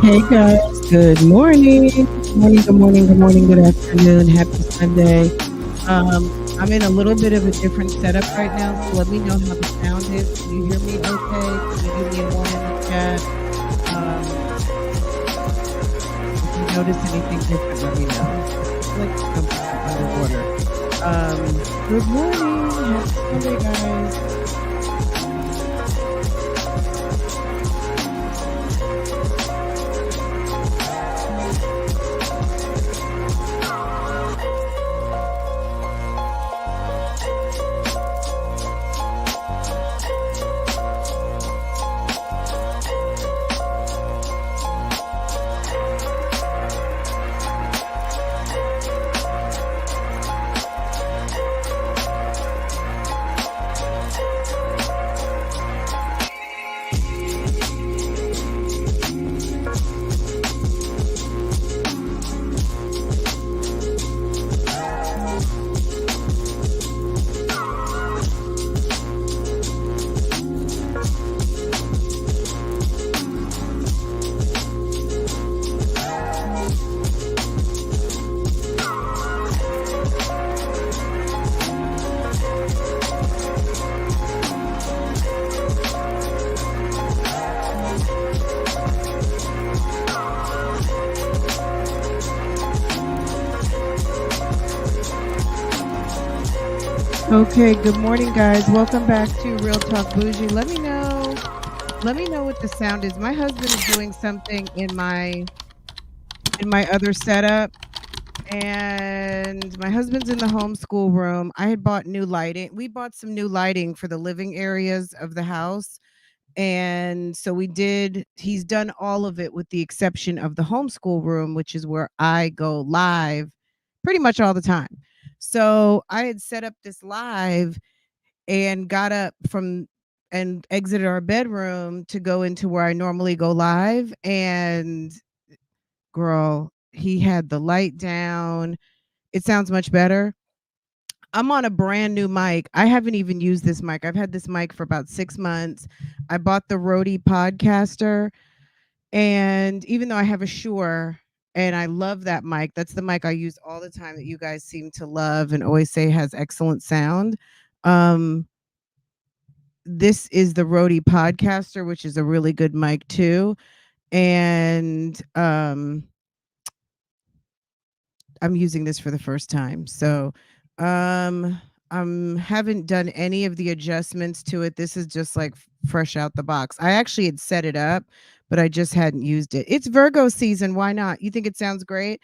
Hey guys, good morning. Good morning, good morning, good morning, good afternoon. Happy Sunday. I'm in a little bit of a different setup right now, so let me know how the sound is. Can you hear me okay? Can you give me a one in the chat? Um, if you notice anything different, let me know. I feel like something underwater. Good morning. Happy Sunday, guys. Okay, good morning, guys. Welcome back to Real Talk Bougie. Let me know. Let me know what the sound is. My husband is doing something in my other setup, and my husband's in the homeschool room. I had bought new lighting. We bought some new lighting for the living areas of the house. And so he's done all of it with the exception of the homeschool room, which is where I go live pretty much all the time. So I had set up this live and got up from and exited our bedroom to go into where I normally go live. And girl, he had the light down. It sounds much better. I'm on a brand new mic. I haven't even used this mic. I've had this mic for about 6 months. I bought the Rode Podcaster, and even though I have a Shure and I love that mic, that's the mic I use all the time that you guys seem to love and always say has excellent sound. Um, this is the Rode Podcaster, which is a really good mic too. And I'm using this for the first time. So, um, haven't done any of the adjustments to it. This is just like fresh out the box. I actually had set it up, but I just hadn't used it. It's Virgo season. Why not? You think it sounds great?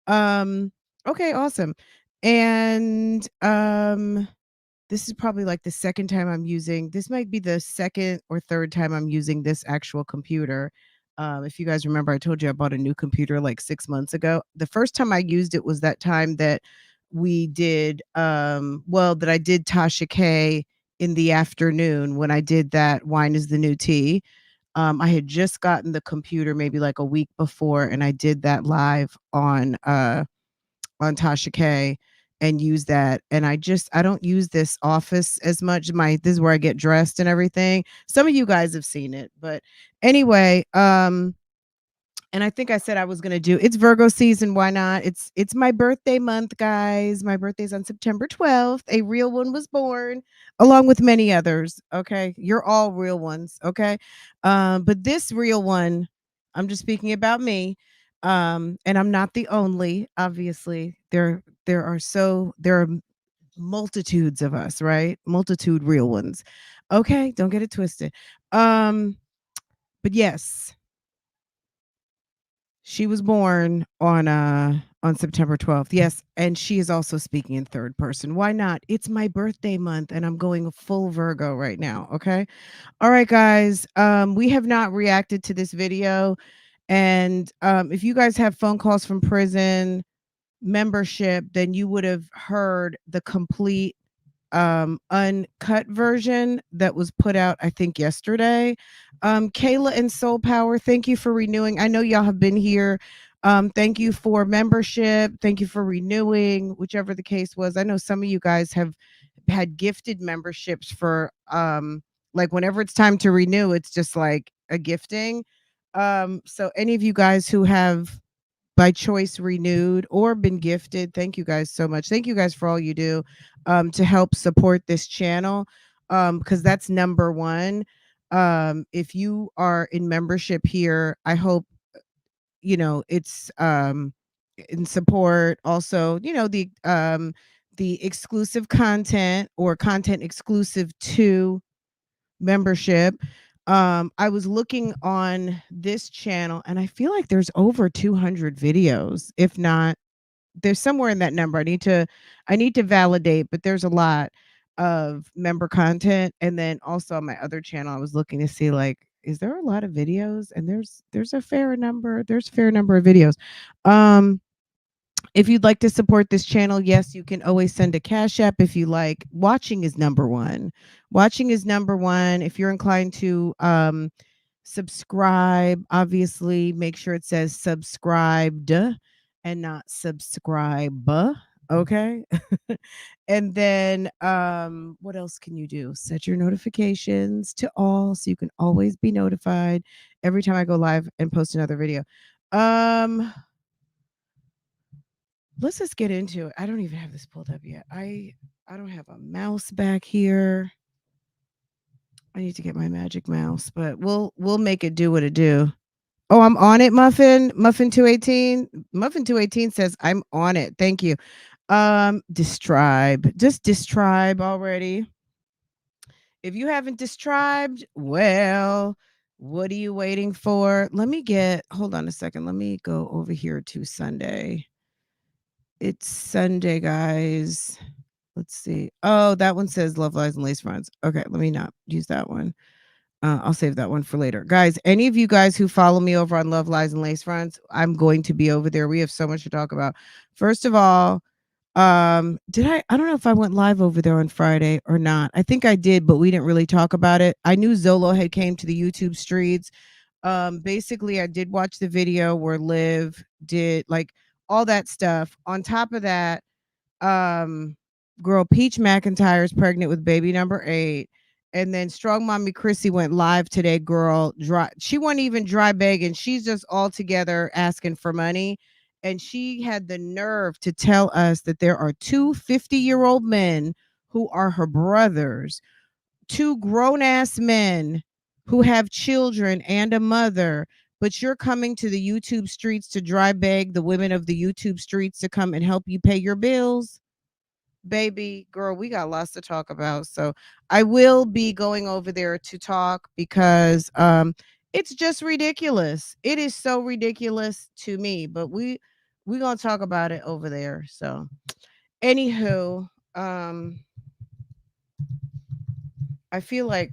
Um, okay, awesome. And this is probably like the second time I'm using this might be the second or third time I'm using this actual computer. If you guys remember, I told you I bought a new computer like 6 months ago. The first time I used it was that time that we did, that I did Tasha K in the afternoon when I did that Wine is the New Tea. I had just gotten the computer maybe like a week before, and I did that live on Tasha K and use that. And I don't use this office as much. This is where I get dressed and everything. Some of you guys have seen it, but anyway, and I think I said I was gonna do it's Virgo season. Why not? It's my birthday month, guys. My birthday's on September 12th. A real one was born, along with many others. Okay. You're all real ones. Okay. But this real one, I'm just speaking about me. And I'm not the only, obviously. There are multitudes of us, right? Multitude real ones. Okay, don't get it twisted. But yes, she was born on September 12th. Yes, and she is also speaking in third person. Why not? It's my birthday month and I'm going full Virgo right now, okay? All right, guys. We have not reacted to this video, and if you guys have phone calls from prison membership, then you would have heard the complete uncut version that was put out, I think, yesterday. Kayla and Soul Power, thank you for renewing. I know y'all have been here. Thank you for membership. Thank you for renewing, whichever the case was. I know some of you guys have had gifted memberships for like whenever it's time to renew, it's just like a gifting. So any of you guys who have by choice renewed or been gifted, thank you guys so much. Thank you guys for all you do to help support this channel, because that's number one. If you are in membership here, I hope it's in support. Also, the exclusive content or content exclusive to membership. I was looking on this channel and I feel like there's over 200 videos. If not, there's somewhere in that number. I need to validate, but there's a lot of member content. And then also on my other channel, I was looking to see, like, is there a lot of videos? And there's a fair number of videos. Um if you'd like to support this channel, yes, you can always send a cash app if you like. Watching is number one. Watching is number one. If you're inclined to subscribe, obviously make sure it says subscribed and not subscribe. Okay. And then what else can you do? Set your notifications to all so you can always be notified every time I go live and post another video. Um let's just get into it. I don't even have this pulled up yet. I don't have a mouse back here. I need to get my magic mouse, but we'll make it do what it do. Oh, I'm on it, Muffin. Muffin 218. Muffin 218 says I'm on it. Thank you. Distribe. Just distribe already. If you haven't distribed, well, what are you waiting for? Hold on a second. Let me go over here to Sunday. It's Sunday, guys. Let's see. Oh, that one says Love Lies and Lace Fronts. Okay, let me not use that one. I'll save that one for later. Guys, any of you guys who follow me over on Love Lies and Lace Fronts, I'm going to be over there. We have so much to talk about. First of all, I don't know if I went live over there on Friday or not. I think I did, but we didn't really talk about it. I knew Zolo had came to the YouTube streets. Basically I did watch the video where Liv did like all that stuff. On top of that, um girl Peach McIntyre is pregnant with baby number 8. And then Strong Mommy Chrissy went live today, girl. She wasn't even dry begging. She's just all together asking for money. And she had the nerve to tell us that there are two 50-year-old men who are her brothers, two grown ass men who have children and a mother. But you're coming to the YouTube streets to dry beg the women of the YouTube streets to come and help you pay your bills. Baby girl, we got lots to talk about. So I will be going over there to talk because it's just ridiculous. It is so ridiculous to me, but we gonna talk about it over there. So anywho, I feel like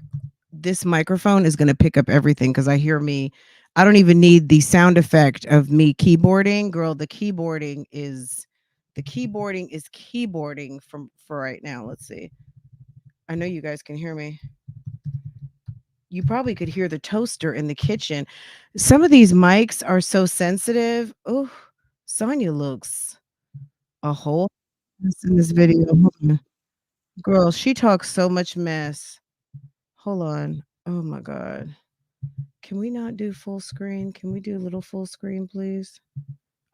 this microphone is gonna pick up everything because I don't even need the sound effect of me keyboarding. Girl, the keyboarding is keyboarding for right now. Let's see. I know you guys can hear me. You probably could hear the toaster in the kitchen. Some of these mics are so sensitive. Oh, Sonya looks a whole mess in this video. Hold on. Girl, she talks so much mess. Hold on. Oh my God. Can we not do full screen? Can we do a little full screen, please?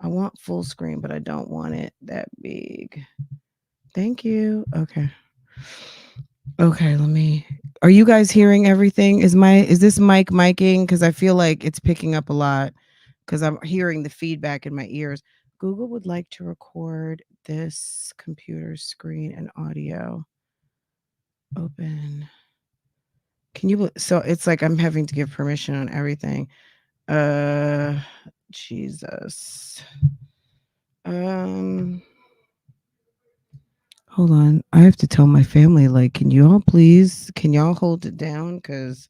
I want full screen, but I don't want it that big. Thank you. Okay. Okay, are you guys hearing everything? Is this mic miking? Because I feel like it's picking up a lot because I'm hearing the feedback in my ears. Google would like to record this computer screen and audio. Open. So it's like I'm having to give permission on everything. Uh Jesus. Um Hold on. I have to tell my family, like, can y'all hold it down? Because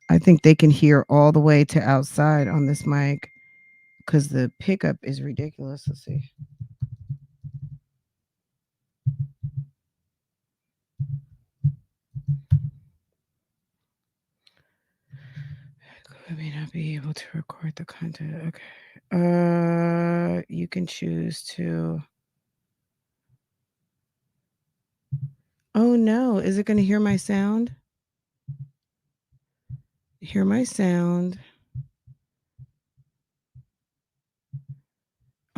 I think they can hear all the way to outside on this mic because the pickup is ridiculous. Let's see. I may not be able to record the content. Okay. You can choose to. Oh no, is it going to hear my sound? Hear my sound.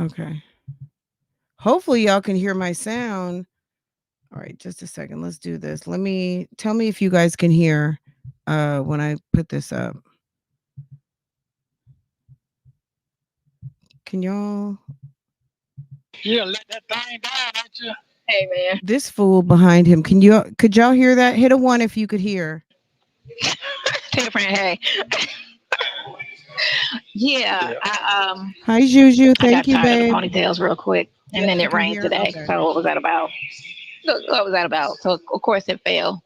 Okay. Hopefully y'all can hear my sound. All right, just a second. Let's do this. Let me tell me if you guys can hear when I put this up. Can y'all You let that thing down, ain't you? Hey man. this fool behind him. Could y'all hear that? Hit a one if you could hear. Tell your friend, hey. Yeah, Hi Juju. I Thank got you, tired of the babe. ponytails real quick, and then You it can rained hear? today. Okay. So what was that about? What was that about? So of course it failed.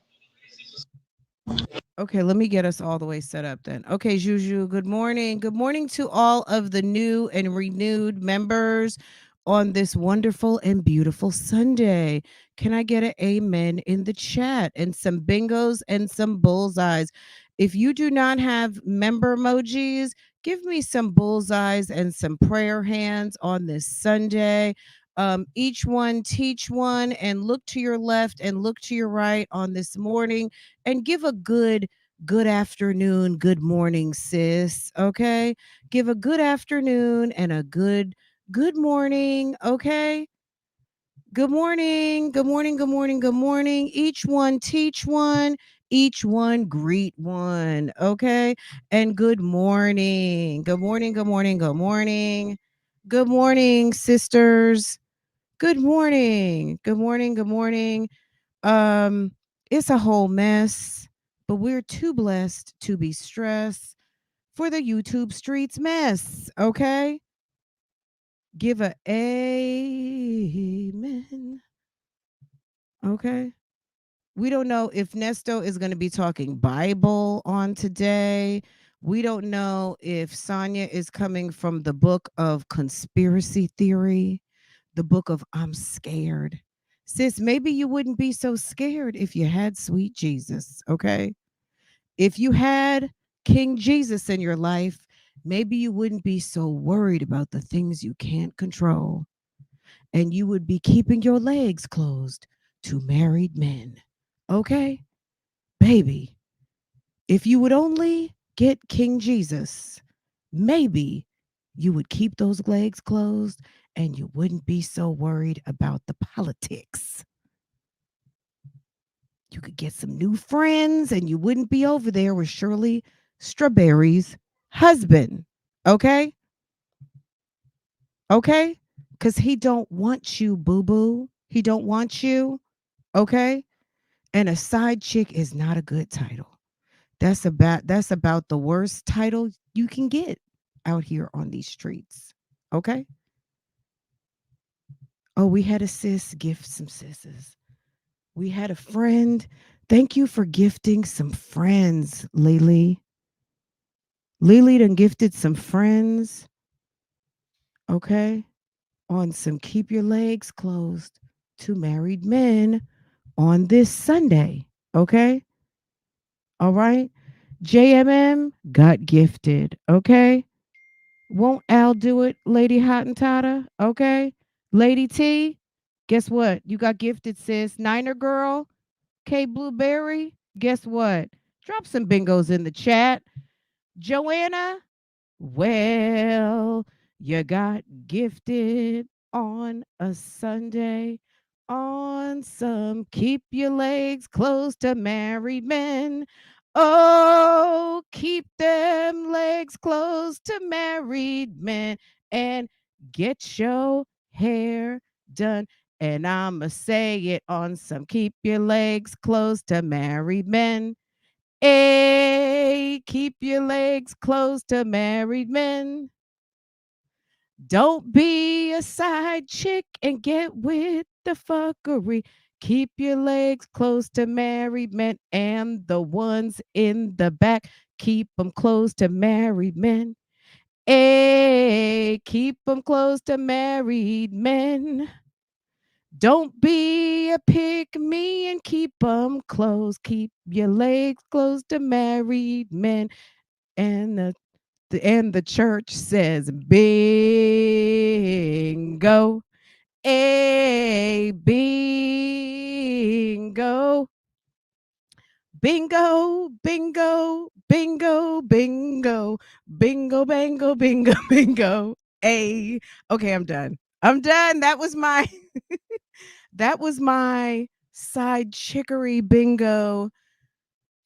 Okay, let me get us all the way set up then. Okay, Juju, good morning. Good morning to all of the new and renewed members on this wonderful and beautiful Sunday. Can I get an amen in the chat and some bingos and some bullseyes? If you do not have member emojis, give me some bullseyes and some prayer hands on this Sunday. Each one teach one, and look to your left and look to your right on this morning and give a good afternoon, good morning, sis. Okay. Give a good afternoon and a good morning. Okay. Good morning. Good morning. Good morning. Good morning. Each one teach one. Each one greet one. Okay. And good morning. Good morning. Good morning. Good morning. Good morning, sisters. Good morning. Good morning. Good morning. Um, it's a whole mess, but we're too blessed to be stressed for the YouTube streets mess. Okay. Give a amen. Okay. We don't know if Nesto is going to be talking Bible on today. We don't know if Sonia is coming from the book of conspiracy theory, the book of I'm scared. Sis, maybe you wouldn't be so scared if you had sweet Jesus, okay? If you had King Jesus in your life, maybe you wouldn't be so worried about the things you can't control, and you would be keeping your legs closed to married men, okay? Baby, if you would only get King Jesus, maybe you would keep those legs closed and you wouldn't be so worried about the politics. You could get some new friends and you wouldn't be over there with Shirley Strawberry's husband. Okay? Okay? Cuz he don't want you, boo-boo. He don't want you. Okay? And a side chick is not a good title. That's about the worst title you can get out here on these streets. Okay? Oh, we had a sis gift some sisses. We had a friend. Thank you for gifting some friends, Lily. Lily done gifted some friends, okay, on some keep your legs closed to married men on this Sunday, okay? All right? JMM got gifted, okay? Won't Al do it, Lady Hottentotta? Okay. Lady T, guess what? You got gifted, sis. Niner girl, K Blueberry, guess what? Drop some bingos in the chat. Joanna, well, you got gifted on a Sunday on some keep your legs closed to married men. Oh, keep them legs closed to married men and get your hair done. And I'ma say it on some keep your legs closed to married men. Hey, keep your legs closed to married men. Don't be a side chick and get with the fuckery. Keep your legs close to married men and the ones in the back. Keep them close to married men. Hey, keep them close to married men. Don't be a pick me and keep them close. Keep your legs close to married men. And the church says bingo. A bingo. Bingo, bingo, bingo, bingo, bingo, bango, bingo, bingo. Hey, okay, I'm done. I'm done. That was my side chicory bingo.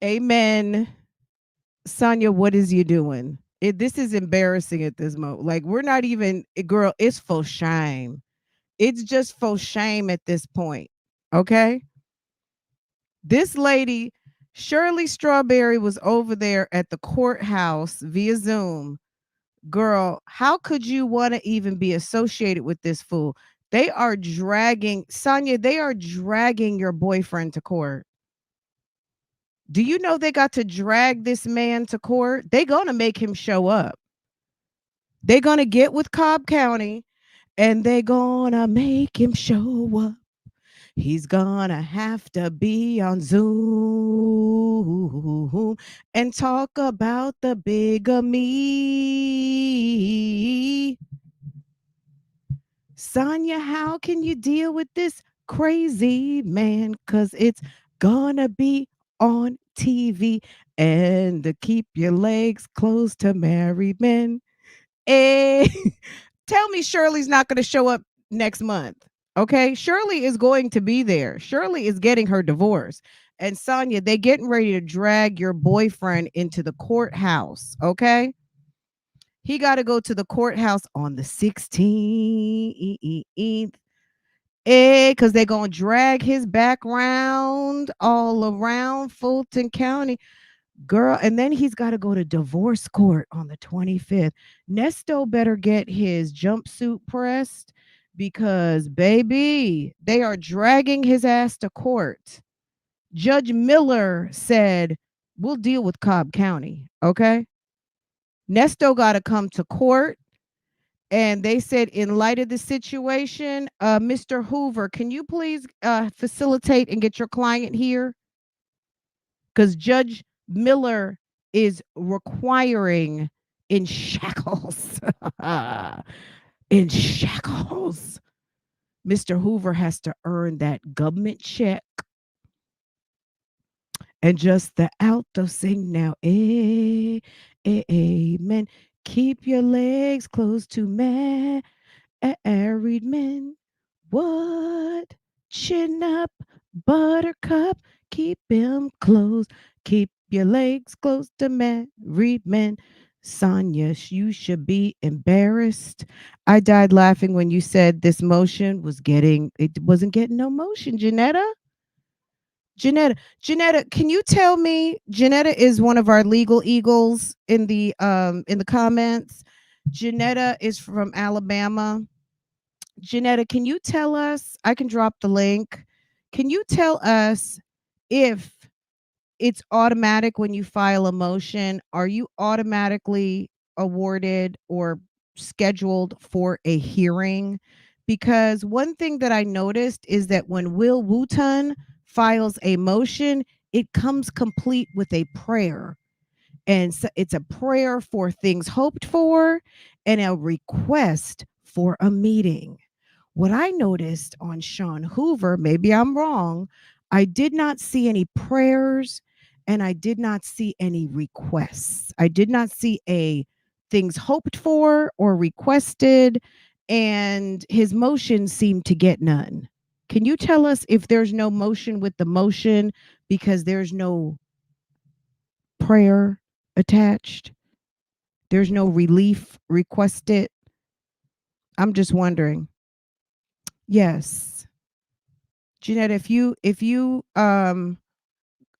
Amen. Sonia, what is you doing? This is embarrassing at this moment. Like we're not even girl, it's for shame. It's just for shame at this point. Okay? This lady, Shirley Strawberry, was over there at the courthouse via Zoom. Girl, how could you want to even be associated with this fool? They are dragging Sonia, they are dragging your boyfriend to court. Do you know they got to drag this man to court? They gonna make him show up. They gonna get with Cobb County and they gonna make him show up. He's gonna have to be on Zoom and talk about the bigamy. Sonia, how can you deal with this crazy man? Because it's gonna be on TV and to keep your legs closed to married men. Eh, tell me Shirley's not going to show up next month. Okay. Shirley is going to be there. Shirley is getting her divorce. And Sonia, they getting ready to drag your boyfriend into the courthouse. Okay. He got to go to the courthouse on the 16th. Because they're going to drag his background all around Fulton County. Girl, and then he's got to go to divorce court on the 25th. Nesto better get his jumpsuit pressed because, baby, they are dragging his ass to court. Judge Miller said, we'll deal with Cobb County. Okay. Nesto got to come to court. And they said, in light of the situation, Mr. Hoover, can you please facilitate and get your client here? Because Judge Miller is requiring in shackles. In shackles. Mr. Hoover has to earn that government check. And just the alto sing now. Amen. Keep your legs close to married men. What? Chin up, buttercup, keep him close. Keep your legs close to married men. Sonia, you should be embarrassed. I died laughing when you said this motion it wasn't getting no motion, Janetta. Janetta, can you tell me? Janetta is one of our legal eagles in the comments. Janetta is from Alabama. Janetta, can you tell us? I can drop the link. Can you tell us if it's automatic when you file a motion? Are you automatically awarded or scheduled for a hearing? Because one thing that I noticed is that when Will Wooten files a motion, it comes complete with a prayer. And so it's a prayer for things hoped for and a request for a meeting. What I noticed on Sean Hoover, maybe I'm wrong, I did not see any prayers and I did not see any requests. I did not see a things hoped for or requested, and his motion seemed to get none. Can you tell us if there's no motion with the motion because there's no prayer attached? There's no relief requested? I'm just wondering. Yes. Jeanette, if you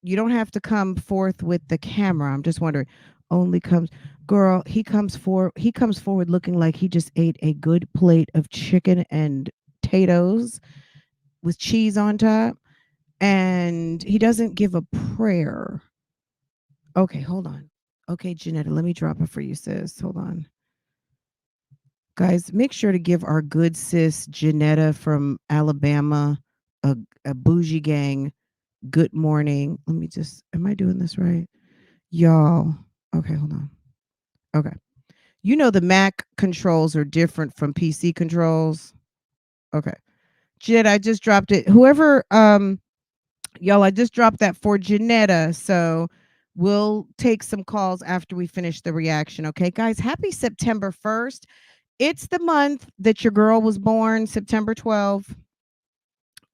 you don't have to come forth with the camera. I'm just wondering. Only comes girl, he comes forward looking like he just ate a good plate of chicken and potatoes with cheese on top. And he doesn't give a prayer. Okay, hold on. Okay, Janetta, let me drop it for you, sis. Hold on. Guys, make sure to give our good sis Janetta from Alabama a, a bougie gang good morning. Let me just, am I doing this right? Y'all. Okay, hold on. Okay. You know the Mac controls are different from PC controls. Okay. Janetta, I just dropped it. Whoever y'all, I just dropped that for Janetta. So we'll take some calls after we finish the reaction. Okay, guys, happy September 1st. It's the month that your girl was born, September 12th.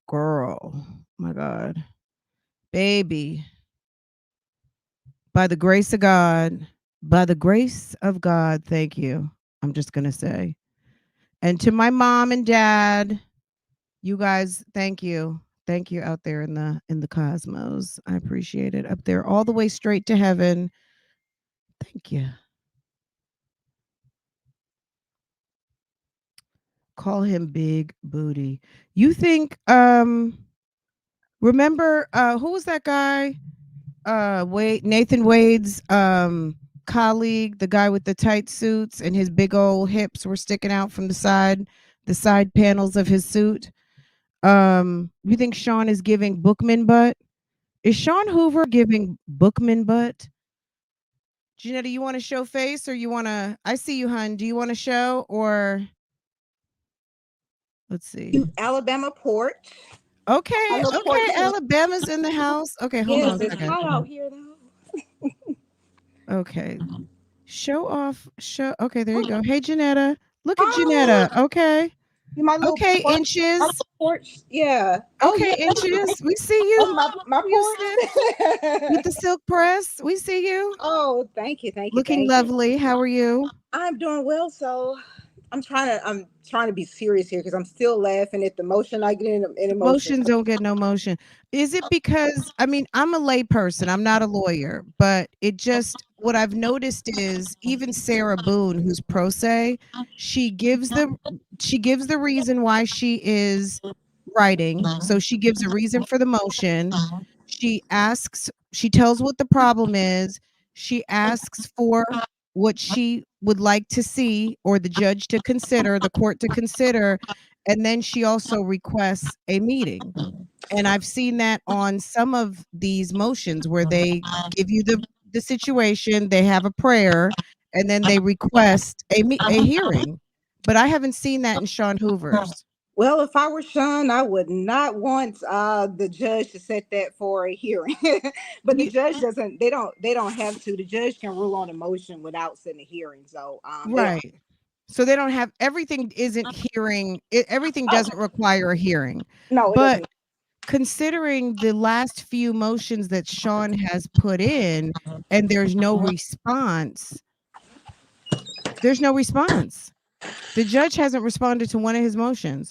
Girl, my God. Baby, by the grace of God, by the grace of God, thank you. I'm just going to say. And to my mom and dad, you guys, thank you. Thank you out there in the cosmos. I appreciate it. Up there all the way straight to heaven. Thank you. Call him Big Booty. You think remember who was that guy? Wade Nathan Wade's colleague, the guy with the tight suits and his big old hips were sticking out from the side panels of his suit. You think Sean is giving Bookman butt? Is Sean Hoover giving Bookman butt? Janetta, you want to show face or you want to? I see you, hun. Do you want to show or let's see? Alabama port. Okay, Hello, port. okay. Alabama's in the house. Okay, hold on Yes, a it's second. hot out here though. Okay, show off. Show. Okay, there you go. Hey, Janetta. Look at Hi, Janetta. Okay. my little Okay, porch. My inches. little porch. Yeah. Oh Okay, yeah, inches. We see that's you. my You sis with porch. the silk press. We see you. Oh, thank you, thank you, Looking thank you. lovely. How are you? I'm doing well. So I'm trying to be serious here because I'm still laughing at the motion I get in emotion. Motions don't get no motion. Is it because I mean, I'm a lay person. I'm not a lawyer, but it just what I've noticed is even Sarah Boone, who's pro se, she gives the she gives the reason why she is writing. So she gives a reason for the motion. She tells what the problem is. She asks for what she would like to see or the judge to consider, the court to consider, and then she also requests a meeting. And I've seen that on some of these motions where they give you the situation, they have a prayer, and then they request a hearing. But I haven't seen that in Sean Hoover's. Well, if I were Sean, I would not want the judge to set that for a hearing. But the You, judge doesn't. They don't have to. The judge can rule on a motion without setting a hearing. So they don't. right. So they don't have everything isn't hearing everything Oh doesn't require a hearing. no, it But doesn't. considering the last few motions that Sean has put in and there's no response, there's no response. The judge hasn't responded to one of his motions.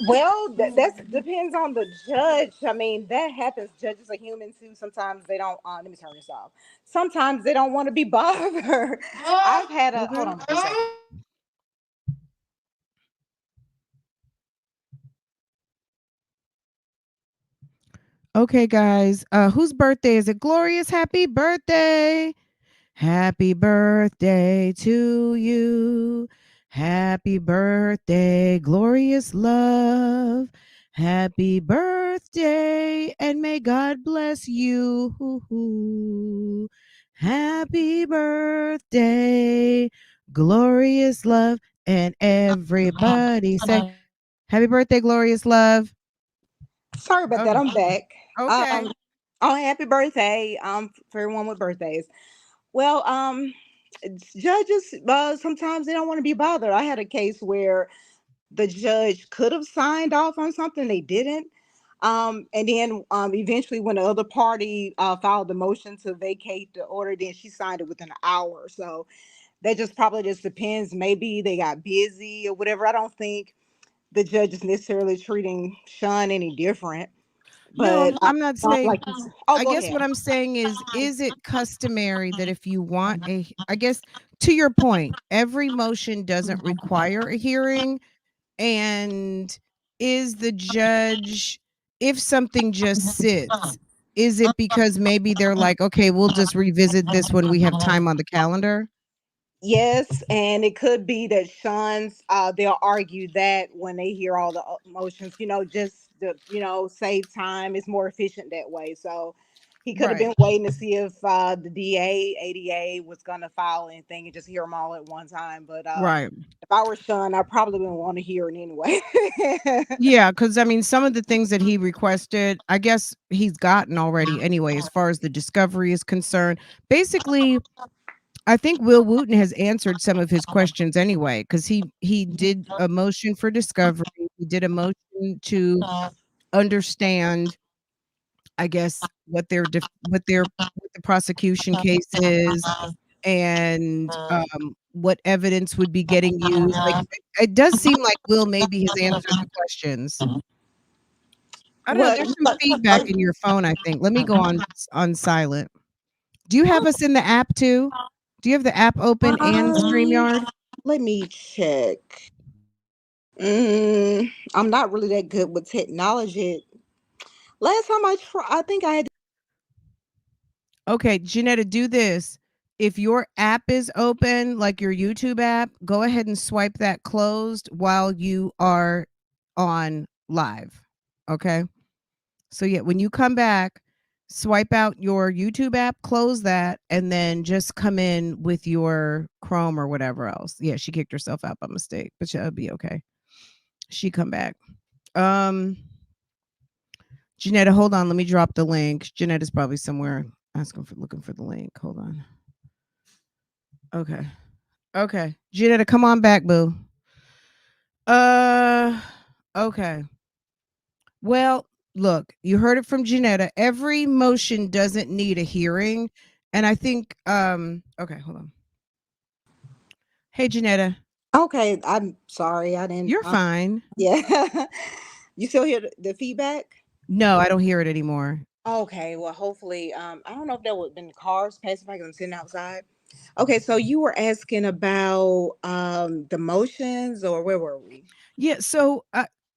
Well, that depends on the judge. I mean, that happens. Judges are human too. Sometimes they don't. Let me turn this off. Sometimes they don't want to be bothered. I've had a hold Okay. on one second. Okay, guys. Whose birthday is it? Glorious, happy birthday. Happy birthday to you. Happy birthday, glorious love. Happy birthday, and may God bless you. Happy birthday, glorious love. And everybody say, Happy birthday, glorious love. Sorry about that. Okay. I'm back. Okay. Um, oh, happy birthday. For everyone with birthdays. Well, judges sometimes they don't want to be bothered. I had a case where the judge could have signed off on something they didn't. And then eventually, when the other party filed the motion to vacate the order, then she signed it within an hour. So that just probably just depends. Maybe they got busy or whatever. I don't think the judge is necessarily treating Sean any different. No, But I'm not saying like, oh, I go guess ahead. what I'm saying is it customary that if you want I guess to your point, every motion doesn't require a hearing and is the judge if something just sits, is it because maybe they're like, okay, we'll just revisit this when we have time on the calendar? Yes, and it could be that Sean's they'll argue that when they hear all the motions, just the save time. It's more efficient that way. So he could have Right. been waiting to see if the ADA was gonna file anything and just hear them all at one time. But Right. if I were Sean, I probably wouldn't want to hear it anyway. Yeah, because I mean, some of the things that he requested, I guess he's gotten already anyway, as far as the discovery is concerned. Basically, I think Will Wooten has answered some of his questions anyway, because he did a motion for discovery. He did a motion to understand, I guess, what the prosecution case is, and what evidence would be getting used. Like it does seem like Will maybe has answered the questions. I don't know. What? There's some feedback in your phone, I think. Let me go on silent. Do you have us in the app too? Do you have the app open and Um, StreamYard? Let me check. I'm not really that good with technology. Last time I tried, I think I had. Okay, Janetta, do this. If your app is open, like your YouTube app, go ahead and swipe that closed while you are on live. Okay. So, yeah, when you come back, swipe out your YouTube app, close that, and then just come in with your Chrome or whatever else. Yeah, she kicked herself out by mistake, but she'll be okay. She come back. Um, Janetta, hold on. Let me drop the link. Janetta's probably somewhere asking for looking for the link. Hold on. Okay. Okay. Janetta, come on back, boo. Uh okay. Well, look, you heard it from Janetta. Every motion doesn't need a hearing. And I think okay, hold on. Hey Janetta, Okay, I'm sorry, I didn't. you're fine. Yeah, you still hear the feedback? No, I don't hear it anymore. Okay, well, hopefully, I don't know if there would have been cars passing by because I'm sitting outside. Okay, so you were asking about the motions, or where were we? Yeah, so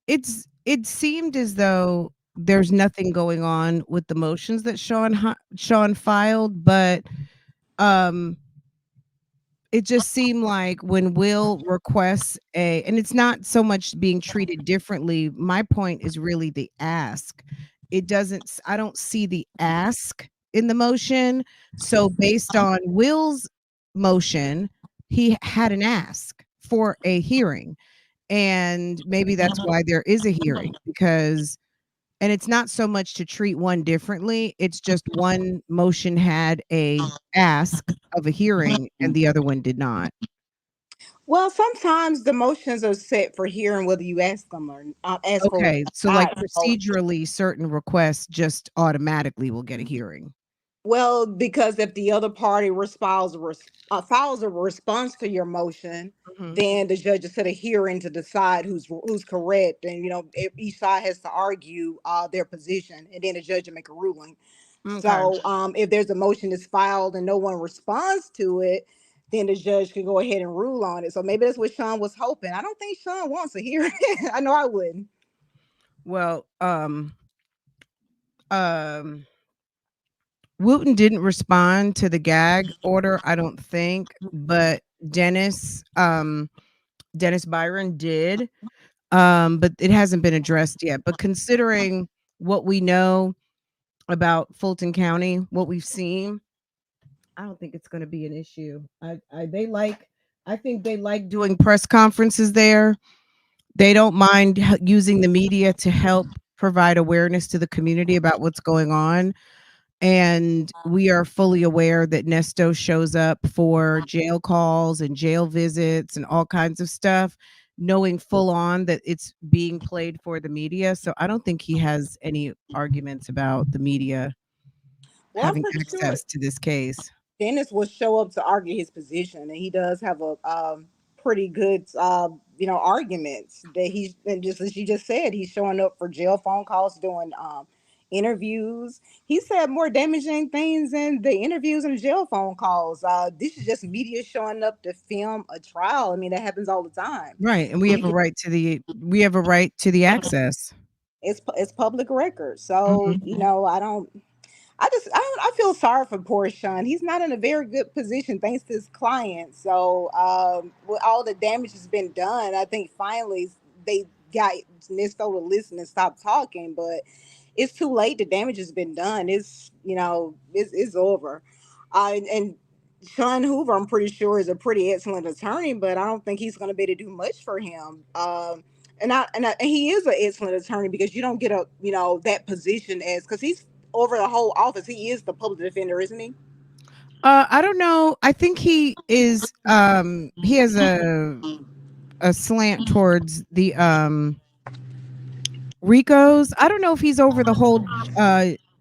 it seemed as though there's nothing going on with the motions that Sean filed, but um it just seemed like when Will requests and it's not so much being treated differently. My point is really the ask. I don't see the ask in the motion. So based on Will's motion, he had an ask for a hearing. And maybe that's why there is a hearing, because and it's not so much to treat one differently, it's just one motion had a ask of a hearing and the other one did not. Well, sometimes the motions are set for hearing whether you ask them or ask for Okay, so, like, not. So, procedurally, certain requests just automatically will get a hearing. well, because if the other party files a response to your motion, Mhm. then the judge will set a hearing to decide who's correct, and each side has to argue their position, and then the judge will make a ruling. Okay. So, if there's a motion that's filed and no one responds to it, then the judge can go ahead and rule on it. So maybe that's what Sean was hoping. I don't think Sean wants a hearing. I know I wouldn't. Well, Wooten didn't respond to the gag order, I don't think, but Dennis Byron did, but it hasn't been addressed yet. But considering what we know about Fulton County, what we've seen, I don't think it's gonna be an issue. I think they like doing press conferences there. They don't mind using the media to help provide awareness to the community about what's going on. And we are fully aware that Nesto shows up for jail calls and jail visits and all kinds of stuff, knowing full on that it's being played for the media. So I don't think he has any arguments about the media Well, I'm having pretty sure access to this case. Dennis will show up to argue his position, and he does have a pretty good, arguments that he's, and just as you just said, he's showing up for jail phone calls, doing interviews. He said more damaging things in the interviews and the jail phone calls. This is just media showing up to film a trial. I mean, that happens all the time. Right, and we have a right to the access. It's public record, so Mhm. I don't. I feel sorry for poor Sean. He's not in a very good position thanks to his client. So with all the damage that's been done, I think finally they got Nisto to listen and stop talking. But it's too late. The damage has been done. It's over. And Sean Hoover, I'm pretty sure, is a pretty excellent attorney, but I don't think he's going to be able to do much for him. And he is an excellent attorney because you don't get a that position as because he's over the whole office. He is the public defender, isn't he? I don't know. I think he has a slant towards the Ricos. I don't know if he's over the whole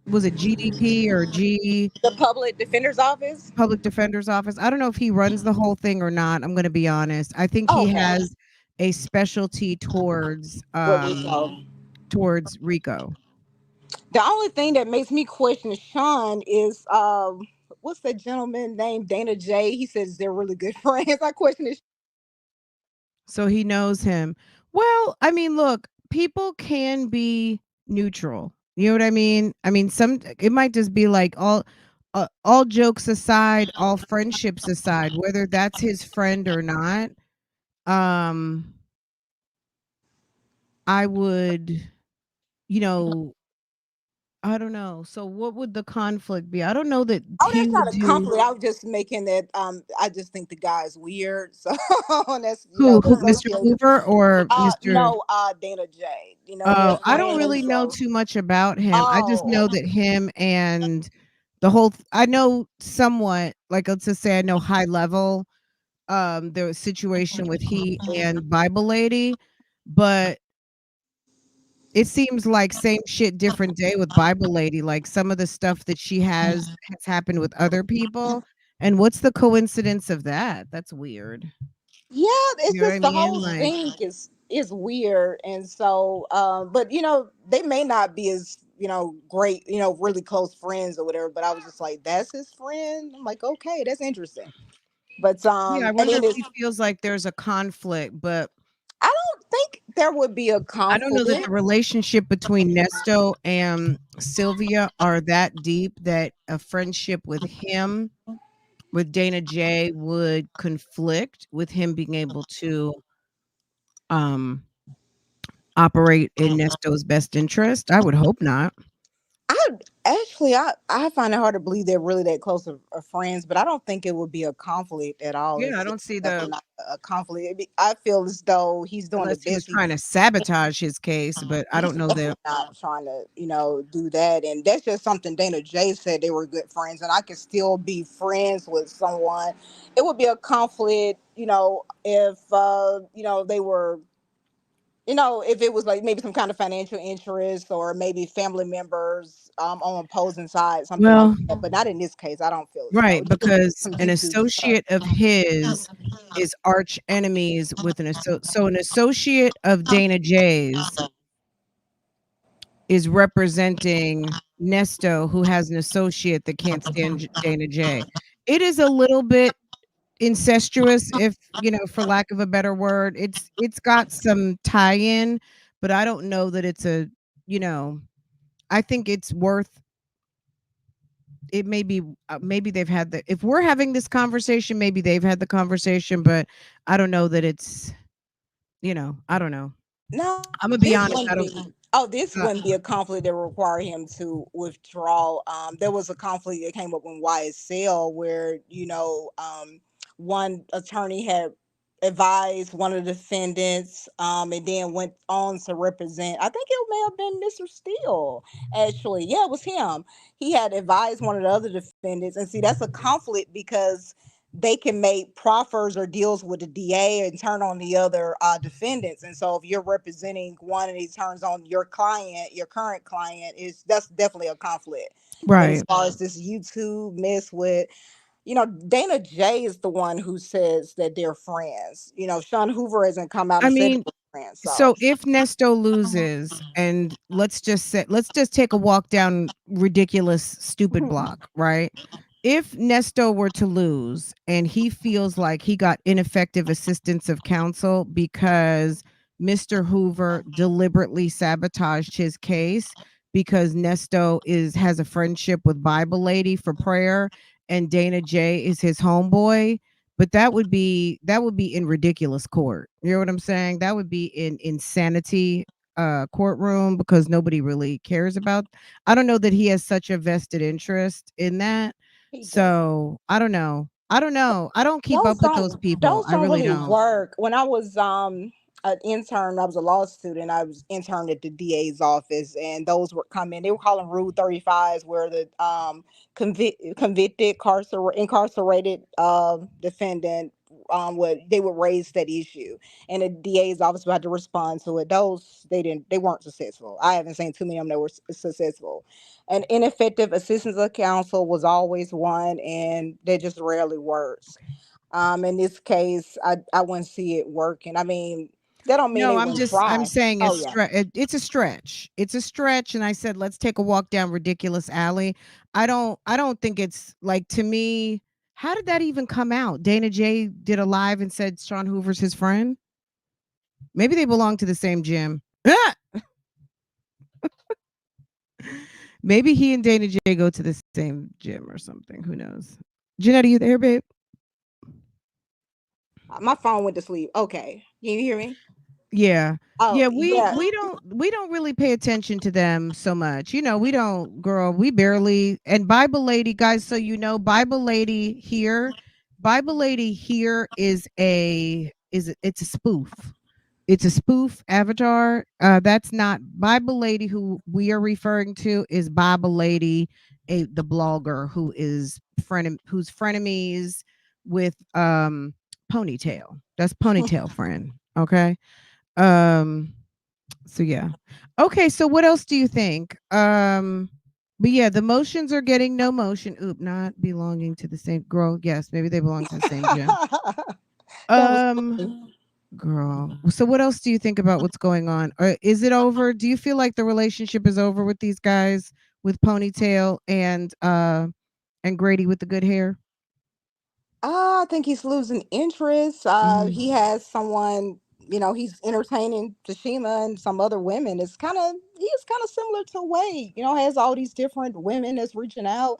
was it GDP or G The public defender's office. Public Defender's Office. I don't know if he runs the whole thing or not. I'm going to be honest. I think Oh, he okay. has a specialty What we saw. towards Rico. The only thing that makes me question Sean is what's that gentleman named Dana J? He says they're really good friends. I question his. So he knows him. Well, I mean, look, people can be neutral. You know what I mean? I mean, some it might just be like all jokes aside, all friendships aside, whether that's his friend or not. Um, I would, you know, I don't know. So what would the conflict be? I don't know that Oh, he that's would not a do compliment. I was just making that. I just think the guy's weird. So that's who Mr. associated. Hoover or Mr. No, Dana J. They're Oh, I don't friends. really know So too much about him. I just oh know that him and I know somewhat, like, let's just say I know high level, the situation with he and Bible Lady, but it seems like same shit, different day with Bible Lady, like, some of the stuff that she has happened with other people, and what's the coincidence of that? That's weird. yeah, it's You know what I just the mean? whole Like, thing is weird, and so but they may not be as great, really close friends or whatever. But I was just like, that's his friend. I'm like, okay, that's interesting. But yeah, I and wonder then if it's he feels like there's a conflict, but I don't think there would be a I don't know that conflict. the relationship between Nesto and Sylvia are that deep that a friendship with him, with Dana J, would conflict with him being able to um operate in Nesto's best interest. I would hope not. I I find it hard to believe they're really that close of friends, but I don't think it would be a conflict at all. Yeah, It's I just don't see the not a conflict. I feel as though he's doing the unless he was best he trying to sabotage his case, but I he's don't know definitely that. not trying to, do that. And that's just something Dana J said they were good friends, and I could still be friends with someone. It would be a conflict, if they were, if it was like maybe some kind of financial interest or maybe family members on opposing sides, something like Well, that. But not in this case. I don't feel so. right, because Some an YouTube stuff. associate of his is arch enemies with an associate of Dana J's is representing Nesto, who has an associate that can't stand Dana J. It is a little bit incestuous, if for lack of a better word. It's got some tie-in, but I don't know that it's you know, I think it's worth it. Maybe maybe they've had the if we're having this conversation, maybe they've had the conversation, but I don't know that it's I don't know. No, I'm gonna be this honest. I wouldn't don't. be. Oh, this Uh, wouldn't be a conflict that would require him to withdraw. There was a conflict that came up in YSL where one attorney had advised one of the defendants, and then went on to represent. I think it may have been Mr. Steele. Actually, yeah, it was him. He had advised one of the other defendants, and see, that's a conflict because they can make proffers or deals with the DA and turn on the other defendants. And so if you're representing one and he turns on your client, your current client, is that's definitely a conflict. But as right. far as this YouTube mess with, Dana J is the one who says that they're friends. Sean Hoover hasn't come out I and said mean, they're friends. So so if Nesto loses, and let's just take a walk down ridiculous stupid block, right? If Nesto were to lose and he feels like he got ineffective assistance of counsel because Mr. Hoover deliberately sabotaged his case because Nesto is has a friendship with Bible Lady for prayer and Dana J is his homeboy, but that would be in ridiculous court. You know what I'm saying? That would be in insanity courtroom because nobody really cares about. I don't know that he has such a vested interest in that. he doesn't. So, I don't know. I don't know. I don't keep up with those people. Those I don't really really don't. work. When I was an intern. I was a law student. I was interned at the DA's office, and those were coming. They were calling Rule 35s, where the convicted, incarcerated defendant, would they would raise that issue, and the DA's office would have to respond to it. Those they weren't successful. I haven't seen too many of them that were successful. And ineffective assistance of counsel was always one, and that just rarely works. In this case, I wouldn't see it working. I mean, that don't mean No, they I'm wouldn't just I'm try. saying Oh yeah. it's a stretch. It's a stretch, and I said let's take a walk down ridiculous alley. I don't think it's like, to me, how did that even come out? Dana J did a live and said Sean Hoover's his friend. Maybe they belong to the same gym. Ah! Maybe he and Dana J go to the same gym or something. Who knows? Jeanette, are you there, babe? My phone went to sleep. Okay, can you hear me? Yeah. Oh Yeah, we yeah. we don't really pay attention to them so much. We don't, girl, we barely. And Bible Lady, guys, so Bible Lady here it's a spoof. It's a spoof avatar. That's not Bible Lady. Who we are referring to is Bible Lady, the blogger who's frenemies with Ponytail. That's Ponytail friend. Okay. Um, so yeah. Okay, so what else do you think? But yeah, the motions are getting no motion. Oop, not belonging to the same girl. Yes, maybe they belong to the same gym. That was Um, funny. girl. So what else do you think about what's going on? Is it over? Do you feel like the relationship is over with these guys, with Ponytail and Grady with the good hair? I think he's losing interest. Mm, He has someone, he's entertaining Tashima and some other women. He's kind of similar to Wade, has all these different women that's reaching out.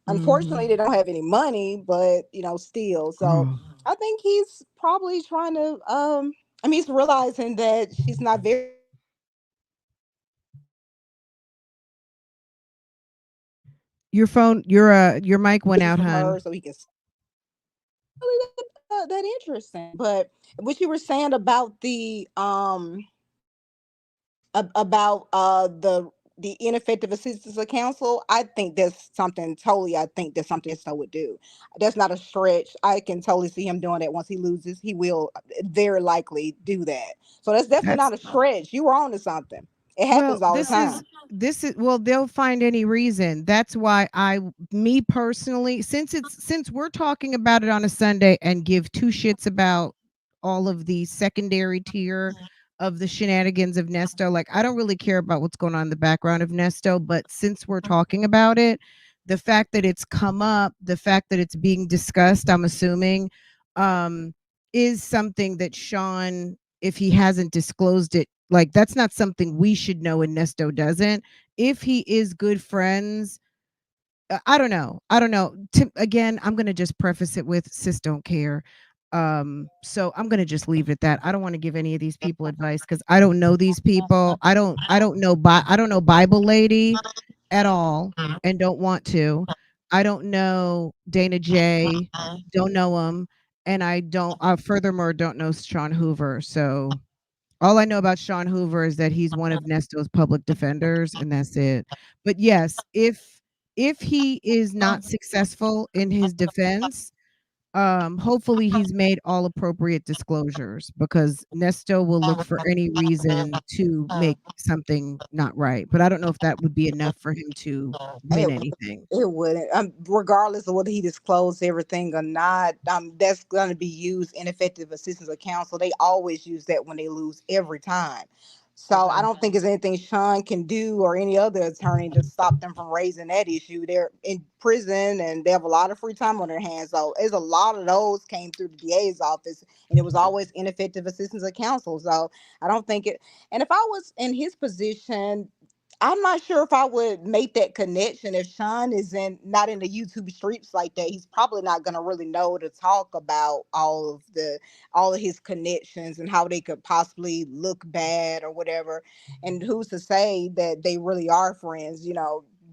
Unfortunately, mhm. they don't have any money, but, still. So Girl. I think he's probably trying to, he's realizing that she's not very Your phone, your mic went out, from hun. her, so he can really that interesting. But what you were saying about the ineffective assistance of counsel, I think that's something totally. I think that's something Nesto would do. That's not a stretch. I can totally see him doing that. Once he loses, he will very likely do that. So that's definitely That's not a stretch. You were on to something. It Well, happens all the time. well, they'll find any reason. That's why me personally, since we're talking about it on a Sunday and give two shits about all of the secondary tier of the shenanigans of Nesto, like I don't really care about what's going on in the background of Nesto, but since we're talking about it, the fact that it's come up, the fact that it's being discussed, I'm assuming, um, is something that Sean, if he hasn't disclosed it, like that's not something we should know and Nesto doesn't. If he is good friends, I don't know. I don't know. Again, I'm gonna just preface it with sis don't care. So I'm gonna just leave it at that. I don't want to give any of these people advice because I don't know these people. I don't know Bible Lady at all and don't want to. I don't know Dana J. Don't know him. And I don't furthermore don't know Sean Hoover. So all I know about Sean Hoover is that he's one of Nesto's public defenders, and that's it. But yes, if he is not successful in his defense, hopefully he's made all appropriate disclosures because Nesto will look for any reason to make something not right. But I don't know if that would be enough for him to win It anything. it wouldn't. Regardless of whether he disclosed everything or not, that's going to be used ineffective assistance of counsel. They always use that when they lose every time. So I Okay. don't think there's anything Sean can do or any other attorney to stop them from raising that issue. They're in prison and they have a lot of free time on their hands. So there's a lot of those came through the DA's office, and it was always ineffective assistance of counsel. So I don't think it. And if I was in his position, I'm not sure if I would make that connection. If Sean is not in the YouTube streets like that, he's probably not gonna really know to talk about all of his connections and how they could possibly look bad or whatever. And who's to say that they really are friends?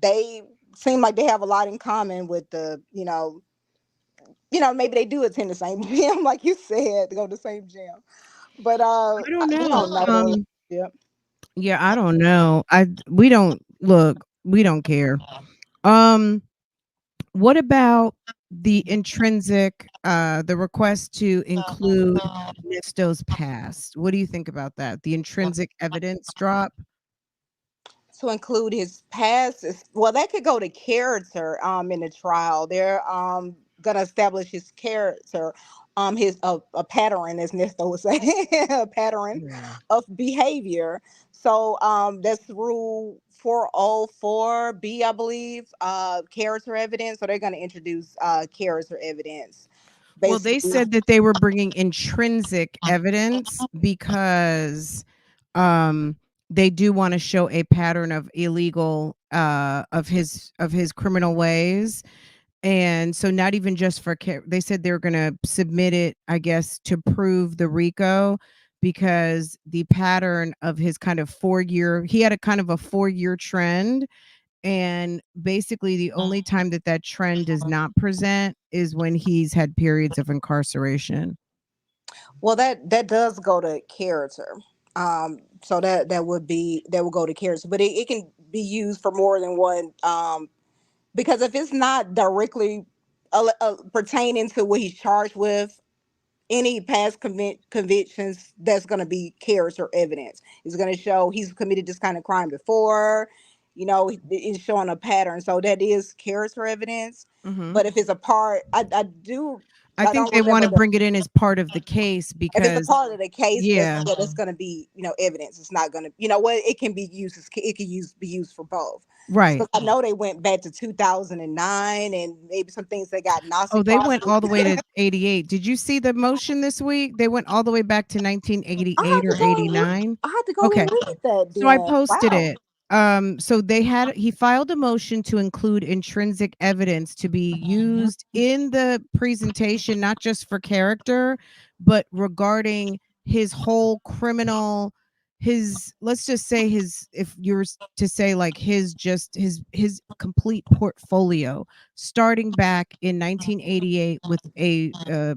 They seem like they have a lot in common with maybe they do attend the same gym, like you said, to go to the same gym. But I don't we know. don't know the relationship. Yeah, I don't know. I we don't look. We don't care. Um, what about the intrinsic, the request to include Nisto's past? What do you think about that? The intrinsic evidence drop. To include his past is, well, that could go to character in the trial. They're gonna establish his character, his a pattern, as Nesto was saying, a pattern Yeah. of behavior. So that's rule 404B, I believe, character evidence. So they're gonna introduce character evidence Well, they basically. said that they were bringing intrinsic evidence because um they do want to show a pattern of illegal of his criminal ways. And so not even just for they said they were going to submit it, I guess, to prove the RICO, because the pattern of his kind of 4-year, he had a kind of a 4-year trend, and basically the only time that that trend does not present is when he's had periods of incarceration. Well, that does go to character. So that would be, that would go to character, but it can be used for more than one. Because if it's not directly pertaining to what he's charged with, any past convictions, that's going to be character evidence. It's going to show he's committed this kind of crime before. It's showing a pattern, so that is character evidence. Mhm. But if it's a part, I I think don't they want remember to the. bring it in as part of the case If it's a because part of the case, that's, yeah, yeah, that's going to be, evidence. It's not going to, what it can be used as, it can be used for both. right. Because I know they went back to 2009, and maybe some things they got Oh, Nazi they went property. all the way to 88. Did you see the motion this week? They went all the way back to I 1988 have to or go and 89. I have to go Okay. and read that So I then. posted Wow. it. So he filed a motion to include intrinsic evidence to be used in the presentation, not just for character, but regarding his whole criminal, his, let's just say his, if you were to say like his, just his complete portfolio, starting back in 1988 with a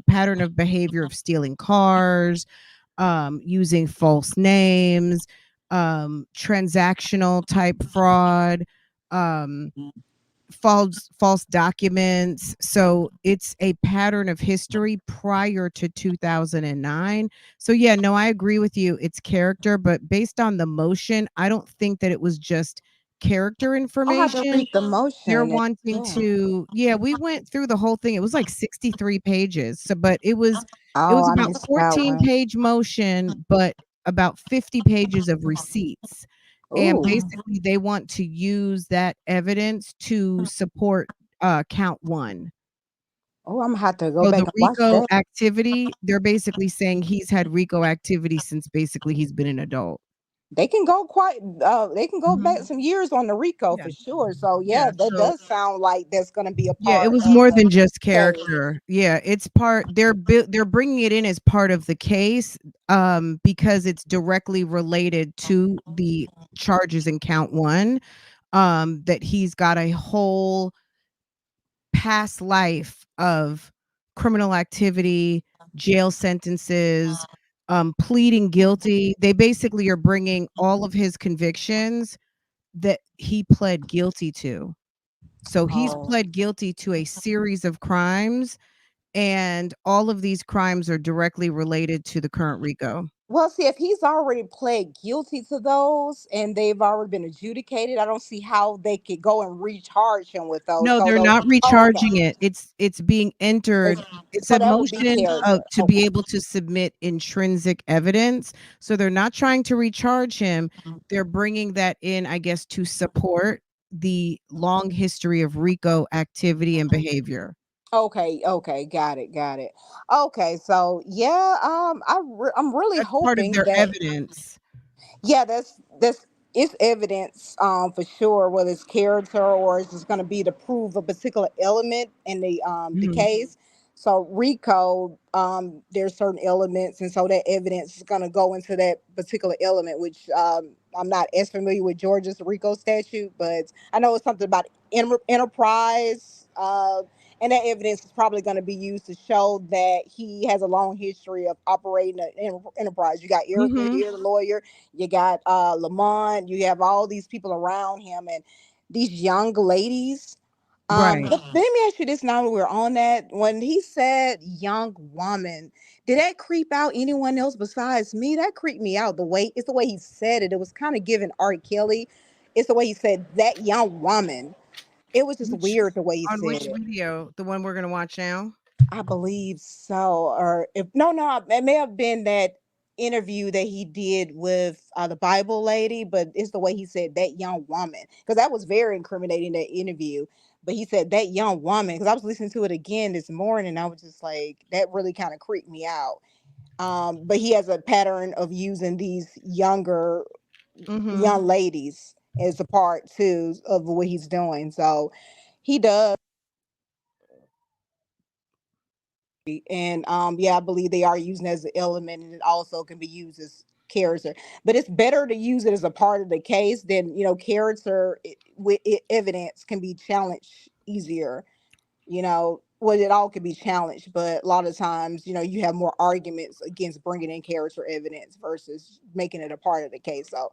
pattern of behavior of stealing cars, using false names, transactional type fraud, um, false documents. So it's a pattern of history prior to 2009. So yeah, no, I agree with you. It's character, but based on the motion, I don't think that it was just character I'll have to information. read the They're motion. wanting Yeah. to, yeah, we went through the whole thing. It was like 63 pages. So but it Oh, was I about missed that one. 14-page motion, but about 50 pages of receipts. And Ooh. basically they want to use that evidence to support count 1. Oh, I'm gonna have to go So back the and watch RICO that. activity, they're basically saying he's had RICO activity since basically he's been an adult. They can go back Mhm. some years on the Rico Yeah. for sure. So Yeah. yeah, that So does sound like that's gonna be a yeah, it part was of more the than just case. character. Yeah, it's part, they're bringing it in as part of the case, because it's directly related to the charges in count 1, that he's got a whole past life of criminal activity, jail sentences, pleading guilty. They basically are bringing all of his convictions that he pled guilty to. So he's Oh. pled guilty to a series of crimes, and all of these crimes are directly related to the current RICO. Well, see, if he's already pled guilty to those and they've already been adjudicated, I don't see how they could go and recharge him with those. No, So they're those, not oh, okay. recharging it. It's being It's, entered. It's so a that would be motion of character. to be Okay. able to submit intrinsic evidence. So they're not trying to recharge him. They're bringing that in, I guess, to support the long history of RICO activity and behavior. Okay, okay, got it, got it. Okay, so yeah, I'm really That's part of hoping their that, evidence. yeah, that's it's evidence, for sure, whether it's character or it's just going to be to prove a particular element in the Mhm. case. So Rico, there's certain elements, and so that evidence is going to go into that particular element, which I'm not as familiar with Georgia's Rico statute, but I know it's something about enterprise. And that evidence is probably going to be used to show that he has a long history of operating an enterprise. You got Erica Mhm. here, the lawyer. You got Lamont. You have all these people around him, and these young ladies. Right. Let me ask you this now that we're on that. When he said young woman, did that creep out anyone else besides me? That creeped me out. It's the way he said it. It was kind of giving R. Kelly. It's the way he said that young woman. It was just Which weird the way he on said which it. video? The one we're gonna watch now? I believe so. Or if no, it may have been that interview that he did with the Bible lady, but it's the way he said that young woman, because that was very incriminating, that interview. But he said that young woman, because I was listening to it again this morning. I was just like, that really kind of creeped me out. But he has a pattern of using these Mhm. young ladies as a part too of what he's doing. So he does. And yeah, I believe they are using it as an element, and it also can be used as character. But it's better to use it as a part of the case than, character with evidence can be challenged easier. Well, it all can be challenged, but a lot of times, you have more arguments against bringing in character evidence versus making it a part of the case. So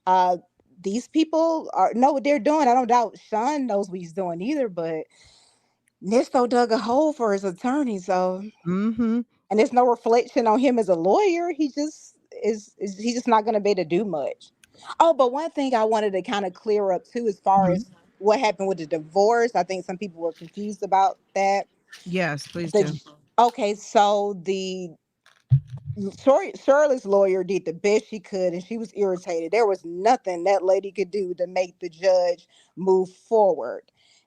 uh these people know what they're doing. I don't doubt Sean knows what he's doing either, but Nisto dug a hole for his attorney. So, Mhm. and there's no reflection on him as a lawyer. He just is he's just not going to be able to do much. Oh, but one thing I wanted to kind of clear up too, as far Mhm. as what happened with the divorce. I think some people were confused about that. Yes, please do. The Okay, so the Shirley's lawyer did the best she could, and she was irritated. There was nothing that lady could do to make the judge move forward.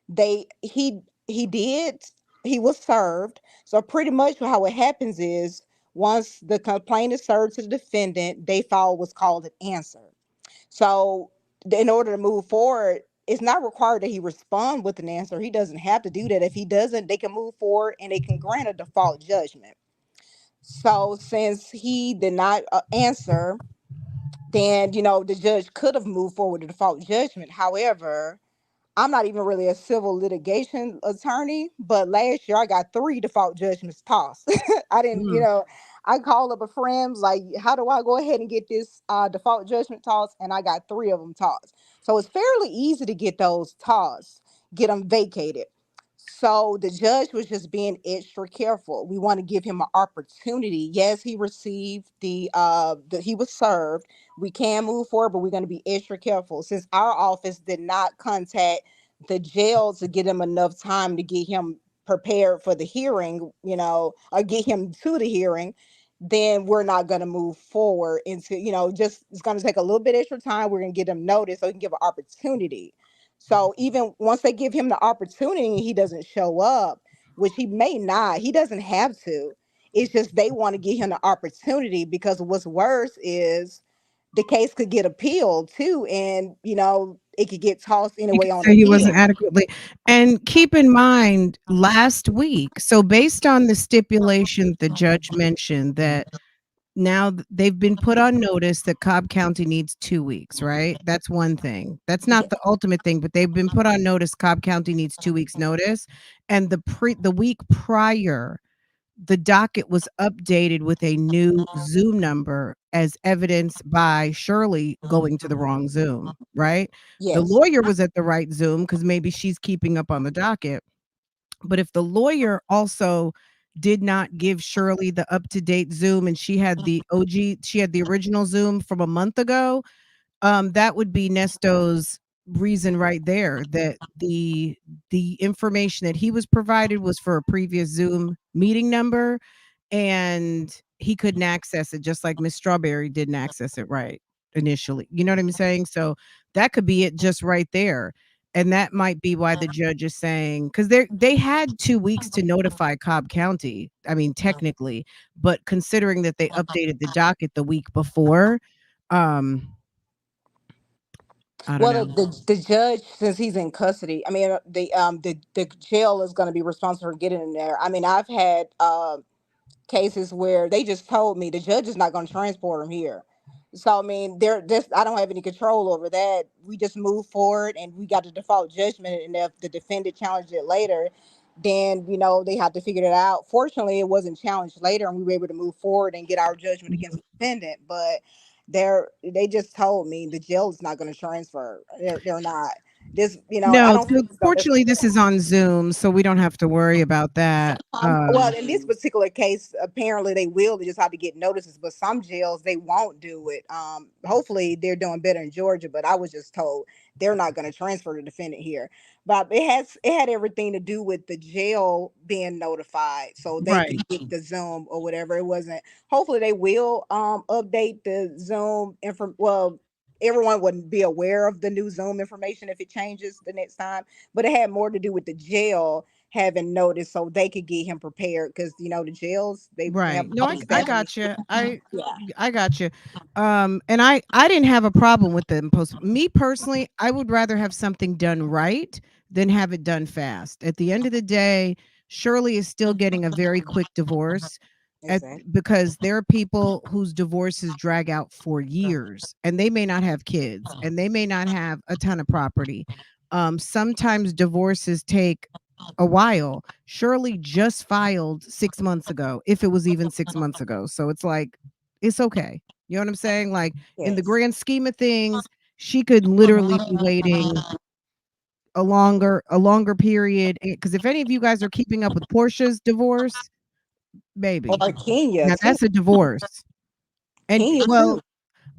They he did he was served. So pretty much how it happens is, once the complaint is served to the defendant, they file what's called an answer. So in order to move forward, it's not required that he respond with an answer. He doesn't have to do that. If he doesn't, they can move forward and they can grant a default judgment. So since he did not answer, then the judge could have moved forward to default judgment. However, I'm not even really a civil litigation attorney, but last year I got three default judgments tossed. I didn't, Mm. I called up a friend, was like, how do I go ahead and get this default judgment tossed? And I got three of them tossed. So it's fairly easy to get those tossed, get them vacated. So the judge was just being extra careful. We want to give him an opportunity. Yes, he received he was served. We can move forward, but we're going to be extra careful, since our office did not contact the jail to get him enough time to get him prepared for the hearing, or get him to the hearing. Then we're not going to move forward into, just it's going to take a little bit extra time. We're going to get him notice so he can give an opportunity. So even once they give him the opportunity and he doesn't show up, which he may not, he doesn't have to. It's just they want to give him the opportunity, because what's worse is the case could get appealed too, and it could get tossed You anyway could on say he wasn't appeal. adequately, and keep in mind last week, so based on the stipulation the judge mentioned that now they've been put on notice that Cobb County needs 2 weeks, right? That's one thing. That's Yeah. not the ultimate thing, but they've been put on notice Cobb County needs 2 weeks notice, and the week prior, the docket was updated with a new Zoom number as evidenced by Shirley going to the wrong Zoom, right? The Yes. lawyer was at the right Zoom because maybe she's keeping up on the docket. But if the lawyer also did not give Shirley the up-to-date Zoom and she had the original Zoom from a month ago, that would be Nesto's reason right there, that the information that he was provided was for a previous Zoom meeting number, and he couldn't access it, just like Miss Strawberry didn't access it right initially. You know what I'm saying? So that could be it just right there. And that might be why the judge is saying, because they had 2 weeks to notify Cobb County. I mean, technically, but considering that they updated the docket the week before, um, I don't Well, know. the judge, since he's in custody, I mean, the jail is going to be responsible for getting him there. I mean, I've had cases where they just told me the judge is not going to transport him here. So I mean, they're just I don't have any control over that. We just move forward, and we got the default judgment. And if the defendant challenged it later, then they had to figure it out. Fortunately, it wasn't challenged later, and we were able to move forward and get our judgment against the defendant. But they just told me the jail is not going to transfer. They're not. This, I No, don't feel as though that's fortunately, this is on Zoom, so we don't have to worry about that. well, in this particular case, apparently they will. They just have to get notices. But some jails they won't do it. Hopefully they're doing better in Georgia. But I was just told they're not going to transfer the defendant here. But it had everything to do with the jail being notified, so they could Right, get the Zoom or whatever. It wasn't. Hopefully they will update the Zoom info. Well, everyone wouldn't be aware of the new Zoom information if it changes the next time. But it had more to do with the jail having notice so they could get him prepared because the jails they have right. No, I staffing got issues. you. Yeah, I got you. And I didn't have a problem with the post. Me personally, I would rather have something done right than have it done fast. At the end of the day, Shirley is still getting a very quick divorce. exactly. Because there are people whose divorces drag out for years and they may not have kids and they may not have a ton of property. Sometimes divorces take a while. Shirley just filed 6 months ago, if it was even 6 months ago. So it's like, it's okay. You know what I'm saying? Like, in the Yes. grand scheme of things, she could literally be waiting a longer period. Because if any of you guys are keeping up with Portia's divorce, baby, Or Kenya now too. that's a divorce. And Kenya too. well,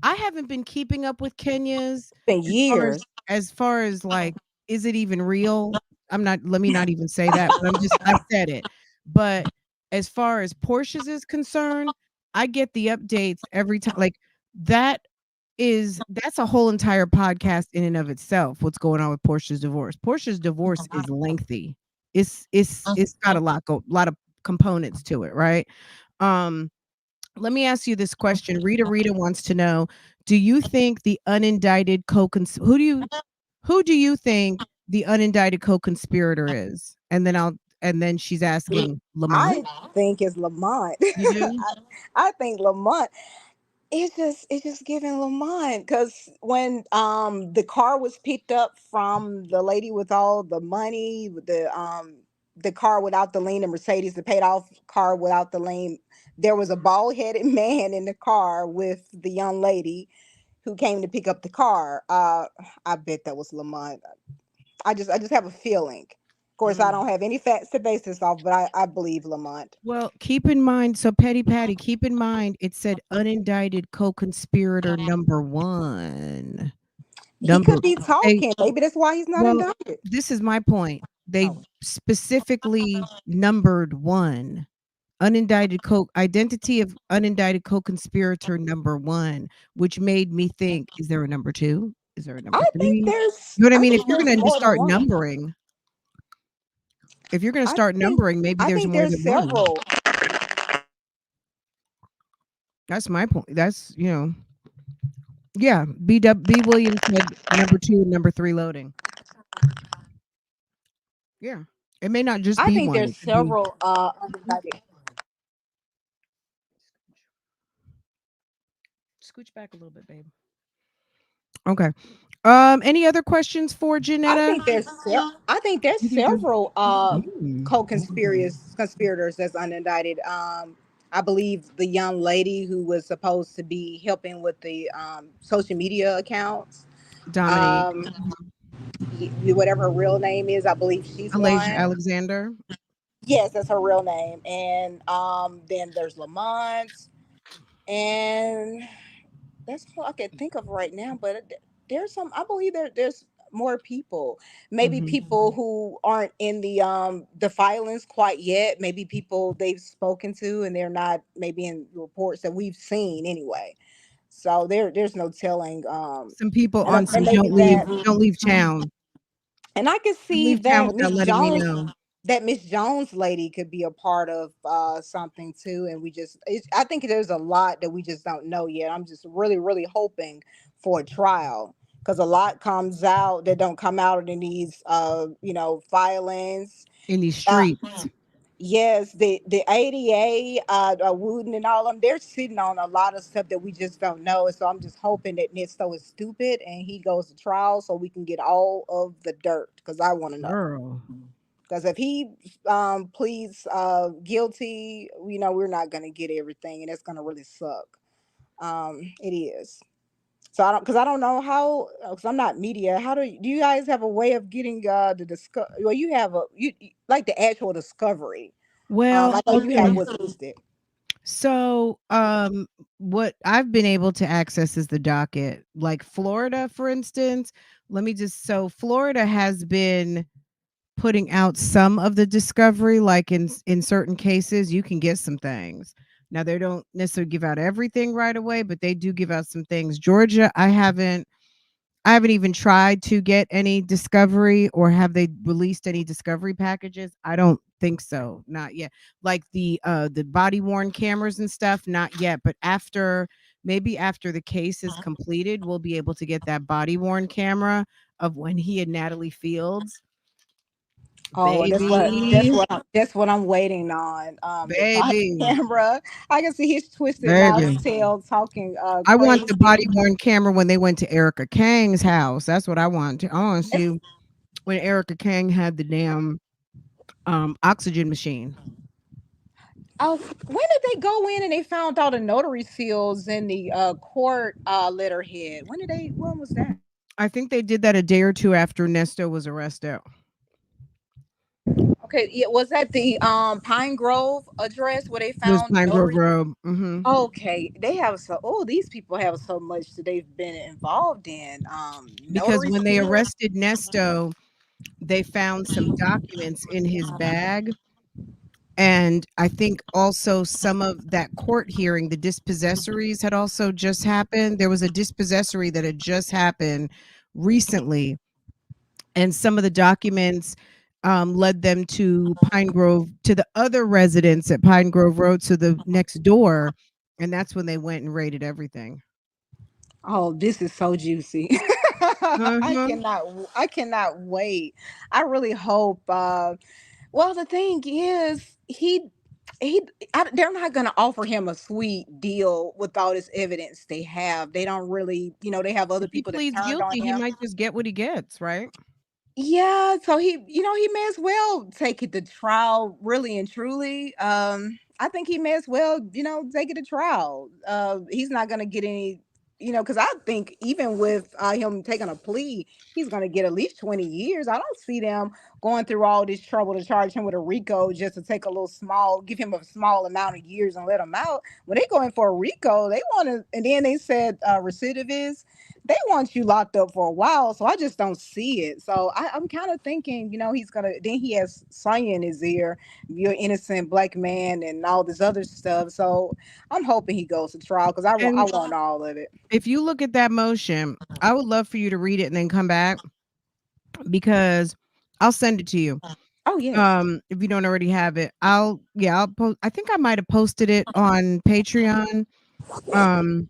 I haven't been keeping up with Kenya's Been as far as years. like, is it even real? I'm not let me not even say that, but I said it. But as far as Portia's is concerned, I get the updates every time. Like, that's a whole entire podcast in and of itself, what's going on with Portia's divorce. Portia's divorce is lengthy. It's got a lot of components to it, right? Um Let me ask you this question. Rita wants to know, do you think the unindicted who do you think the unindicted co-conspirator is? And then she's asking Lamont. I think it's Lamont. You do? I think Lamont. It's just giving Lamont because when the car was picked up from the lady with all the money, with the car without the lien, the Mercedes, the paid off car without the lien, there was a bald headed man in the car with the young lady who came to pick up the car. I bet that was Lamont. I just have a feeling. Of course, I Mm. don't have any facts to base this off, but I believe Lamont. Well, keep in mind, so Petty Patty, keep in mind it said unindicted co-conspirator number 1. He Number could be they talking. Maybe that's why he's not well, indicted. this is my point. They Oh, specifically numbered 1. Identity of unindicted co-conspirator number 1, which made me think, is there a number 2? Is there a number 3? You know what I I mean? think there's more than one. If you're gonna I start think numbering, maybe I there's think more there's than 1. several. That's my point. Yeah, B Williams said number 2 and number 3 loading. Yeah. It may not just I be think 1, there's it could be several unindicted. scooch back a little bit, babe. Okay. Any other questions for Janetta? I think there's You think there's several mm, co-conspirators that's unindicted. I believe the young lady who was supposed to be helping with the social media accounts. Dominique, Um, Whatever her real name is, I believe she's Alasia one. Alexander, Yes, that's her real name. And then there's Lamont, and that's all I can think of right now. But there's some. I believe there's more people. Maybe mhm, people who aren't in the filings quite yet. Maybe people they've spoken to and they're not maybe in reports that we've seen anyway. So there's no telling. some people And, on some and maybe that. don't leave town. And I could Don't see leave town that without letting me know. Miss Jones lady could be a part of something too. And I think there's a lot that we just don't know yet. I'm just really, really hoping for a trial because a lot comes out that don't come out in these, filings. In these Uh, streets. yes, the ADA, Wooden and all of them, they're sitting on a lot of stuff that we just don't know. And so I'm just hoping that Nisto is stupid and he goes to trial so we can get all of the dirt because I want to know. Girl. Because if he pleads guilty, we're not gonna get everything, and that's gonna really suck. It is. So I don't know how, because I'm not media. How do you guys have a way of getting the discover? Well, you have like the actual discovery. Well, I know you have okay. what's listed. So, what I've been able to access is the docket. Like Florida, for instance, Florida has been putting out some of the discovery, like in certain cases, you can get some things. Now they don't necessarily give out everything right away, but they do give out some things. Georgia, I haven't even tried to get any discovery, or have they released any discovery packages? I don't think so. Not yet. Like the body worn cameras and stuff, not yet. But maybe after the case is completed, we'll be able to get that body worn camera of when he and Natalie Fields, Oh, baby, that's what I'm waiting on. The body baby, camera. I can see his twisted mouse baby. tail talking I want the body crazy. worn camera when they went to Erica Kang's house. That's what I want. I want to It's- see when Erica Kang had the damn oxygen machine. Oh, when did they go in and they found all the notary seals in the court letterhead? When was that? I think they did that a day or two after Nesto was arrested. Okay, yeah, was that the Pine Grove address where they It was found the Pine Grove notary? Road. Okay, these people have so much that they've been involved in. Because Notary when they seal. arrested Nesto, they found some documents in his bag. And I think also some of that court hearing, the dispossessories had also just happened. There was a dispossessory that had just happened recently, and some of the documents led them to Pine Grove, to the other residents at Pine Grove Road, to the next door, and that's when they went and raided everything. Oh, this is so juicy. Uh-huh. I cannot wait. I really hope well, the thing is he they're not going to offer him a sweet deal with all this evidence they have. They don't really, they have other If he people that pleads turned on guilty, he him. might just get what he gets, right? Yeah, so he may as well take it to trial, really and truly. I think he may as well, take it to trial. He's not gonna get any, because I think even with him taking a plea, he's gonna get at least 20 years. I don't see them going through all this trouble to charge him with a RICO just to take give him a small amount of years and let him out. When they go in for a RICO, they want to, and then they said recidivist, they want you locked up for a while. So I just don't see it. So I'm kind of thinking, he's gonna. Then he has Sonya in his ear, "You're an innocent black man," and all this other stuff. So I'm hoping he goes to trial because I And want all of it. if you look at that motion, I would love for you to read it and then come back, because I'll send it to you. Oh yes. If you don't already have it, I'll post. I think I might have posted it on Patreon. Um,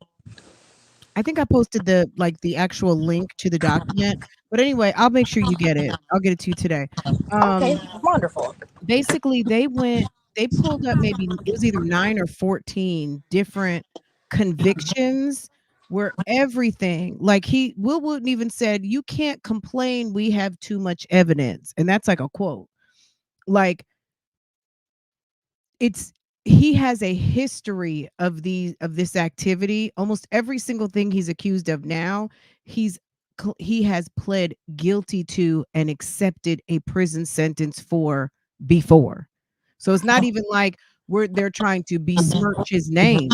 I think I posted the actual link to the document. But anyway, I'll make sure you get it. I'll get it to you today. Okay. Um, Wonderful. Basically they pulled up, maybe it was either 9 or 14 different convictions, where everything, like, Will Wooten even said, "You can't complain, we have too much evidence." And that's like a quote. Like, it's he has a history of this activity. Almost every single thing he's accused of now, he's he has pled guilty to and accepted a prison sentence for before. So it's not even like they're trying to besmirch his name.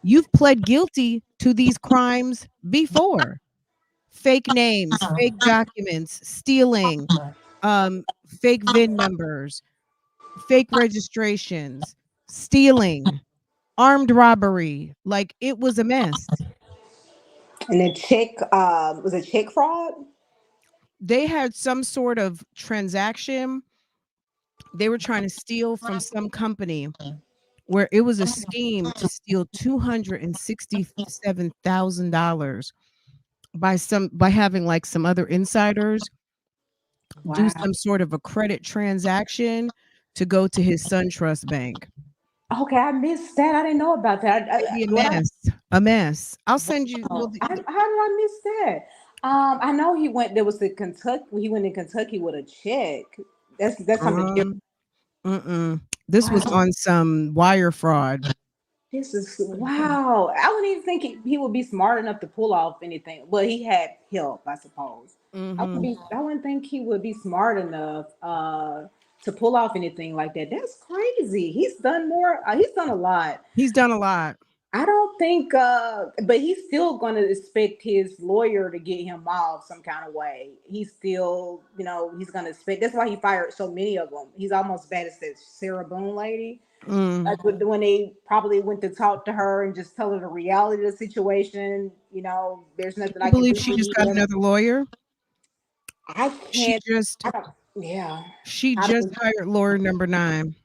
You've pled guilty to these crimes before. Fake names, fake documents, stealing, fake VIN numbers, fake registrations, stealing, armed robbery. Like, it was a mess. And then was it check fraud? They had some sort of transaction they were trying to steal from some company, where it was a scheme to steal $267,000 by having, like, some other insiders do Wow. some sort of a credit transaction to go to his SunTrust bank. Okay, I missed that. I didn't know about that. Baby, a mess, a mess. I'll send you, How did I miss that? I know he went. There was the Kentucky. He went in Kentucky with a check. That's something different. Um, this was Wow. on some wire fraud. This is wow. I wouldn't even think he would be smart enough to pull off anything. Well, he had help, I suppose. Mm-hmm. I wouldn't think he would be smart enough to pull off anything like that. That's crazy. He's done more. He's done a lot. He's done a lot. I don't think, but he's still going to expect his lawyer to get him off some kind of way. He's still, he's going to expect. That's why he fired so many of them. He's almost bad as that Sarah Boone lady. Mm. Like when they probably went to talk to her and just tell her the reality of the situation. There's nothing You I can believe do she for just you. got another lawyer? I She can't. just I don't. Yeah. she I just don't. hired lawyer number 9.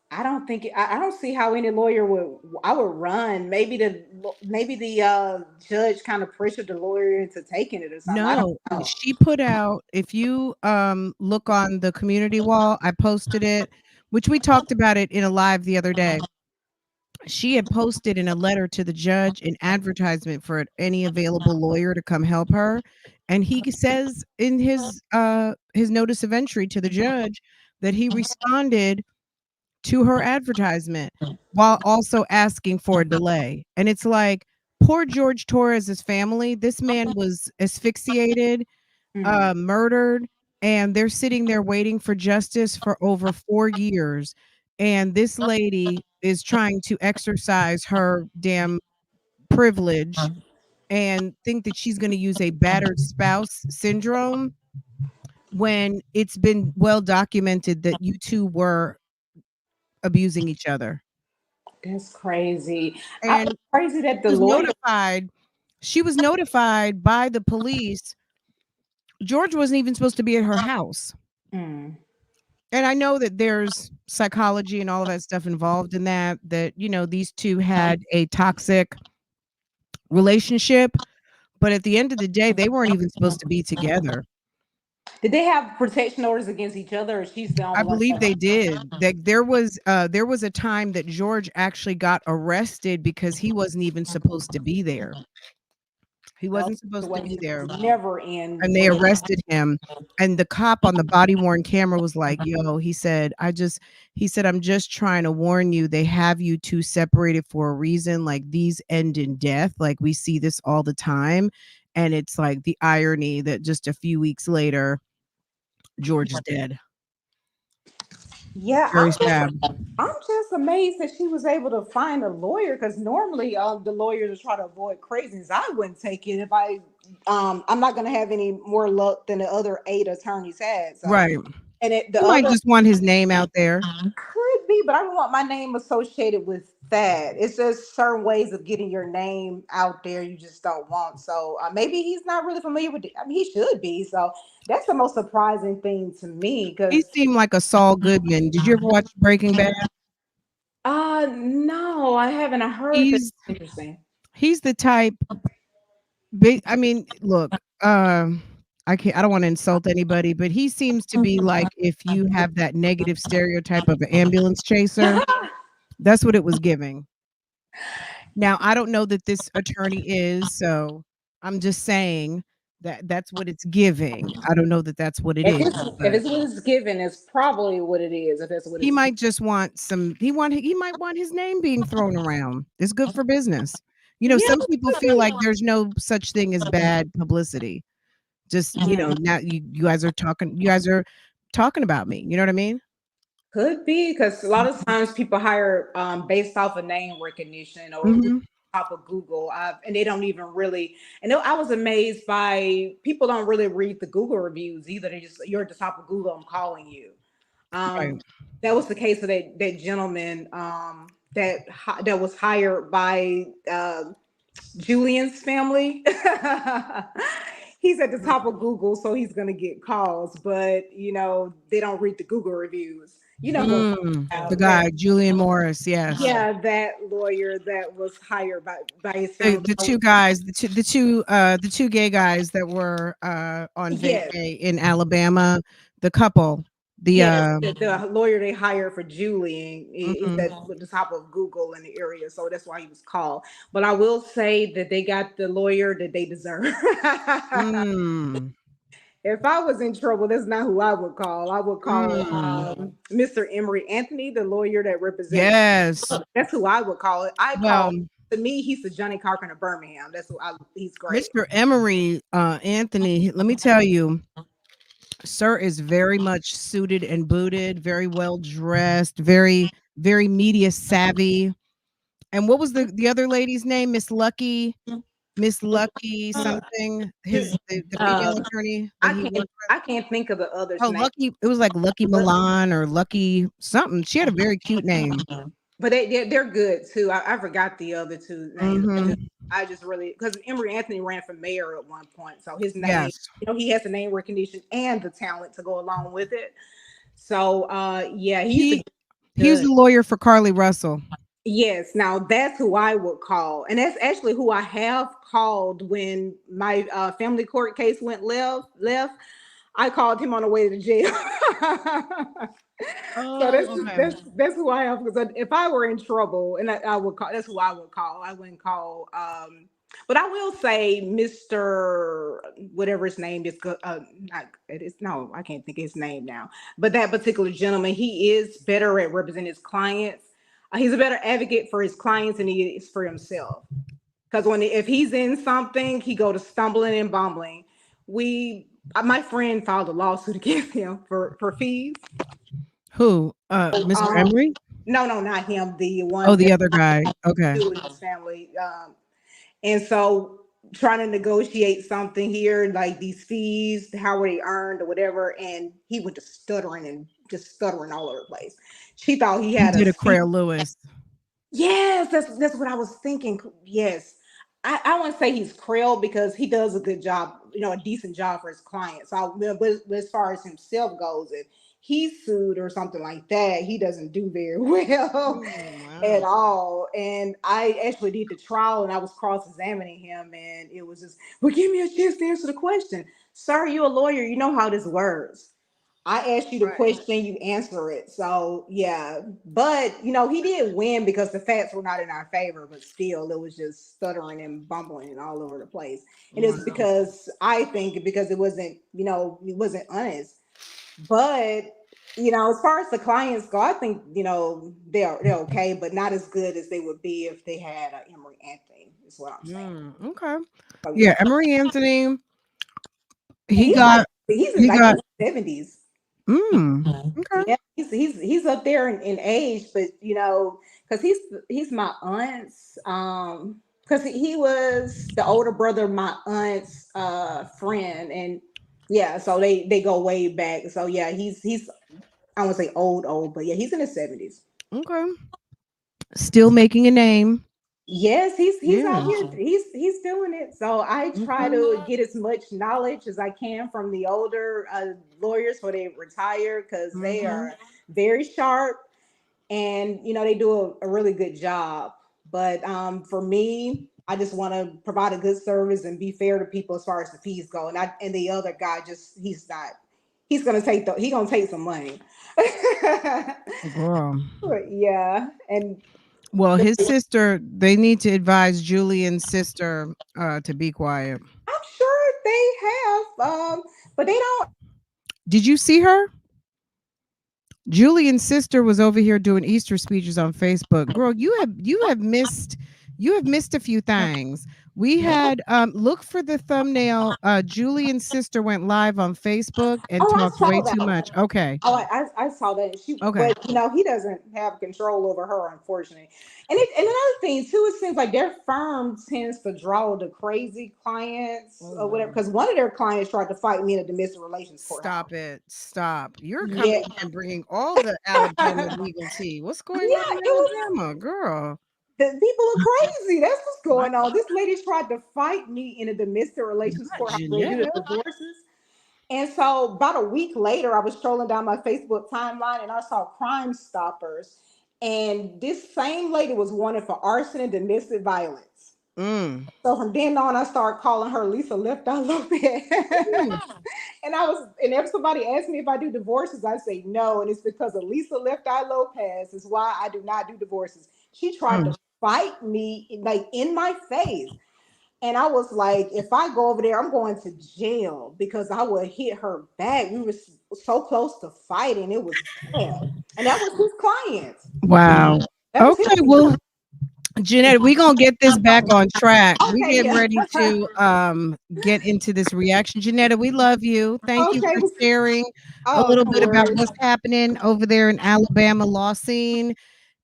I don't think I don't see how any lawyer would. I would run. Maybe the judge kind of pressured the lawyer into taking it or something. I don't No, know. she put out, if you look on the community wall, I posted it, which we talked about it in a live the other day. She had posted in a letter to the judge an advertisement for any available lawyer to come help her, and he says in his notice of entry to the judge that he responded to her advertisement while also asking for a delay. And it's like, poor George Torres's family, this man was asphyxiated, Mm, murdered, and they're sitting there waiting for justice for over 4 years, and this lady is trying to exercise her damn privilege and think that she's gonna use a battered spouse syndrome when it's been well documented that you 2 were abusing each other. that's crazy. And It's crazy that she the was lawyer. notified she was notified by the police. George wasn't even supposed to be at her house. Mm, And I know that there's psychology and all of that stuff involved in that, these 2 had a toxic relationship, but at the end of the day, they weren't even supposed to be together. did they have protection orders against each other, or she's the I only one? believe they did. That there was a time that George actually got arrested because he wasn't even supposed to be there. He Well, wasn't supposed to be there. situations never end And they well. arrested him, and the cop on the body worn camera was like, "Yo," he said, "I'm just trying to warn you, they have you 2 separated for a reason, like, these end in death, like, we see this all the time," and it's like the irony that just a few weeks later, George is dead. Yeah, Very sad. I'm just amazed that she was able to find a lawyer because normally the lawyers try to avoid craziness. I wouldn't take it if I'm not gonna have any more luck than the other 8 attorneys had. So Right. the He might other just want his name out there. could be, but I don't want my name associated with that. It's just certain ways of getting your name out there you just don't want. So maybe he's not really familiar with it. I mean, he should be. So that's the most surprising thing to me He because seemed like a Saul Goodman. Did you ever watch Breaking Bad? no, I haven't. I heard that. He's Interesting. he's the type. I mean, look, I don't wanna insult anybody, but he seems to be like if you have that negative stereotype of an ambulance chaser, that's what it was giving. Now, I don't know that this attorney is, so I'm just saying that that's what it's giving. I don't know that that's what it If is, it's but what it's given, it's probably what it is. If that's what he it's might just want he might want his name being thrown around. It's good for business. yeah, Some people feel like there's no such thing as bad publicity. Just, now you guys are talking about me, you know what I mean? could be because a lot of times people hire based off of name recognition or Mhm. top of Google, and they don't even really. And I was amazed by people don't really read the Google reviews either. They just you're at the top of Google. I'm calling you. Right. That was the case of that gentleman that was hired by Julian's family. He's at the top of Google, so he's gonna get calls, but they don't read the Google reviews. You know who The that guy, Julian Morris, yes. yeah, that lawyer that was hired by his The family. the 2 guys, the two gay guys that were, on Yes, vacay in Alabama, the couple, the, yes, the lawyer they hired for Julian is mhm. at the top of Google in the area, so that's why he was called. But I will say that they got the lawyer that they deserve. Mm. if I was in trouble, that's not who I would call. I would call Mm, Mr. Emery Anthony, the lawyer that represents. yes. That's who I would call it. I Well, call to me, he's the Johnny Carpenter of Birmingham. That's who I. He's great. Mr. Emery Anthony, let me tell you, sir is very much suited and booted, very well dressed, very media savvy. And what was the other lady's name? Miss Lucky something. The Uh, female attorney that I he can't. worked with. I can't think of the other's Oh, name. Lucky. It was like Lucky Milan or Lucky something. She had a very cute name. But they're good too. I forgot the other two names. Hmm. I just really because Emory Anthony ran for mayor at one point, so his name, Yes. he has the name recognition and the talent to go along with it. So yeah, he's a He he was judge. the lawyer for Carly Russell. Yes, now that's who I would call, and that's actually who I have called when my family court case went left. I called him on the way to jail. So Oh, okay. that's who I am because if I were in trouble, and I would call, that's who I would call. I wouldn't call. But I will say, Mister whatever his name is. Not it is no, I can't think of his name now. But that particular gentleman, he is better at representing his clients. He's a better advocate for his clients than he is for himself. Because if he's in something, he go to stumbling and bumbling. My friend filed a lawsuit against him for fees. Who? Mr. Um, Emery? no, not him. The Oh, one the that other guy. Okay. sued his family. And so trying to negotiate something here, like these fees, how were they earned or whatever, and he went to stuttering and just stuttering all over the place. She thought he He had a did a fee. Craig Lewis. Yes, that's what I was thinking. Yes. I wouldn't say he's Krill because he does a good job, a decent job for his clients. But as far as himself goes, if he's sued or something like that, he doesn't do very well Mm, at wow. all. And I actually did the trial and I was cross-examining him, and it was just, well, give me a chance to answer the question. Sir, you a lawyer, you know how this works. I asked you the Right. question, you answer it. So yeah, but he did win because the facts were not in our favor. But still, it was just stuttering and bumbling and all over the place. And it's Wow. because I think because it wasn't honest. But as far as the clients go, I think they're okay, but not as good as they would be if they had Emory Anthony. Is what I'm saying. Okay. So Yeah, yeah, Emery Anthony. and He got he's in he like got his 70s. okay. Yeah, he's up there in age, but because he's my aunt's because he was the older brother of my aunt's friend, and yeah, so they go way back. So yeah, he's I won't say old, but yeah, he's in his 70s. Okay. Still making a name. Yes, he's out Yeah. here. He's doing it. So I try Okay. to get as much knowledge as I can from the older lawyers when they retire because they Mhm. are very sharp and they do a really good job. But for me, I just want to provide a good service and be fair to people as far as the fees go. And the other guy just he's not. He's gonna take some money. Girl. But yeah, and Well, his sister, they need to advise Julian's sister to be quiet. I'm sure they have, but they don't. Did you see her? Julian's sister was over here doing Easter speeches on Facebook. Girl, you have missed a few things. We had look for the thumbnail. Julian's sister went live on Facebook and Oh, I talked way saw too that. much. Okay. Oh, I saw that. Okay. But he doesn't have control over her, unfortunately. And another thing too, it seems like their firm tends to draw the crazy clients Oh or whatever. Lord. Because one of their clients tried to fight me in a domestic relations courthouse. Stop it. Stop. You're Yeah, coming and bringing all the Alabama yeah, legal tea. What's going on it was. in Alabama, girl? The people are crazy. That's what's going on. This lady tried to fight me in a domestic relations Not courthouse where they do Jeanette. the divorces. And so about a week later, I was strolling down my Facebook timeline and I saw Crime Stoppers. And this same lady was wanted for arson and domestic violence. Mm. So from then on, I started calling her Lisa Left Eye Lopez. Mm. And if somebody asked me if I do divorces, I say no. And it's because of Lisa Left Eye Lopez is why I do not do divorces. She tried to Mm. fight me like in my face. And I was like, if I go over there, I'm going to jail because I would hit her back. We were so close to fighting. It was bad. And that was his client. Wow. That was his. Okay, well, Jeanette, we're gonna get this back on track. We Okay, getting yeah. ready to get into this reaction. Janetta, we love you. Thank you Okay. for sharing a Oh, little no bit about worries. what's happening over there in Alabama law scene,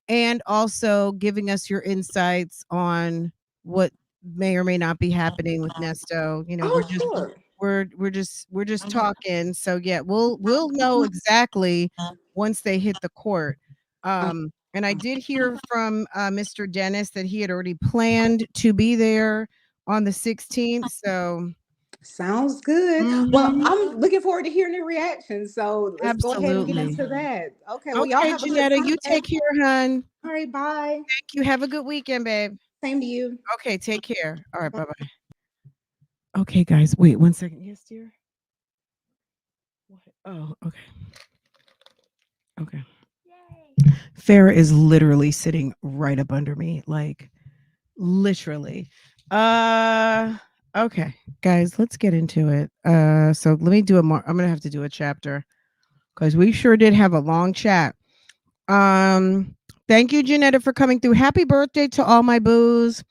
and also giving us your insights on what may or may not be happening with Nesto. You know, Oh, sure. we're just talking. So yeah, we'll know exactly once they hit the court. And I did hear from Mr. Dennis that he had already planned to be there on the 16th. So Sounds good. Well, mhm, I'm looking forward to hearing your reaction. So let's go ahead and get absolutely. into that. Okay. Well, y'all Okay, have a good Janetta, you Sunday. take care, hun. All right. Bye. Thank you. Have a good weekend, babe. Same to you. Okay, take care. All right, bye bye. Okay, guys, wait 1 second. Yes, dear. What? Oh, okay. Okay. Farah is literally sitting right up under me, like literally. Uh okay, guys, let's get into it. So let me do a more I'm gonna have to do a chapter because we sure did have a long chat. Thank you, Janetta, for coming through. Happy birthday to all my boos.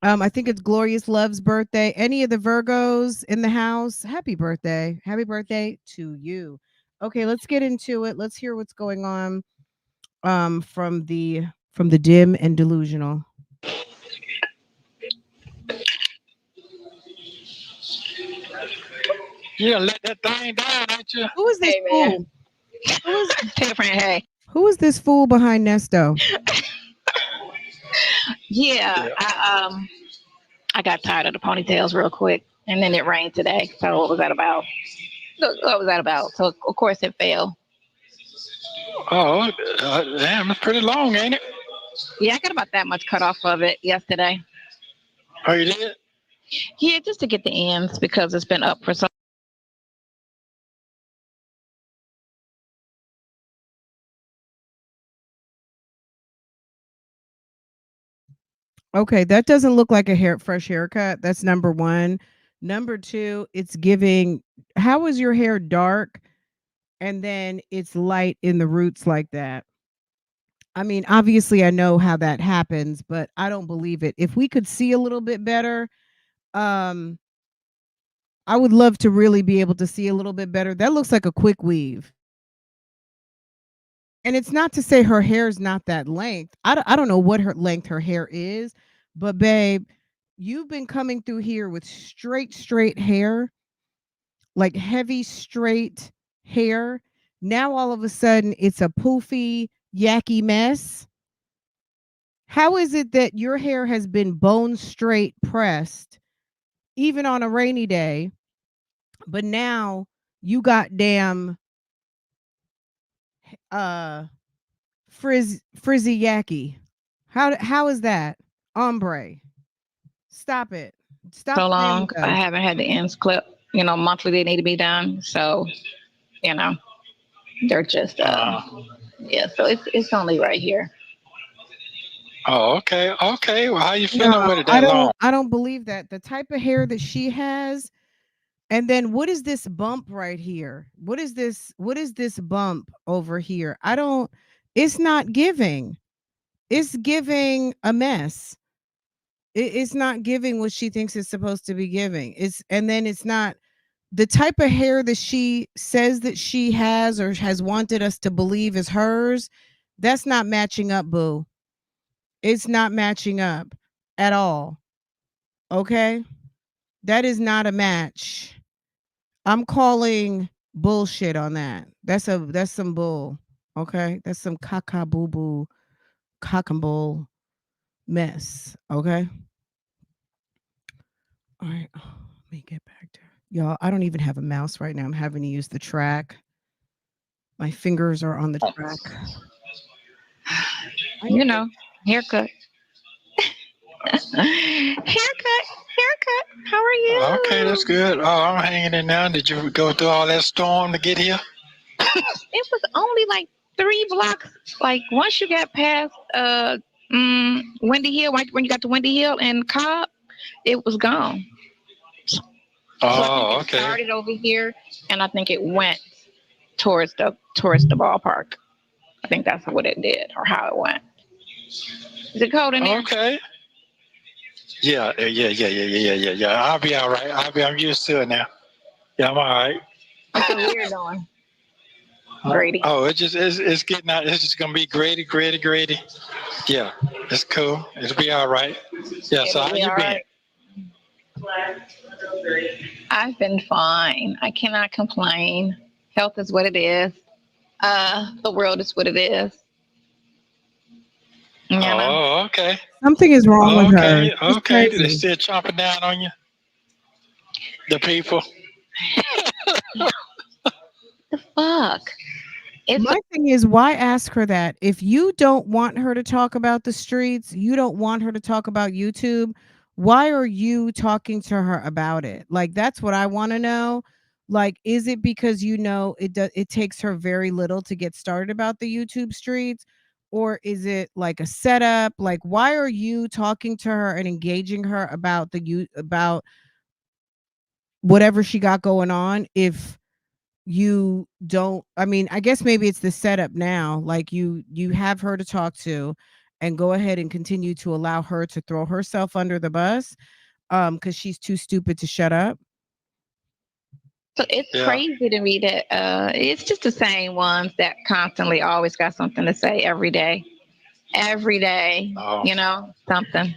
I think it's Glorious Love's birthday. Any of the Virgos in the house, happy birthday. Happy birthday to you. Okay, let's get into it. Let's hear what's going on from the dim and delusional. You done let that thing down, ain't you? Who is this Hey, man. fool? Who is Tell your friend, hey. who is this fool behind Nesto? Yeah, I got tired of the ponytails real quick, and then it rained today. So what was that about? What was that about? So of course it fell. Oh, damn, it's pretty long, ain't it? Yeah, I got about that much cut off of it yesterday. Oh, you did? Yeah, just to get the ends because it's been up for so. Okay, that doesn't look like a fresh haircut. That's number one. Number two, it's giving. How is your hair dark and then it's light in the roots like that? I mean, obviously, I know how that happens, but I don't believe it. If we could see a little bit better, um, I would love to really be able to see a little bit better. That looks like a quick weave. And it's not to say her hair is not that length. I don't know what her length her hair is, but babe, you've been coming through here with straight hair, like heavy straight hair. Now all of a sudden it's a poofy, yucky mess. How is it that your hair has been bone straight pressed even on a rainy day, but now you got damn uh frizzy yacky? How is that? Ombre. Stop it. Stop So playing long. with I us. haven't had the ends clipped. Monthly they need to be done. So you know, they're just yeah. So it's only right here. Oh, okay, okay. Well, how you No, feeling with it that long? I don't believe that. The type of hair that she has, and then what is this bump right here? What is this bump over here? I don't it's not giving. It's giving a mess. It's not giving what she thinks it's supposed to be giving. It's not the type of hair that she says that she has or has wanted us to believe is hers. That's not matching up, boo. It's not matching up at all. Okay? That is not a match. I'm calling bullshit on that. That's some bull. Okay? That's some caca boo boo cock and bull mess. Okay? All right. Let me get back to y'all. I don't even have a mouse right now. I'm having to use the track. My fingers are on the track. You know, haircut. Haircut. How are you? Okay, that's good. Oh, I'm hanging in now. Did you go through all that storm to get here? It was only like 3 blocks. Like once you got past Windy Hill, when you got to Windy Hill and Cobb, it was gone. So I think Oh, it okay. started over here, and I think it went towards the ballpark. I think that's what it did, or how it went. Is it cold in there? Okay. Yeah. I'll be all right. I'm used to it now. Yeah, I'm all right. What's your ear doing, Grady? Oh, it's getting out. It's just gonna be Grady. Yeah, it's cool. It'll be all right. Yeah. So It'll how be you all been? right. I've been fine. I cannot complain. Health is what it is. The world is what it is. You know. Oh, okay. Something is wrong with her. She's Okay. They're crazy. still chomping down on you, the people. The fuck. It's My thing is, why ask her that? If you don't want her to talk about the streets, you don't want her to talk about YouTube, why are you talking to her about it? Like, that's what I want to know. Like, is it because it takes her very little to get started about the YouTube streets? Or is it like a setup? Like, why are you talking to her and engaging her about about whatever she got going on if you don't, I mean, I guess maybe it's the setup now, like you have her to talk to and go ahead and continue to allow her to throw herself under the bus cuz she's too stupid to shut up. So it's Yeah. crazy to me that it's just the same ones that constantly always got something to say every day, Oh. something.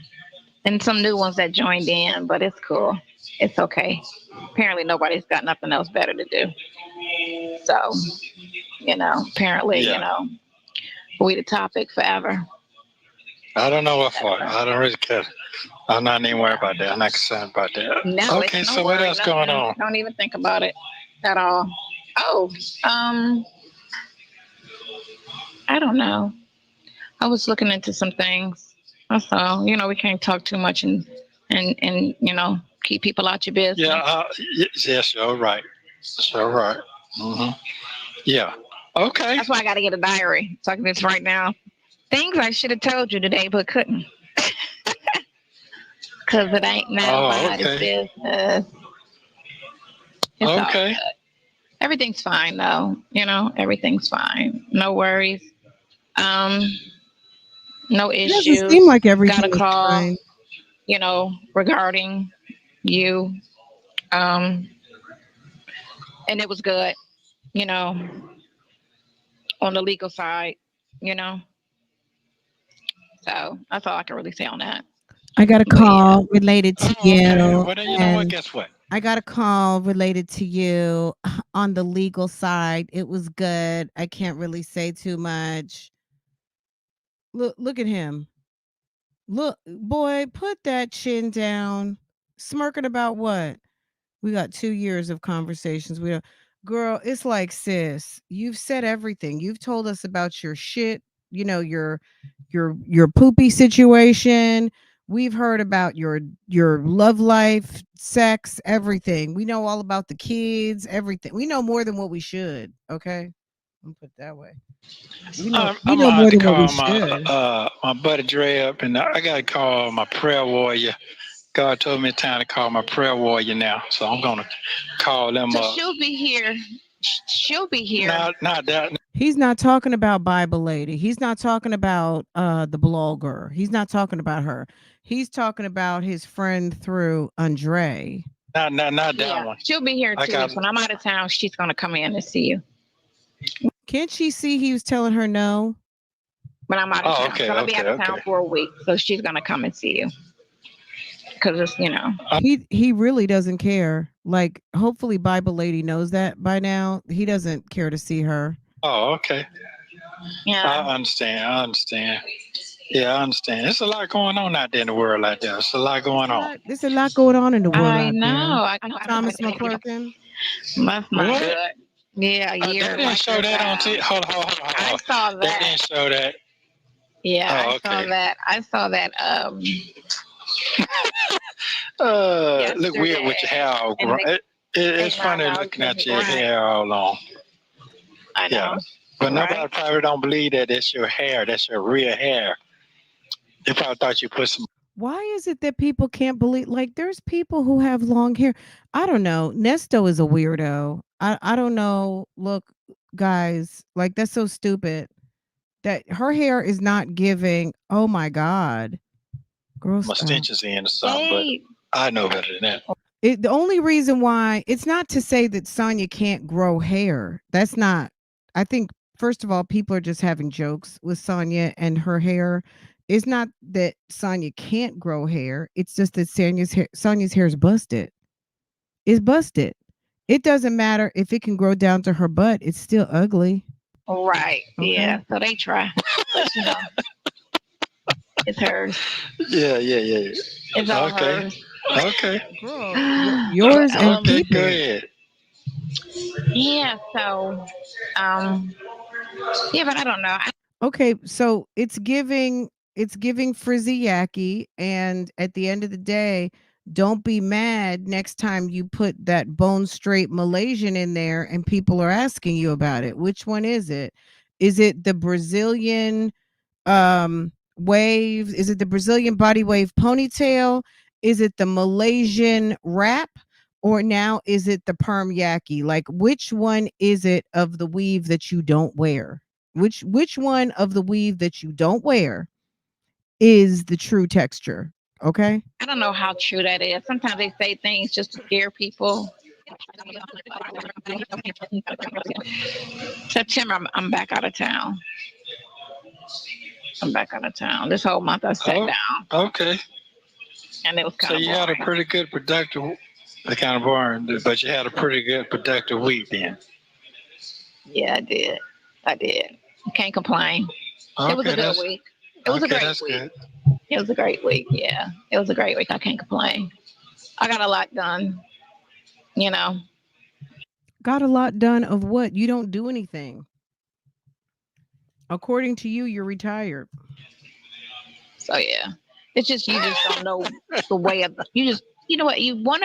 And some new ones that joined in, but it's cool. It's okay. Apparently nobody's got nothing else better to do. So, apparently, Yeah. we the topic forever. I don't know what for. I don't really care. I'm not even worried about that. I'm not concerned about that. No, it's Okay. no So what worry, else going nothing. on? Don't even think about it at all. Oh, um, I don't know. I was looking into some things. That's all. We can't talk too much and keep people out your business. Yeah. Yes. You're right. Sure right. Mm-hmm. Yeah. Okay. That's why I got to get a diary. So I can just write down things I should have told you today, but couldn't. Because it ain't Oh, nobody's okay. business. It's all Okay. good. Everything's fine, though. Everything's fine. No worries. Um, no It doesn't seem issues. like Got everything a is call, fine. regarding you. Um, and it was good, you know, on the legal side, you know. So that's all I can really say on that. I got a But yeah. call related to Oh, okay. you, Well, then you know what? and Guess what? I got a call related to you on the legal side. It was good. I can't really say too much. Look at him. Look, boy, put that chin down. Smirking about what? We got 2 years of conversations. We don't, girl, it's like, sis, you've said everything. You've told us about your shit, your poopy situation. We've heard about your love life, sex, everything. We know all about the kids, everything. We know more than what we should, okay? I'm gonna put it that way. We I'm know gonna have more to than what we call should. my buddy Dre up, and I gotta call my prayer warrior. God told me it's time to call my prayer warrior now, so I'm gonna call them So up. she'll be here. She'll be here. Not that. He's not talking about Bible lady. He's not talking about the blogger. He's not talking about her. He's talking about his friend through Andre. Not that Yeah, one. she'll be here I 2 weeks. got. When I'm out of town, she's gonna come in and see you. Can't she see he was telling her no? When I'm out of Oh, town, so I'll be out of town for a week. So she's gonna come and see you because it's. He really doesn't care. Like, hopefully Bible lady knows that by now. He doesn't care to see her. Oh, okay. Yeah. I understand. Yeah, I understand. There's a lot going on out there in the world like that. There's a lot going on. There's a lot going on in the world I out there. know. I know. Thomas McClurkin. That's not What? good. Yeah, a year. They didn't show that on TV. Hold on. I saw that. They didn't show that. Yeah, Oh, I saw that. I saw that. Look weird with your hair all grown. It's funny looking at your hair all long. I know. Yeah. But nobody probably don't believe that that's your hair. That's your real hair. They probably thought you put some. Why is it that people can't believe, like, there's people who have long hair. I don't know. Nesto is a weirdo. I don't know. Look, guys, like, that's so stupid that her hair is not giving. Oh my God. Girl, My stop. extensions in or something, but Hey, I know better than that. The only reason why, it's not to say that Sonya can't grow hair. That's not, I think, first of all, people are just having jokes with Sonya and her hair. It's not that Sonya can't grow hair. It's just that Sonya's hair is busted. It's busted. It doesn't matter if it can grow down to her butt. It's still ugly. right. Okay. Yeah. So they try. But it's hers. Yeah, yeah, yeah. It's all Okay, hers. okay, Girl, yours and Um, okay. keep Go it. ahead. yeah, so um yeah, but I don't know. Okay, so it's giving frizzy yaki, and at the end of the day, don't be mad next time you put that bone straight Malaysian in there and people are asking you about it. Which one is it? Is it the Brazilian wave? Is it the Brazilian body wave ponytail? Is it the Malaysian wrap? Or now is it the perm yaki? Like, which one is it of the weave that you don't wear? Which one of the weave that you don't wear is the true texture? Okay. I don't know how true that is. Sometimes they say things just to scare people. September, I'm back out of town. I'm back out of town. This whole month I sat Oh, down, okay. and it was So kind of you had a boring. pretty good productive, kind of boring, but you had a pretty good productive week then. Yeah, I did. I did. Can't complain. It was a Okay, good that's week. It was a great that's week. good. It was a great week. Yeah, it was a great week. I can't complain. I got a lot done. You know. Got a lot done of what? You don't do anything. According to you, you're retired. So yeah, it's just you just don't know the way of you just you know what you want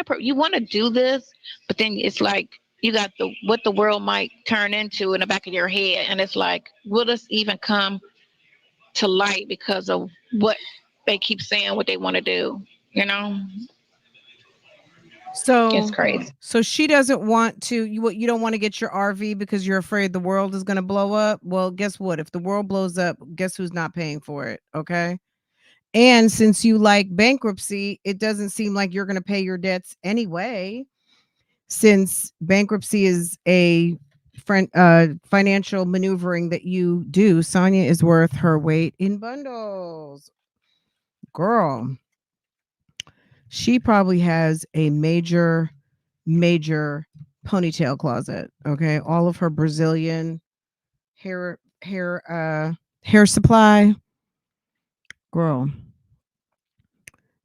to do this, but then it's like you got the what the world might turn into in the back of your head, and it's like will this even come to light because of what they keep saying what they want to do? You know, it's So crazy. so she doesn't want to, you don't want to get your RV because you're afraid the world is going to blow up. Well, guess what? If the world blows up, guess who's not paying for it? Okay? And since you like bankruptcy, it doesn't seem like you're going to pay your debts anyway, since bankruptcy is a financial maneuvering that you do. Sonia is worth her weight in bundles. Girl, she probably has a major ponytail closet. Okay. All of her Brazilian hair supply. Girl.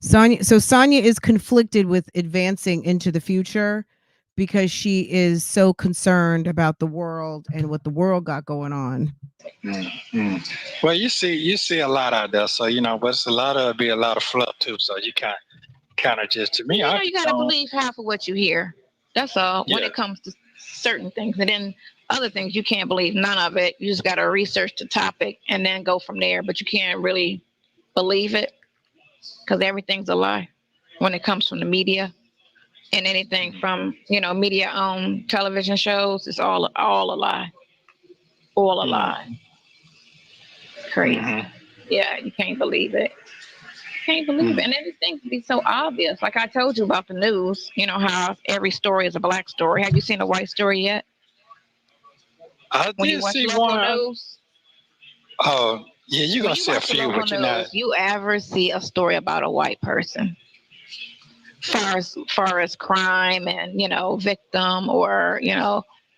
Sonia is conflicted with advancing into the future because she is so concerned about the world and what the world got going on. Mm. Well, you see a lot out there, so but it's a lot of be a lot of fluff too. So you kind of just to me, You I know, you just got to don't. believe half of what you hear. That's all. When Yeah. it comes to certain things, and then other things, you can't believe none of it. You just got to research the topic and then go from there. But you can't really believe it because everything's a lie when it comes from the media and anything from media owned television shows. It's all a lie, all a lie. Crazy. Mm-hmm. Yeah, you can't believe it. Can't believe it. And then these things be so obvious. Like I told you about the news, you know, how every story is a black story. Have you seen a white story yet? I When you did watch see local one. news? Oh, yeah, you're When gonna you see a watch the few, local but you're not. news, you ever see a story about a white person? Far as crime and, victim or,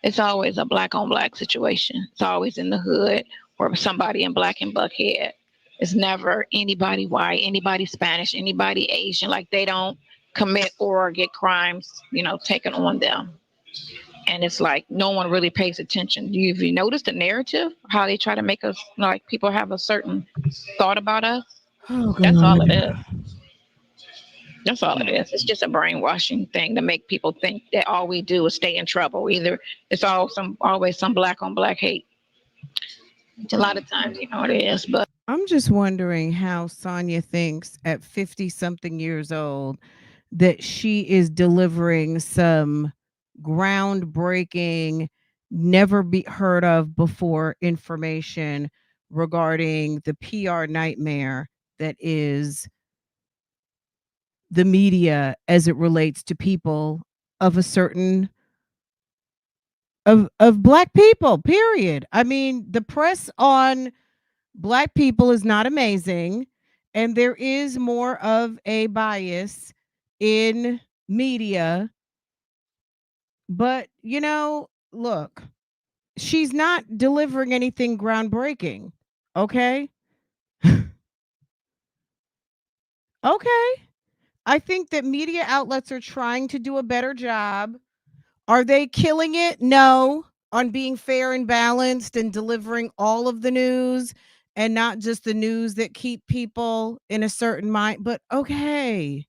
it's always a black on black situation. It's always in the hood or somebody in black and Buckhead. It's never anybody white, anybody Spanish, anybody Asian. Like they don't commit or get crimes, taken on them. And it's like no one really pays attention. Have you noticed the narrative? How they try to make us like people have a certain thought about us? Oh That's all it God. is. That's all it is. It's just a brainwashing thing to make people think that all we do is stay in trouble. Either it's always some black on black hate. A lot of times, it is, but I'm just wondering how Sonia thinks at 50 something years old that she is delivering some groundbreaking, never be heard of before information regarding the PR nightmare that is the media as it relates to people of a certain of black people, period. I mean, the press on black people is not amazing, and there is more of a bias in media. But, look, she's not delivering anything groundbreaking. Okay? Okay. I think that media outlets are trying to do a better job. Are they killing it? No. On being fair and balanced and delivering all of the news and not just the news that keep people in a certain mind. But okay.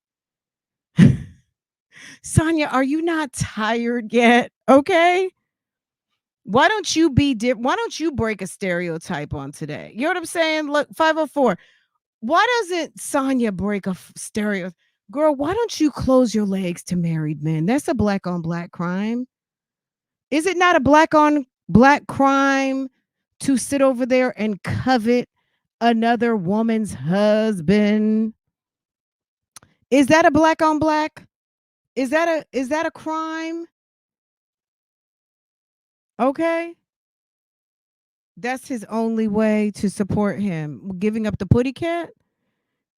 Sonia, are you not tired yet? Okay. Why don't you break a stereotype on today? You know what I'm saying? Look, 504. Why doesn't Sonia break a stereo? Girl, why don't you close your legs to married men? That's a black on black crime. Is it not a black on black crime to sit over there and covet another woman's husband? Is that a black on black? Is that a crime? Okay. That's his only way to support him. Giving up the putty cat?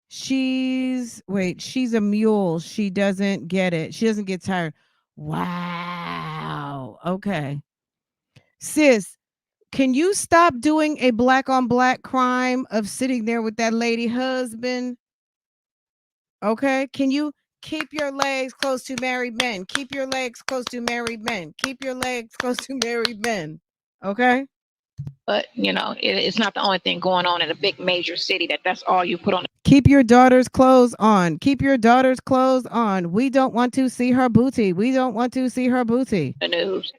She's a mule. She doesn't get it. She doesn't get tired. Wow. Okay. Sis, can you stop doing a black on black crime of sitting there with that lady husband? Okay. Can you keep your legs close to married men? Keep your legs close to married men. Keep your legs close to married men. Okay. But it's not the only thing going on in a big major city that's all you put on Keep your daughter's clothes on. Keep your daughter's clothes on. We don't want to see her booty. We don't want to see her booty. the news.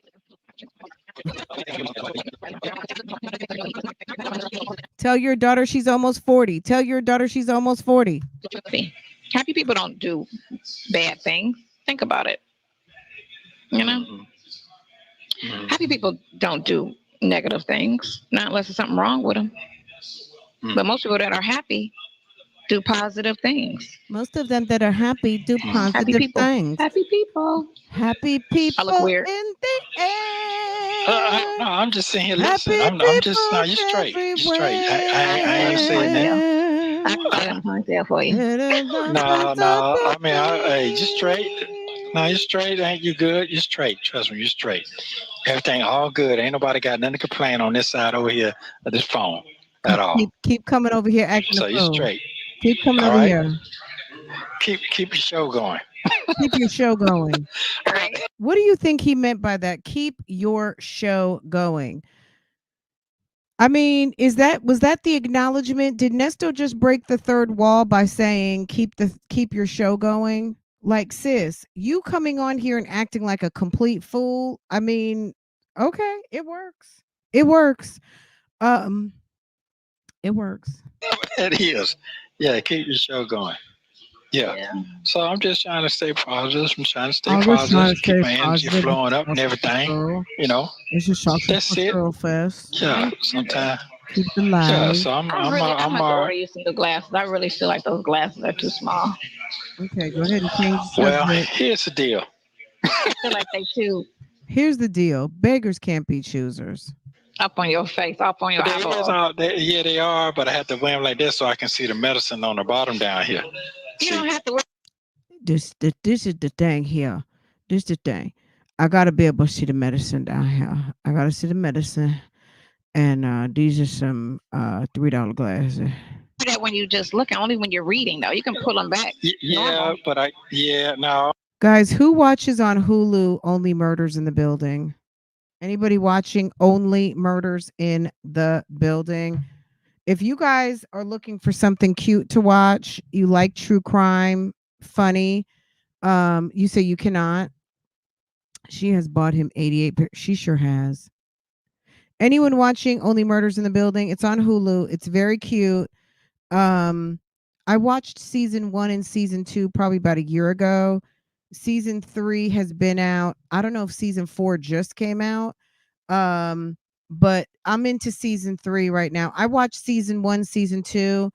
Tell your daughter she's almost 40. Tell your daughter she's almost 40. Happy people don't do bad things. Think about it. You know, happy people don't do negative things, not unless there's something wrong with them. But most people that are happy do positive things. Most of them that are happy do Happy positive people. things. Happy people. Happy I look people weird. in the air. No, I'm just sitting here Happy listening. I'm just no, you're straight. You're straight. I ain't saying that. I can play them ponytail for you. No, no. I mean, hey, you straight. No, you're straight. Ain't you good? You're straight. Trust me, you're straight. Everything all good. Ain't nobody got nothing to complain on this side over here of this phone at all. Keep coming over here acting So a you're fool. straight. Keep coming All over right? here. Keep your show going. Keep your show going. Right. What do you think he meant by that? Keep your show going. I mean, was that the acknowledgement? Did Nesto just break the third wall by saying keep your show going? Like, sis, you coming on here and acting like a complete fool. I mean, okay, it works. It works. Um, it works. It is. Yeah, keep your show going. Yeah. So I'm just trying to stay positive. I'm trying to stay positive. Keep my energy flowing up and everything. It's just That's it. fest. Yeah. Sometimes. Keep the light. Yeah. So I'm gonna order you some new glasses. I really feel like those glasses are too small. Okay, go ahead and change the Well, subject. here's the deal. I feel like they too Here's the deal. Beggars can't be choosers. up on your face, up on your eyeball. Yeah, they are, but I have to wear them like this so I can see the medicine on the bottom down here. You don't have to wear. This is the thing here. This is the thing. I gotta be able to see the medicine down here. I gotta see the medicine. And these are some $3 glasses. Do that when you just look, only when you're reading though. You can pull them back. Yeah, but no. Guys, who watches on Hulu Only Murders in the Building? Anybody watching Only Murders in the Building? If you guys are looking for something cute to watch, you like true crime, funny, you say you cannot. She has bought him 88. She sure has. Anyone watching Only Murders in the Building? It's on Hulu. It's very cute. Um, I watched season 1 and season 2 probably about a year ago. Season 3 has been out. I don't know if season 4 just came out. Um, but I'm into season 3 right now. I watched season 1, season 2.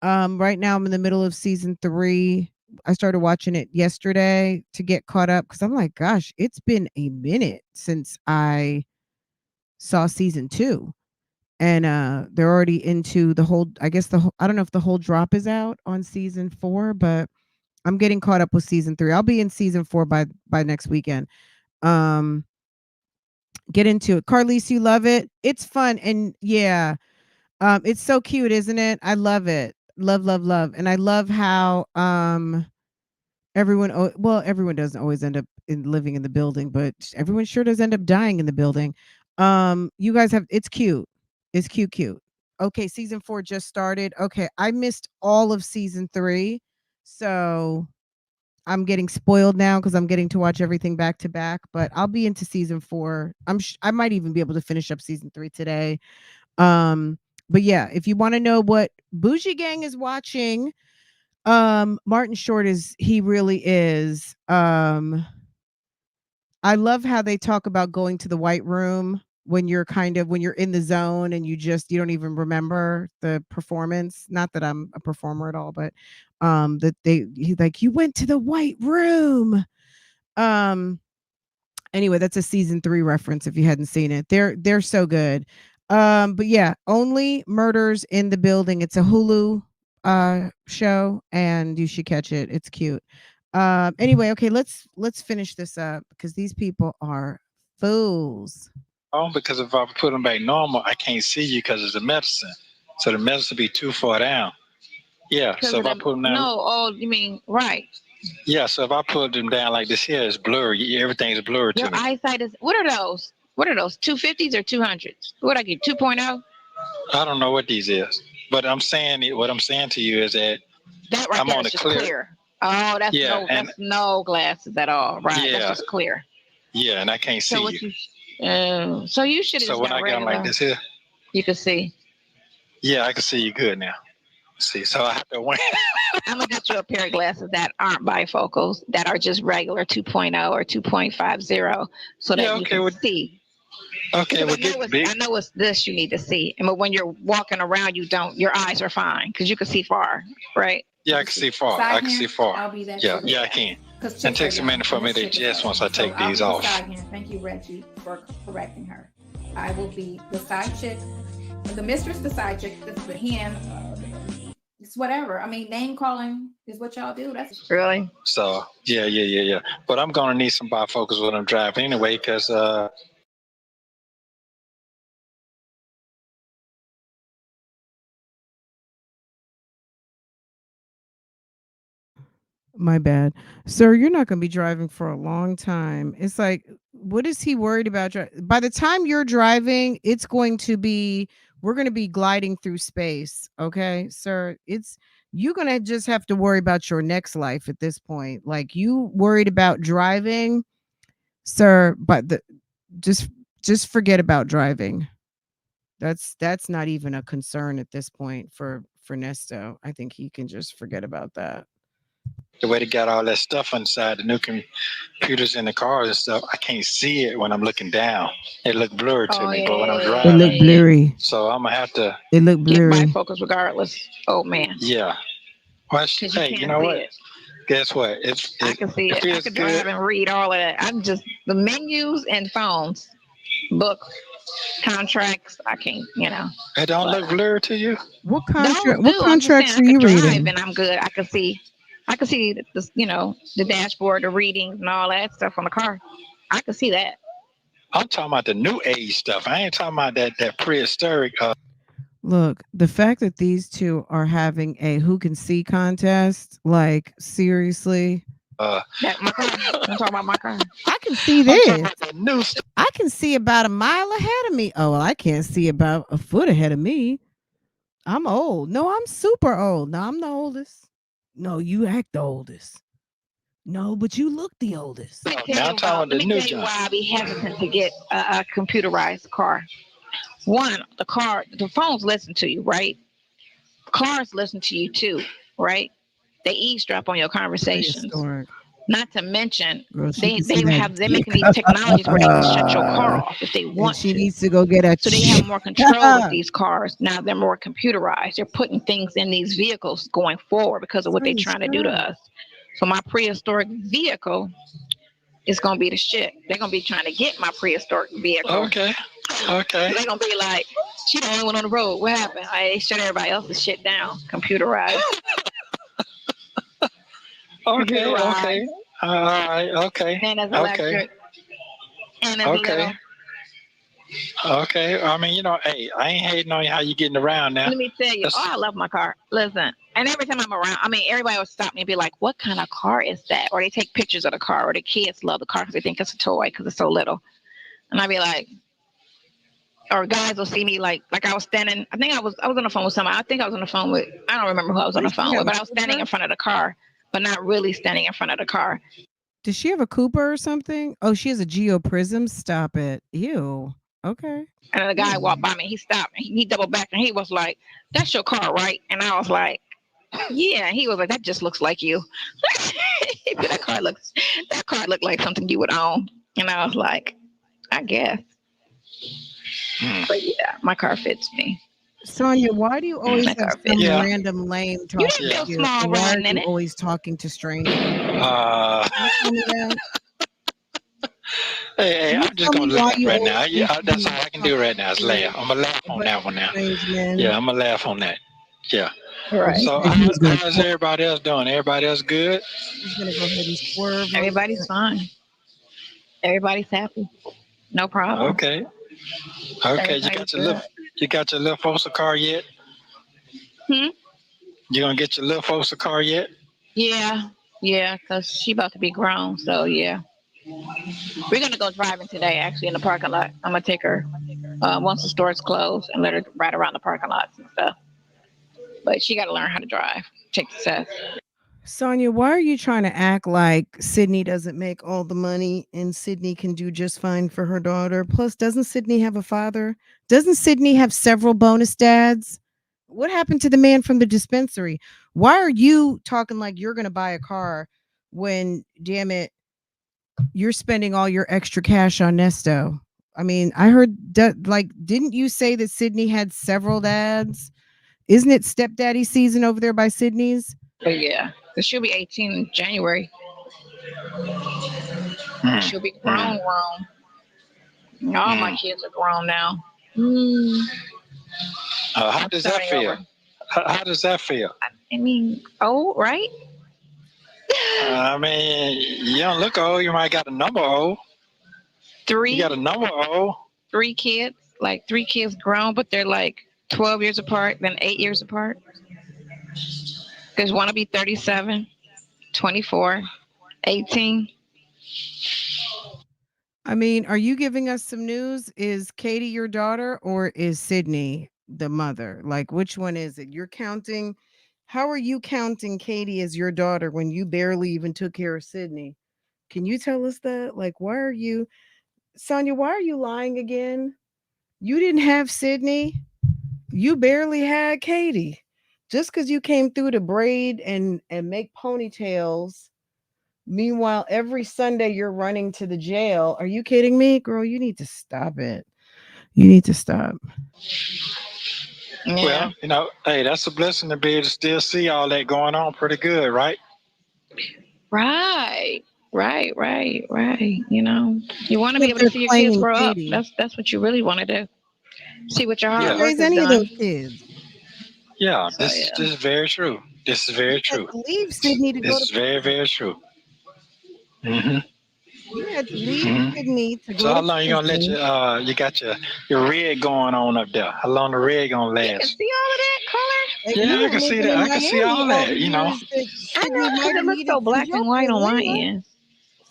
Right now I'm in the middle of season 3. I started watching it yesterday to get caught up cuz I'm like, gosh, it's been a minute since I saw season 2. And they're already into the whole I guess the whole, I don't know if the whole drop is out on season 4, but I'm getting caught up with season 3. I'll be in season 4 by next weekend. Um get into it. Carlise, you love it? It's fun and yeah, it's so cute, isn't it? I love it. Love, love, love. And I love how everyone doesn't always end up living in the building, but everyone sure does end up dying in the building. You guys have it's cute. It's cute, cute. Okay, season 4 just started. Okay, I missed all of season 3. So I'm getting spoiled now because I'm getting to watch everything back to back, but I'll be into season 4. I might even be able to finish up season 3 today. Um, but yeah, if you want to know what Bougie Gang is watching, Martin Short is he really is. I love how they talk about going to the white room when you're when you're in the zone and you don't even remember the performance. Not that I'm a performer at all, but that he's like, you went to the white room. Um Anyway, that's a season 3 reference if you hadn't seen it. They're so good. But yeah, Only Murders in the Building. It's a Hulu show and you should catch it. It's cute. Anyway, okay, let's finish this up because these people are fools. Oh, because if I put them back normal, I can't see you because it's the medicine. So the medicine be too far down. Yeah. So if I put them down. No, oh, you mean right. Yeah. So if I put them down like this here, it's blurry. Everything's blurry to Your me. eyesight is. What are those? What are those? 250s or 200s? What I get? 2.0. I don't know what these is, but what I'm saying to you is that That right I'm there on is the just clear. clear. Oh, that's Yeah, that's no glasses at all. Right. Yeah. That's just clear. Yeah, and I can't see So what you. so you should have So just when got I got them like regular. this here, You can see. yeah, I can see you good now. See, so I have to wait. I'm gonna get you a pair of glasses that aren't bifocals, that are just regular 2.0 or 2.50, so that Yeah, you okay, can see. okay, Because well, get big. I know it's this you need to see, but when you're walking around, you don't. Your eyes are fine because you can see far, right? Yeah, I can see far. Side I can hand, see far. I'll be that Yeah, too. yeah, I can. Because It takes a minute for me to adjust once I take I'll these be the off. side hand. Thank you, Reggie, for correcting her. I will be the side chick, the mistress, the side chick, the hen. It's whatever. I mean, name calling is what y'all do. That's Really. So yeah. But I'm gonna need some bifocals when I'm driving anyway, because My bad. Sir, you're not going to be driving for a long time. It's like, what is he worried about? By the time you're driving, we're going to be gliding through space. Okay, sir, you're going to just have to worry about your next life at this point. Like you worried about driving, sir, but just, just forget about driving. That's not even a concern at this point for Nesto. I think he can just forget about that. the way they got all that stuff inside the new computers in the cars and stuff, I can't see it when I'm looking down. It look blurry to me, but when I'm It driving, looked blurry. so I'm gonna have to. It looked Get blurry. bifocals regardless. Oh man. Yeah. Well, Because you hey, can't you know see what? it. Guess what? I can see it it. I feels could good. drive and read all of that. I'm just the menus and phones, books, contracts. I can't, It don't look blurry to you. What Those contract? What do. I'm just saying contracts I are could you drive reading? and I'm good. I could see. I could see the dashboard, the readings, and all that stuff on the car. I could see that. I'm talking about the new age stuff. I ain't talking about that prehistoric. Look, the fact that these two are having a who can see contest, like seriously, That my car. I'm talking about my car. I can see I'm talking this. about that new stuff. I can see about a mile ahead of me. Oh, well, I can't see about a foot ahead of me. I'm old. No, I'm super old. No, I'm the oldest. No, you act the oldest. No, but you look the oldest. Let me tell you why I'll be hesitant to get a computerized car. one, the phones listen to you, right? Cars listen to you too, right? They eavesdrop on your conversations. Prehistoric. Not to mention, Girl, she can see they're that making dick. these technologies where they can shut your car off if they And want she to. needs to go get a So they have more control with these cars. Now they're more computerized. They're putting things in these vehicles going forward because of what they're Sonya, trying to shut do to up. us. So my prehistoric vehicle is gonna be the shit. They're gonna be trying to get my prehistoric vehicle. Okay. Okay. They're gonna be like, she the only one on the road. What happened? They shut everybody else's shit down, computerized. Okay. Computerized. Okay. All right. Okay. And it's Okay. electric. And it's Okay. little. Okay. I mean, hey, I ain't hating on you how you getting around now. Let me tell you. Oh, I love my car. Listen. And every time I'm around, I mean, everybody will stop me and be like, what kind of car is that? Or they take pictures of the car, or the kids love the car because they think it's a toy because it's so little. And I'd be like, or guys will see me like I was standing. I was on the phone with somebody. I think I was on the phone with. I don't remember who I was on the Does she phone have with, a but I was standing in Cooper? front of the car, but not really standing in front of the car. Does she have a Cooper or something? Oh, she has a Geo Prism. Stop it. Ew. Okay. And the guy walked by me. He stopped. He doubled back and he was like, "That's your car, right?" And I was like, "Yeah." And he was like, "That just looks like you." that car looked like something you would own. And I was like, "I guess." But yeah, my car fits me. Sonya, why do you always My have car fits some me. Yeah. random lame You talking didn't to feel you? small And why are riding in you it. always talking to strangers? Uh, Can you tell me that? hey, Can you I'm just tell me gonna why laugh you right now. always Yeah, think you that's need all to I can talk do right now is to laugh. I'm gonna laugh a on bunch that one of now. strange men? Yeah, I'm gonna laugh on that. Yeah. Well, he Right. So said he was gonna how's everybody else doing? Everybody else good? he's gonna go ahead and swerve over Everybody's fine. Everybody's happy. No problem. Okay. Okay. Everybody's good. You got your little folks a car yet? Hmm? You gonna get your little folks a car yet? Yeah. Yeah, because she about to be grown. So yeah. We're gonna go driving today, actually, in the parking lot. I'm gonna take her once the store's closed and let her ride around the parking lots and stuff. But she got to learn how to drive. Take the test. Sonia, why are you trying to act like Sydney doesn't make all the money and Sydney can do just fine for her daughter? Plus, doesn't Sydney have a father? Doesn't Sydney have several bonus dads? What happened to the man from the dispensary? Why are you talking like you're going to buy a car when, damn it, you're spending all your extra cash on Nesto? I mean, I heard that, like, didn't you say that Sydney had several dads? Isn't it stepdaddy season over there by Sydney's? But yeah, because she'll be 18 in January. She'll be grown. All my kids are grown now. How does that feel? How does that feel? I mean, old, right? I mean, you don't look old. You might got a number old. You got a number old. 3 kids, like 3 kids grown, but they're like 12 years apart, then 8 years apart. Because one will be 37, 24, 18. I mean, are you giving us some news? Is Katie your daughter or is Sydney the mother? Like, which one is it? You're counting. How are you counting Katie as your daughter when you barely even took care of Sydney? Can you tell us that? Like, why are you, Sonia, why are you lying again? You didn't have Sydney. You barely had Katie. Just because you came through to braid and make ponytails. Meanwhile, every Sunday you're running to the jail. Are you kidding me? Girl, you need to stop it. You need to stop. Yeah. Well, hey, that's a blessing to be able to still see all that going on pretty good, right? Right. You know, you want to be But able to they're see your kids claiming grow up. Katie. That's what you really want to do. See what your You hard didn't work raise has any of done. those kids. Yeah, So this yeah. is very true. This is very You had true. to leave Sydney to go This to is very, very true. hmm you had to leave hmm Sydney to So go how to long you gonna let prison. you got your rig going on up there? How long the rig gonna You can last? see all of that color. They Yeah, I weren't can see living that. in I can see Miami all all that. the years that I Sydney know, might because have it looks needed so some black and help in white on my Atlanta. end.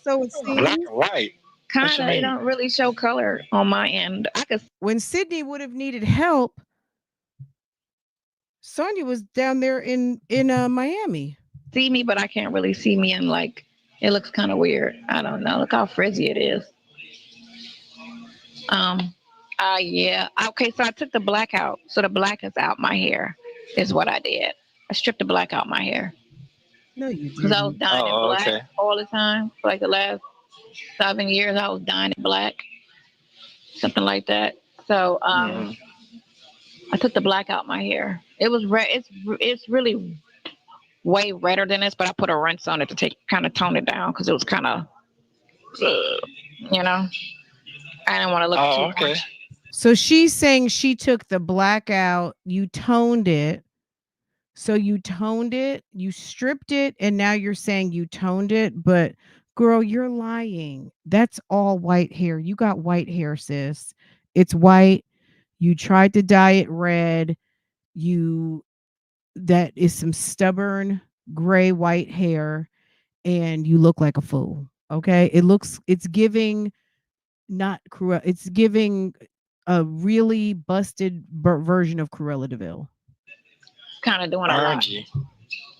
So it black seems. and white. What you Kind of. It mean? don't really show color on my end. I could When Sydney would have needed help, Sonia was down there in Miami. see me, but I can't really see me, and like it looks kind of weird. I don't know. Look how frizzy it is. Um, Yeah. Okay, so I took the black out. So the black is out my hair, is what I did. I stripped the black out my hair No, you because I was didn't. dyeing it Oh, black okay. all the time. For like the last 7 years, I was dyeing it black, something like that. So Hmm. I took the black out my hair. It was red. It's really way redder than this, but I put a rinse on it to take kind of tone it down because it was kind of, you know, I didn't want to look too Oh, okay. orange. So she's saying she took the black out, you toned it. So you toned it, you stripped it, and now you're saying you toned it, but girl, you're lying. That's all white hair. You got white hair, sis. It's white. You tried to dye it red. You that is some stubborn gray white hair, and you look like a fool. Okay? It's giving not Cruella. It's giving a really busted version of Cruella Deville. Kind of doing a lot. Orangey.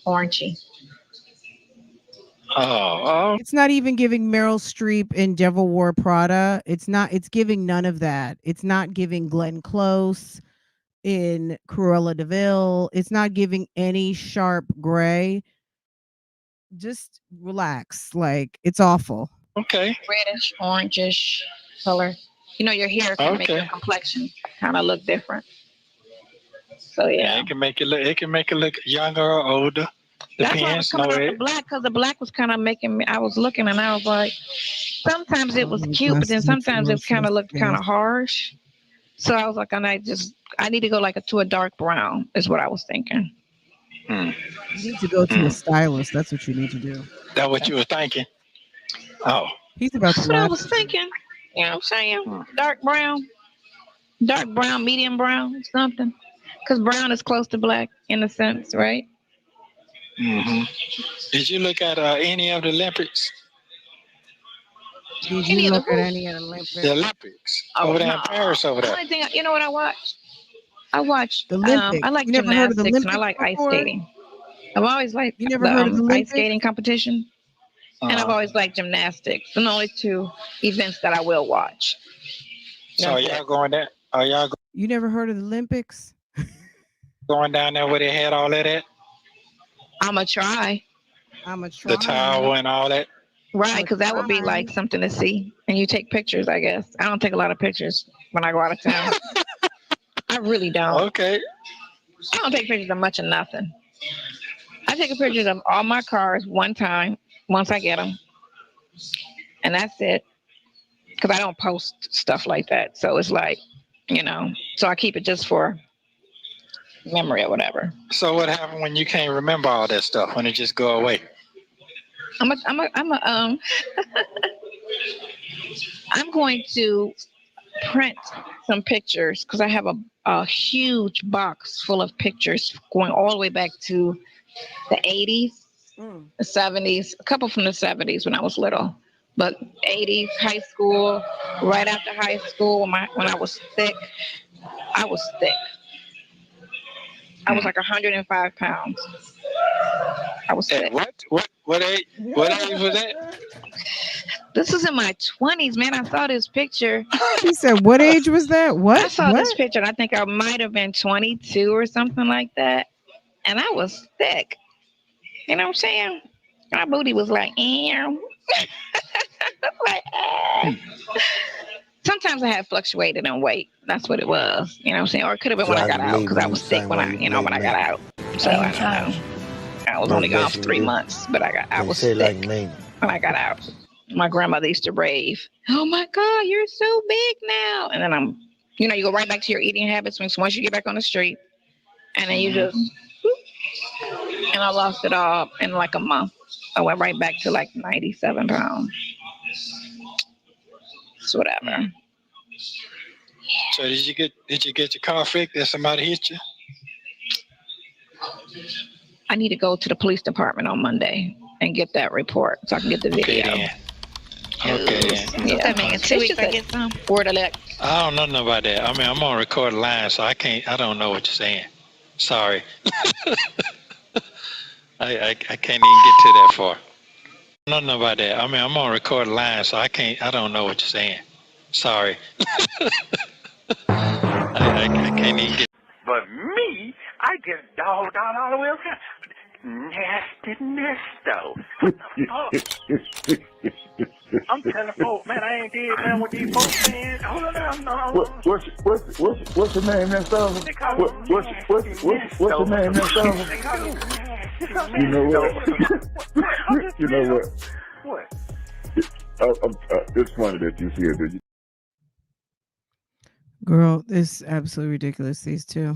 Orangey. Oh, It's not even giving Meryl Streep in Devil Wore Prada. It's giving none of that. It's not giving Glenn Close in Cruella Deville. It's not giving any sharp gray. Just relax. Like, it's awful. okay. Reddish, orangish color. You know, your hair can make your Okay. complexion kind of look different. So Yeah, yeah, it can make it look. It can make it look younger or older. that's why I was Depends. coming No, out the it. black because the black was kind of making me. I was looking and I was like, sometimes it Oh was my cute, but gosh, then it's sometimes it kind atrocious. of looked kind Yes. of harsh. So I was like, I need to go like to a dark brown is what I was thinking. Hmm. You need to go to a Hmm. stylist. That's what you need to do. That what you were thinking? Oh. He's about to That's what I laugh was at you. thinking. You know what I'm saying? Hmm. Dark brown, medium brown, something. Because brown is close to black in a sense, right? Hmm. Did you look at any of the Olympics? Did you Any of the look at who? any of the The Olympics? Olympics Oh over there no. in Paris over The there. only thing you know what I watched? I watched The I Olympics. like You never heard of the gymnastics and I Olympics like ice before? skating. I've always liked You never the heard of the ice Olympics? skating competition and I've Uh-huh. always liked gymnastics. And the only two events that I will watch. So are That's y'all it. going there? Are y'all You never heard of the Olympics? going down there where they had all that at? I'ma try. I'm a The try. tower and all that? Right, I'm a because that would be try. like something to see. And you take pictures, I guess. I don't take a lot of pictures when I go out of town. I really don't. Okay. I don't take pictures of much of nothing. I take a picture of all my cars one time, once I get them, and that's it. Because I don't post stuff like that. So it's like, so I keep it just for memory or whatever. So what happened when you can't remember all that stuff? When it just go away? I'm going to print some pictures because I have a huge box full of pictures going all the way back to the 80s, the 70s, a couple from the 70s when I was little, but 80s, high school, right after high school when I was thick. I was thick. I was like 105 pounds. I was At thick. what age? What age was that? This was in my 20s, man. I saw this picture. He said, "What age was that? I What? saw this picture and I think I might have been 22 or something like that. And I was thick. You know what I'm saying? My booty was like, like, Sometimes I had fluctuated in weight. That's what it was. You know what I'm saying? Or it could have been So when I I got can out believe because in I you was the thick same when way I, you believe when I me. got out. So I don't know. I was only gone for 3 months, but I Can was say it like thick me. when I got out. My grandmother used to rave, "Oh my God, you're so big now!" And then you go right back to your eating habits once you get back on the street, and then you just, and I lost it all in like a month. I went right back to like 97 pounds. It's whatever. So did you get your car fixed? Did somebody hit you? I need to go to the police department on Monday and get that report so I can get the Okay video. then. Okay then. Yeah. That means 2 weeks I get some. Word alert. I don't know nothing about that. I mean, I'm on record line, so I don't know what you're saying. Sorry. I can't even get to that far. I don't know nothing about that. I mean, I'm on record line, so I don't know what you're saying. Sorry. I can't even get. But me, I get dogged out all the way around. Nastiness, though. Oh, I'm telling folks, man, I ain't did nothing with these folks, man. Hold on, no. What's your name, Miss Silver? They call What's me your name, Miss Silver? They call me You know what? You know what? What? It's funny that you said that. Girl, this is absolutely ridiculous. These two.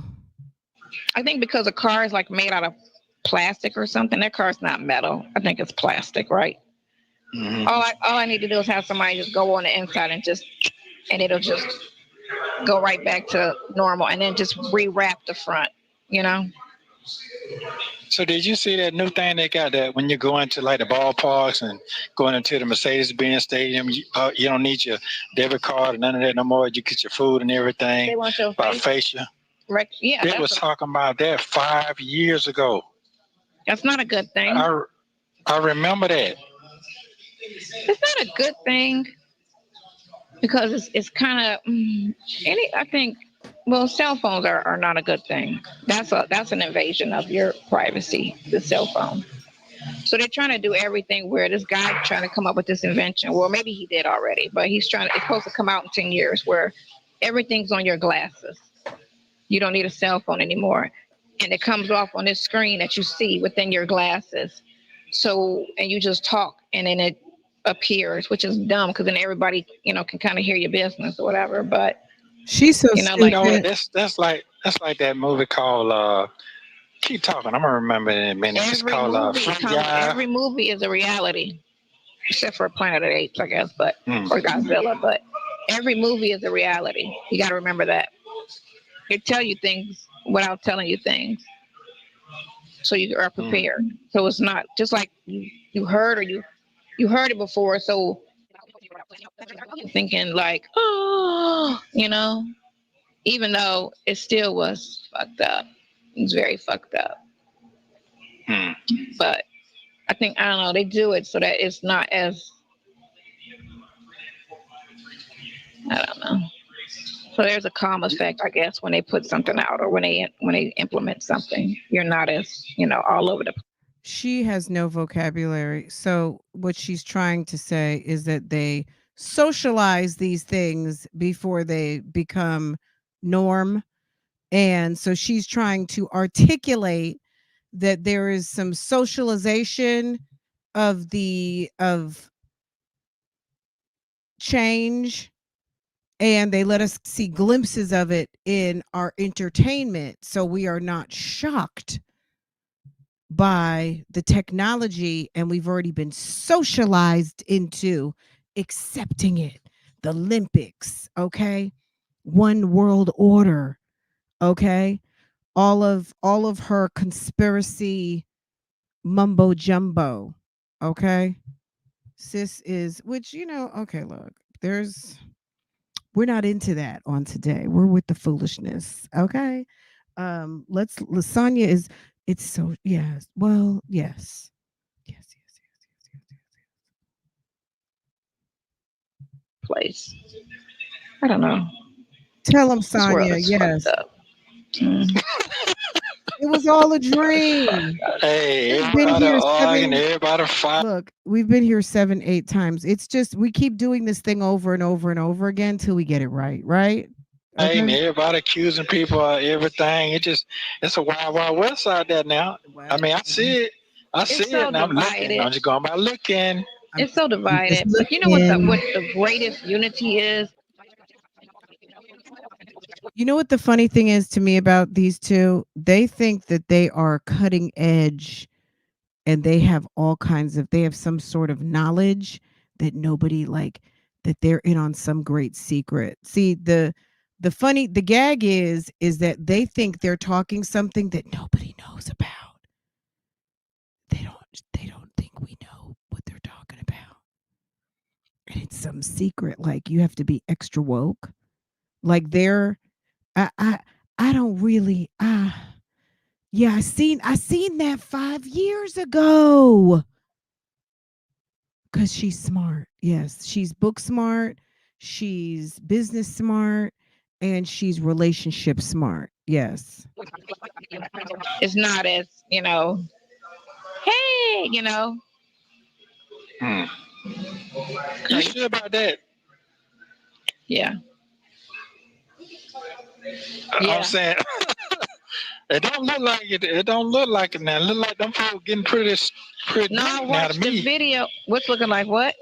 I think because a car is like made out of plastic or something. That car's not metal. I think it's plastic, right? Mm-hmm. All I need to do is have somebody just go on the inside and it'll just go right back to normal, and then just rewrap the front. You know. So did you see that new thing they got that when you go into like the ballparks and going into the Mercedes-Benz Stadium, you don't need your debit card or none of that no more. You get your food and everything They want your by face. facial. Right? Yeah. They was talking about that 5 years ago. That's not a good thing. I remember that. It's not a good thing because it's kind of I think. Well, cell phones are not a good thing. That's an invasion of your privacy. The cell phone. So they're trying to do everything where this guy trying to come up with this invention. Well, maybe he did already, but it's supposed to come out in 10 years where everything's on your glasses. You don't need a cell phone anymore. And it comes off on this screen that you see within your glasses. So, and you just talk and then it appears, which is dumb because then everybody, can kind of hear your business or whatever. But She's so like stupid. That's like that movie called keep talking. I'm gonna remember it in a minute. It's called Free Guy. every movie is a reality, except for Planet of the Apes, I guess, or Godzilla. But every movie is a reality. You got to remember that. They tell you things without telling you things, so you are prepared. So it's not just like you heard or you heard it before. So thinking like, oh, even though it still was fucked up. It was very fucked up. But I think, I don't know, they do it so that it's not as, I don't know. So there's a calm effect, I guess, when they put something out or when they implement something. You're not as, all over the place. She has no vocabulary. So what she's trying to say is that they socialize these things before they become norm. And so she's trying to articulate that there is some socialization of change, and they let us see glimpses of it in our entertainment, so we are not shocked by the technology, and we've already been socialized into accepting it. The Olympics, okay? One world order, okay? All of her conspiracy mumbo jumbo, okay? Sis is, which, okay, look, we're not into that on today. We're with the foolishness, okay? Let's Lasagna is, it's so, yes. Well, yes. Yes. Place. I don't know. Tell them, This world Sonia, is yes. fucked up. It was all a dream. Hey, We've been everybody here arguing, everybody fighting. Look, we've been here 7, 8 times. It's just we keep doing this thing over and over and over again till we get it right, right? Okay. Everybody accusing people of everything. It's a wild, wild west out there now. Well, I mean, I see it. It's so and I'm looking. divided. I'm just going by looking. It's so divided. But you know what the greatest unity is? You know what the funny thing is to me about these two? They think that they are cutting edge and they have they have some sort of knowledge that nobody that they're in on some great secret. See, the gag is that they think they're talking something that nobody knows about. They don't think we know what they're talking about. And it's some secret, like you have to be extra woke. Like I don't really yeah, I seen that 5 years ago. Cuz she's smart. Yes, she's book smart, she's business smart, and she's relationship smart. Yes. It's not as, hey, Hmm. You sure about that? yeah. I'm saying it don't look like it. It don't look like it now. It look like them folks getting pretty No, I deep now to watched the me. video. What's looking like what?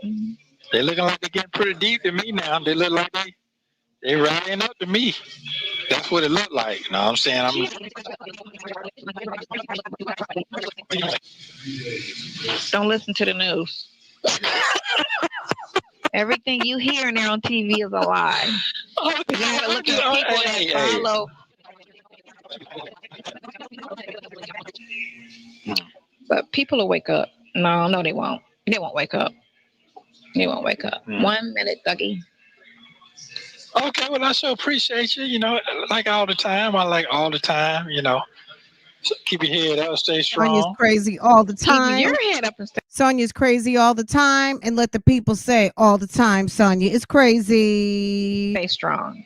They looking like they're getting pretty deep to me now. They look like they riding up to me. That's what it looked like. You know what I'm saying? Don't listen to the news. Everything you hear in there on TV is a lie. You gotta look at people that follow. But people will wake up. No, they won't. They won't wake up. They won't wake up. 1 minute, Dougie. Okay, well, I sure appreciate you. Like all the time. I like all the time. So keep your head up, stay strong. Sonya's crazy all the time. Keep your head up and stay. Sonya's crazy all the time, and let the people say all the time, Sonya is crazy. Stay strong.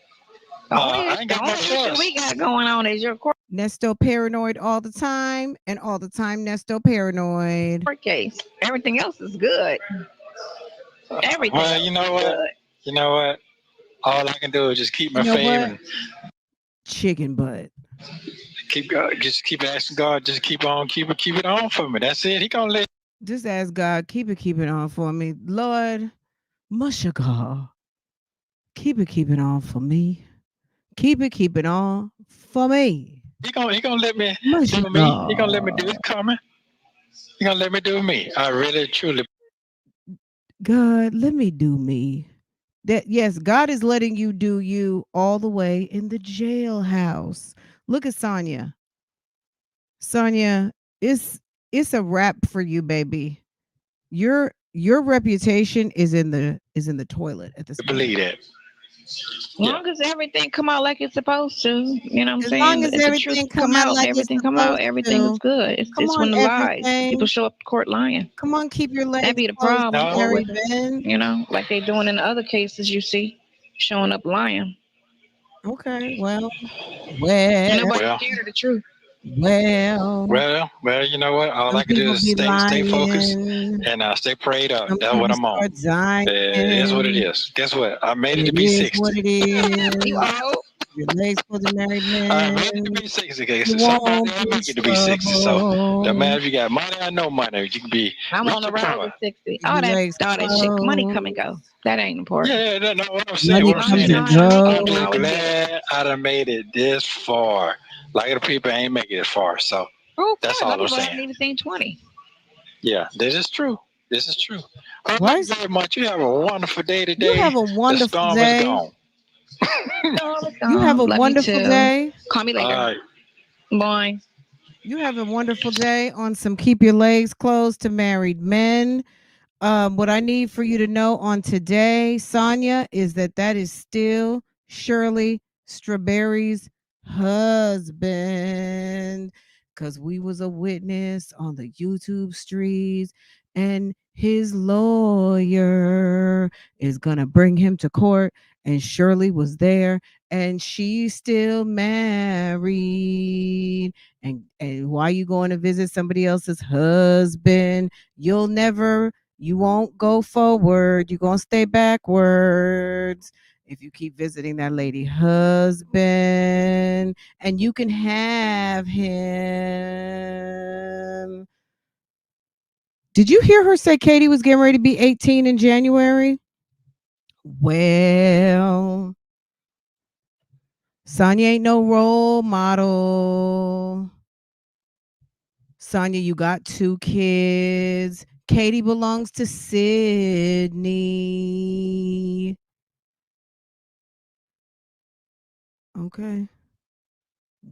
The only issue we got going on is your court Nesto paranoid all the time, and all the time Nesto paranoid. case. Everything else is good. Everything. Well, you know what? Good. You know what? All I can do is just keep my faith and chicken butt. Just keep asking God. Just keep it on for me. That's it. He gonna let. Just ask God, keep it on for me, Lord. Mushagar, keep it on for me. Keep it on for me. He gonna let me do me. He gonna let me do it coming. He gonna let me do me. I really truly. God, let me do me. Yes, God is letting you do you all the way in the jailhouse. Look at Sonya. Sonya, it's a wrap for you, baby. Your reputation is in the toilet at this point. Believe that. As long as everything come out like it's supposed to, you know what I'm saying? As long as if everything the truth come out, like everything come out, everything is good. It's when the lies. People show up to court lying. Come on, keep your legs. That be the problem with it. Like they doing in the other cases you see, showing up lying. Okay, well, nobody's scared of the truth. Well, you know what? All I can do is stay focused and stay prayed up. That's what I'm on. It is what it is. Guess what? I made it to be 60. What it is. You out. Your legs for the married man. I made it to be 60. Okay? So somebody else make it to be 60. So no matter if you got money or no money, you can be. I'm on the road to 60. All that shit, money come and go. That ain't important. Yeah, no. What I'm saying, I'm just glad I done made it this far. A lot of people ain't making it far, so that's all I'm saying. I haven't even seen 20. Yeah, this is true. Thank you very much. You have a wonderful day today. You have a wonderful day. The storm is gone. You have a wonderful day. Call me later. All right. Bye. You have a wonderful day on some keep your legs closed to married men. What I need for you to know on today, Sonya, is that is still Shirley Strawberry's husband, because we was a witness on the YouTube streets, and his lawyer is gonna bring him to court, and Shirley was there, and she's still married. And why you going to visit somebody else's husband? You won't go forward. You're going to stay backwards if you keep visiting that lady husband, and you can have him. Did you hear her say Katie was getting ready to be 18 in January? Well, Sonya ain't no role model. Sonya, you got 2 kids. Katie belongs to Sydney. Okay.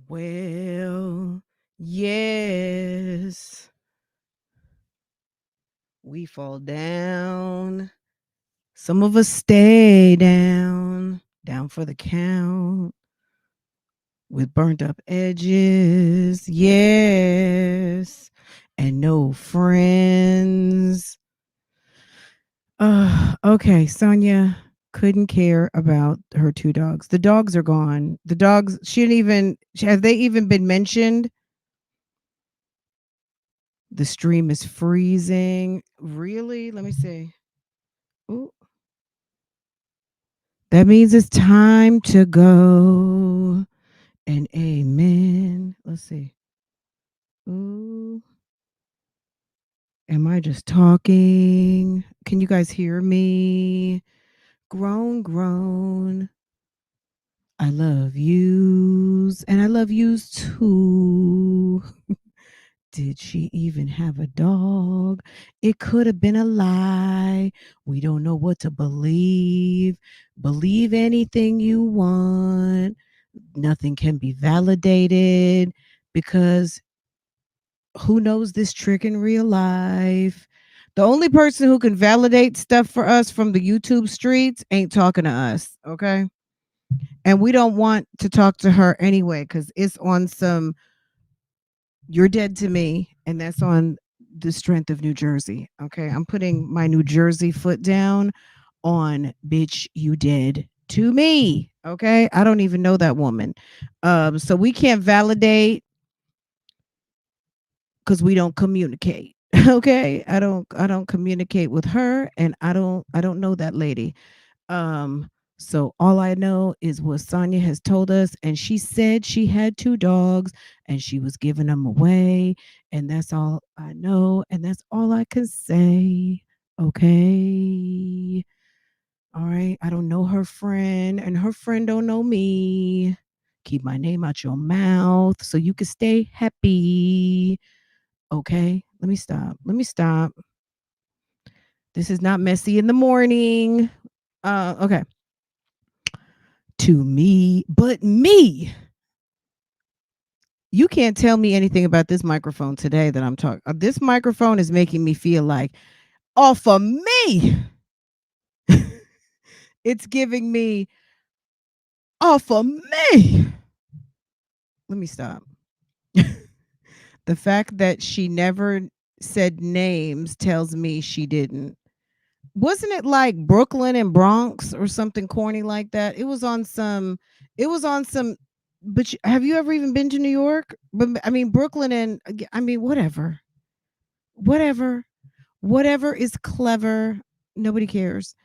Well, yes. We fall down. Some of us stay down for the count. With burnt up edges. Yes. And no friends. Okay, Sonya, couldn't care about her 2 dogs. The dogs are gone. The dogs, she didn't even have they even been mentioned? The stream is freezing. Really? Let me see. Ooh, that means it's time to go. And amen. Let's see. Ooh, am I just talking? Can you guys hear me? Groan, groan. I love yous, and I love yous too. Did she even have a dog? It could have been a lie. We don't know what to believe. Believe anything you want. Nothing can be validated because who knows this trick in real life? The only person who can validate stuff for us from the YouTube streets ain't talking to us, okay? And we don't want to talk to her anyway because it's on some you're dead to me, and that's on the strength of New Jersey. Okay. I'm putting my New Jersey foot down on bitch, you dead to me. Okay. I don't even know that woman. So we can't validate because we don't communicate. Okay. I don't communicate with her and I don't know that lady. Um, so all I know is what Sonia has told us, and she said she had 2 dogs and she was giving them away, and that's all I know, and that's all I can say. Okay. All right. I don't know her friend, and her friend don't know me. Keep my name out your mouth so you can stay happy. Okay. Let me stop. Let me stop. This is not messy in the morning. Okay. To me, but me. You can't tell me anything about this microphone today that I'm talking. This microphone is making me feel like off of me. It's giving me off of me. Let me stop. The fact that she never said names tells me she didn't. Wasn't it like Brooklyn and Bronx or something corny like that? It was on some but have you ever even been to New York? But I mean Brooklyn and I mean whatever. Whatever. Whatever is clever. Nobody cares.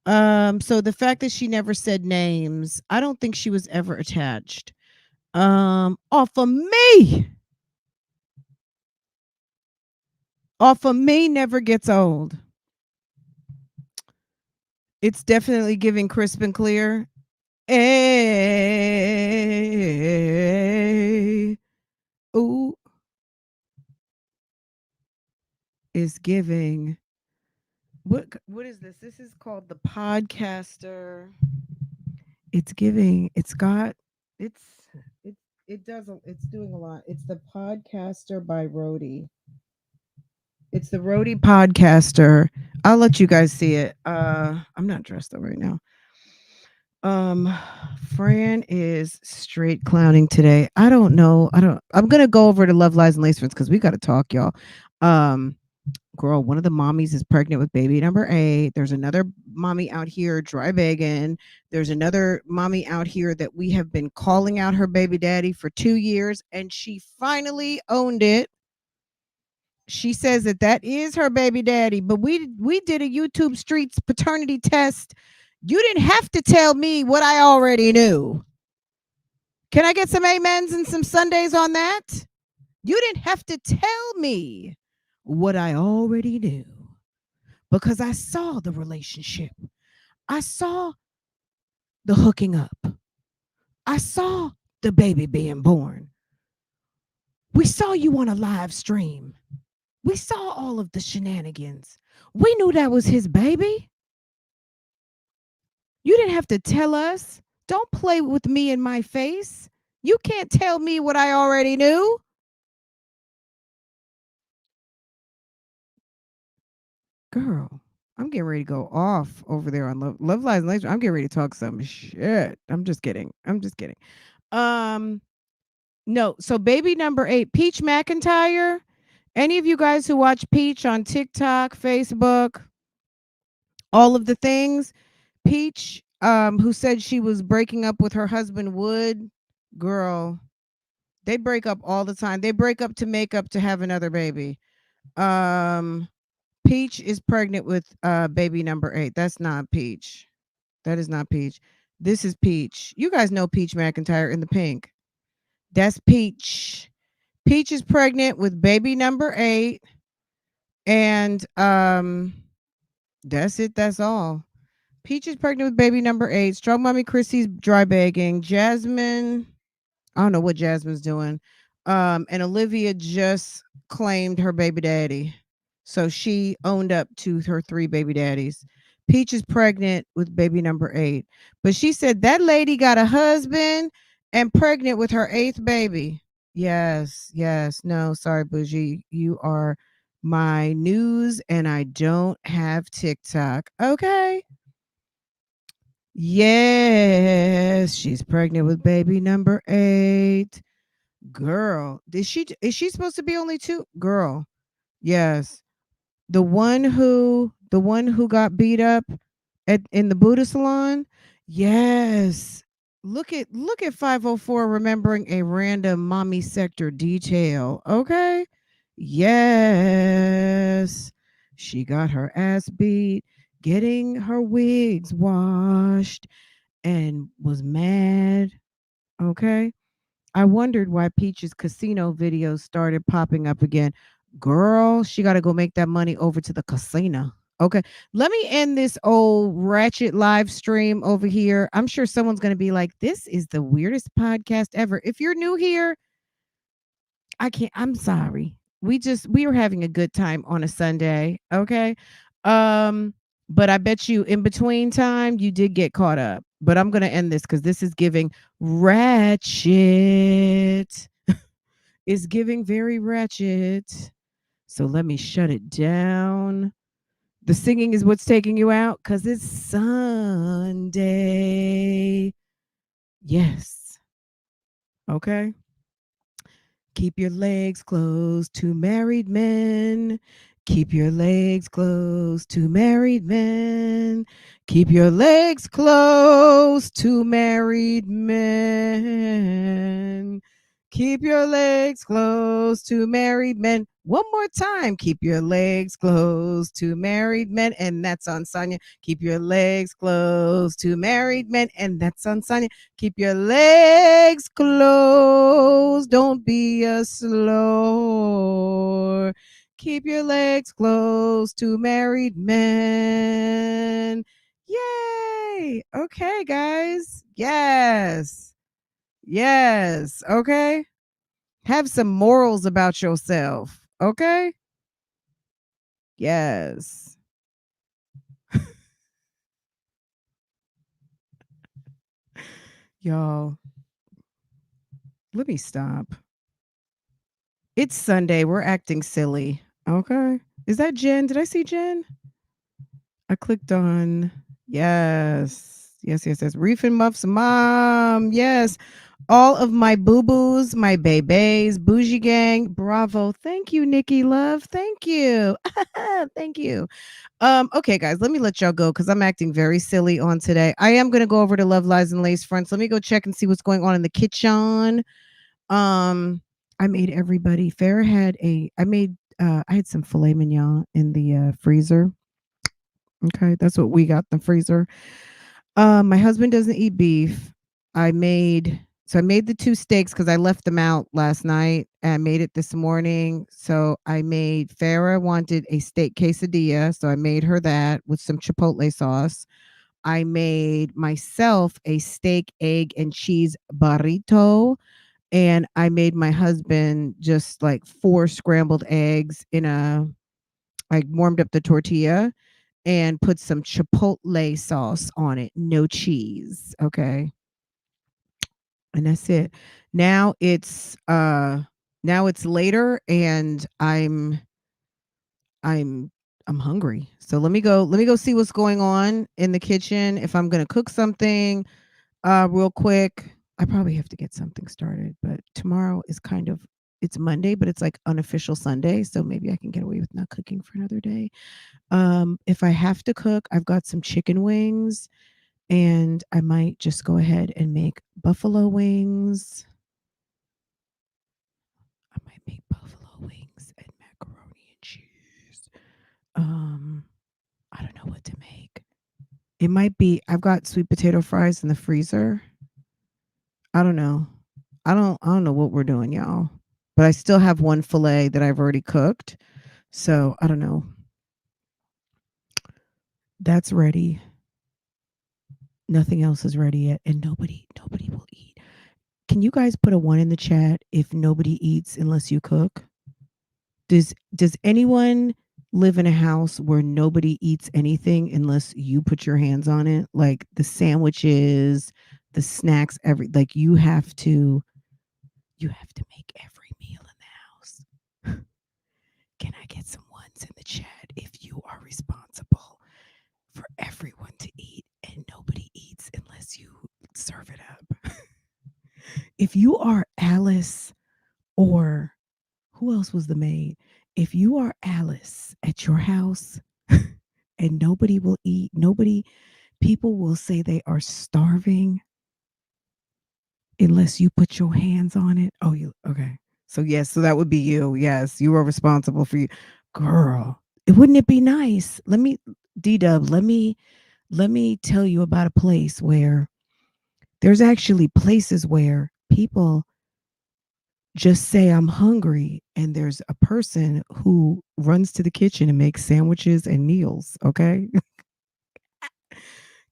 So the fact that she never said names, I don't think she was ever attached. Off of me. Off of me never gets old. It's definitely giving crisp and clear. Hey, ooh, is giving. What is this? This is called the podcaster. It's giving. It's got. It's it. It does. It's doing a lot. It's the podcaster by Rhodey. It's the Rhodey podcaster. I'll let you guys see it. I'm not dressed up right now. Um, Fran is straight clowning today. I don't know. I'm gonna go over to Love Lies and Lace Fronts because we gotta talk, y'all. Um, girl, one of the mommies is pregnant with baby number 8. There's another mommy out here dry begging. There's another mommy out here that we have been calling out her baby daddy for 2 years, and she finally owned it. She says that that is her baby daddy, but we did a YouTube Streets paternity test. You didn't have to tell me what I already knew. Can I get some amens and some Sundays on that? You didn't have to tell me what I already knew because I saw the relationship. I saw the hooking up. I saw the baby being born. We saw you on a live stream. We saw all of the shenanigans. We knew that was his baby. You didn't have to tell us. Don't play with me in my face. You can't tell me what I already knew. Girl, I'm getting ready to go off over there on Love Lies and Laser. I'm getting ready to talk some shit. I'm just kidding. I'm just kidding. Um, no. So baby number 8, Peach McIntyre. Any of you guys who watch Peach on TikTok, Facebook, all of the things, Peach who said she was breaking up with her husband Wood. Girl, they break up all the time. They break up to make up to have another baby. Um, Peach is pregnant with baby number 8. That's not Peach. That is not Peach. This is Peach. You guys know Peach McIntyre in the pink. That's Peach. Peach is pregnant with baby number 8, and that's it. That's all. Peach is pregnant with baby number 8. Strong mommy Chrissy's dry bagging. Jasmine, I don't know what Jasmine's doing. And Olivia just claimed her baby daddy. So she owned up to her 3 baby daddies. Peach is pregnant with baby number 8. But she said that lady got a husband and pregnant with her 8th baby. Yes, yes. No, sorry, Bougie. You are my news and I don't have TikTok. Okay. Yes, she's pregnant with baby number 8. Girl, is she supposed to be only 2? Girl. Yes. The one who got beat up at in the Buddha salon? Yes. Look at 504 remembering a random mommy sector detail. Okay? Yes. She got her ass beat getting her wigs washed and was mad. Okay? I wondered why Peach's casino videos started popping up again. Girl, she got to go make that money over to the casino. Okay. Let me end this old ratchet live stream over here. I'm sure someone's going to be like, this is the weirdest podcast ever. If you're new here, I'm sorry. We were having a good time on a Sunday. Okay. Um, but I bet you in between time you did get caught up. But I'm gonna end this because this is giving ratchet. It's giving very ratchet. So let me shut it down. The singing is what's taking you out because it's Sunday. Yes. Okay. Keep your legs closed to married men. Keep your legs closed to married men. Keep your legs closed to married men. Keep your legs closed to married men. One more time. Keep your legs closed to married men. And that's on Sonia. Keep your legs closed to married men. And that's on Sonia. Keep your legs closed. Don't be a slow. Keep your legs closed to married men. Yay. Okay, guys. Yes. Yes. Okay. Have some morals about yourself. Okay. Yes. Y'all, let me stop. It's Sunday. We're acting silly. Okay. Is that Jen? Did I see Jen? I clicked on yes. Yes, yes, yes. Reef and Muff's mom. Yes. All of my boo-boos, my babies, bougie gang. Bravo. Thank you, Nikki Love. Thank you. Thank you. Okay, guys, let me let y'all go because I'm acting very silly on today. I am gonna go over to Love Lies and Lace Fronts. Let me go check and see what's going on in the kitchen. I made everybody. Farrah had I had some filet mignon in the freezer. Okay, that's what we got in the freezer. My husband doesn't eat beef. I made the 2 steaks because I left them out last night and I made it this morning. So I made Farah wanted a steak quesadilla, so I made her that with some chipotle sauce. I made myself a steak, egg, and cheese burrito. And I made my husband just like 4 scrambled eggs I warmed up the tortilla and put some chipotle sauce on it, no cheese. Okay. And that's it. Now it's now it's later and I'm I'm hungry. So let me go see what's going on in the kitchen if I'm going to cook something real quick. I probably have to get something started, but tomorrow is it's Monday, but it's like unofficial Sunday, so maybe I can get away with not cooking for another day. If I have to cook, I've got some chicken wings And I might just go ahead and make buffalo wings. I might make buffalo wings and macaroni and cheese. Um, I don't know what to make. It might be I've got sweet potato fries in the freezer. I don't know. I don't know what we're doing, y'all. But I still have one fillet that I've already cooked. So I don't know. That's ready. Nothing else is ready yet. And nobody will eat. Can you guys put a one in the chat if nobody eats unless you cook? Does anyone live in a house where nobody eats anything unless you put your hands on it? Like the sandwiches, the snacks, like you have to make every meal in the house. Can I get some ones in the chat if you are responsible for everyone to eat and nobody eats unless you serve it up? If you are Alice, or who else was the maid? If you are Alice at your house and nobody will eat, people will say they are starving unless you put your hands on it. Oh, you okay. So yes, so that would be you. Yes, you are responsible for you. Girl, wouldn't it be nice? D-Dub, let me tell you about a place where there's actually places where people just say I'm hungry and there's a person who runs to the kitchen and makes sandwiches and meals, okay?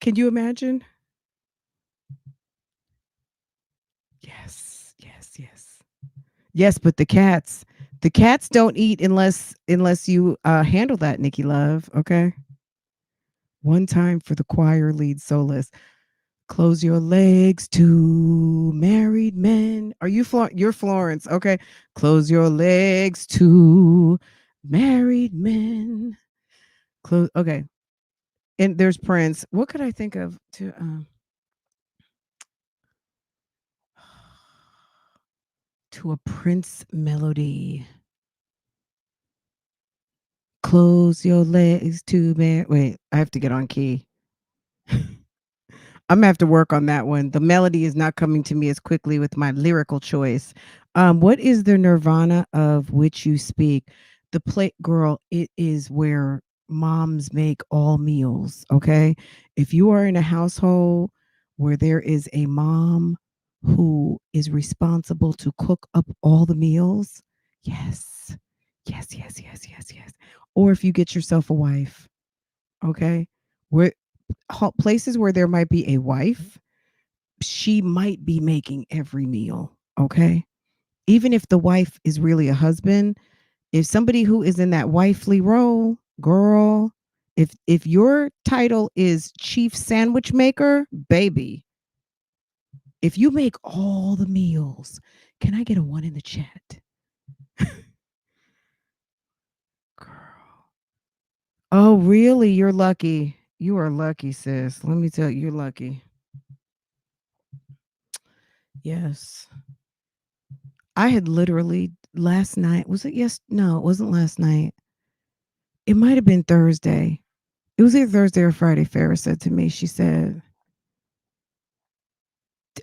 Can you imagine? Yes, yes, yes. Yes, but the cats don't eat unless you handle that, Nikki Love, okay? One time for the choir lead soloist. Close your legs to married men. Are you you're Florence, okay? Close your legs to married men. Close, okay. And there's Prince. What could I think of to a Prince melody? Close your legs to man. Wait, I have to get on key. I'm gonna have to work on that one. The melody is not coming to me as quickly with my lyrical choice. What is the nirvana of which you speak? The plate girl, it is where moms make all meals. Okay. If you are in a household where there is a mom who is responsible to cook up all the meals, yes, yes, yes, yes, yes, yes. Or if you get yourself a wife, okay, where places where there might be a wife, she might be making every meal, okay? Even if the wife is really a husband, if somebody who is in that wifely role, girl, if your title is chief sandwich maker, baby, if you make all the meals, can I get a one in the chat? Girl. Oh, really? You're lucky. You are lucky, sis. Let me tell you, you're lucky. Yes. I had literally last night, was it yes? No, it wasn't last night. It might have been Thursday. It was either Thursday or Friday. Farrah said to me, she said,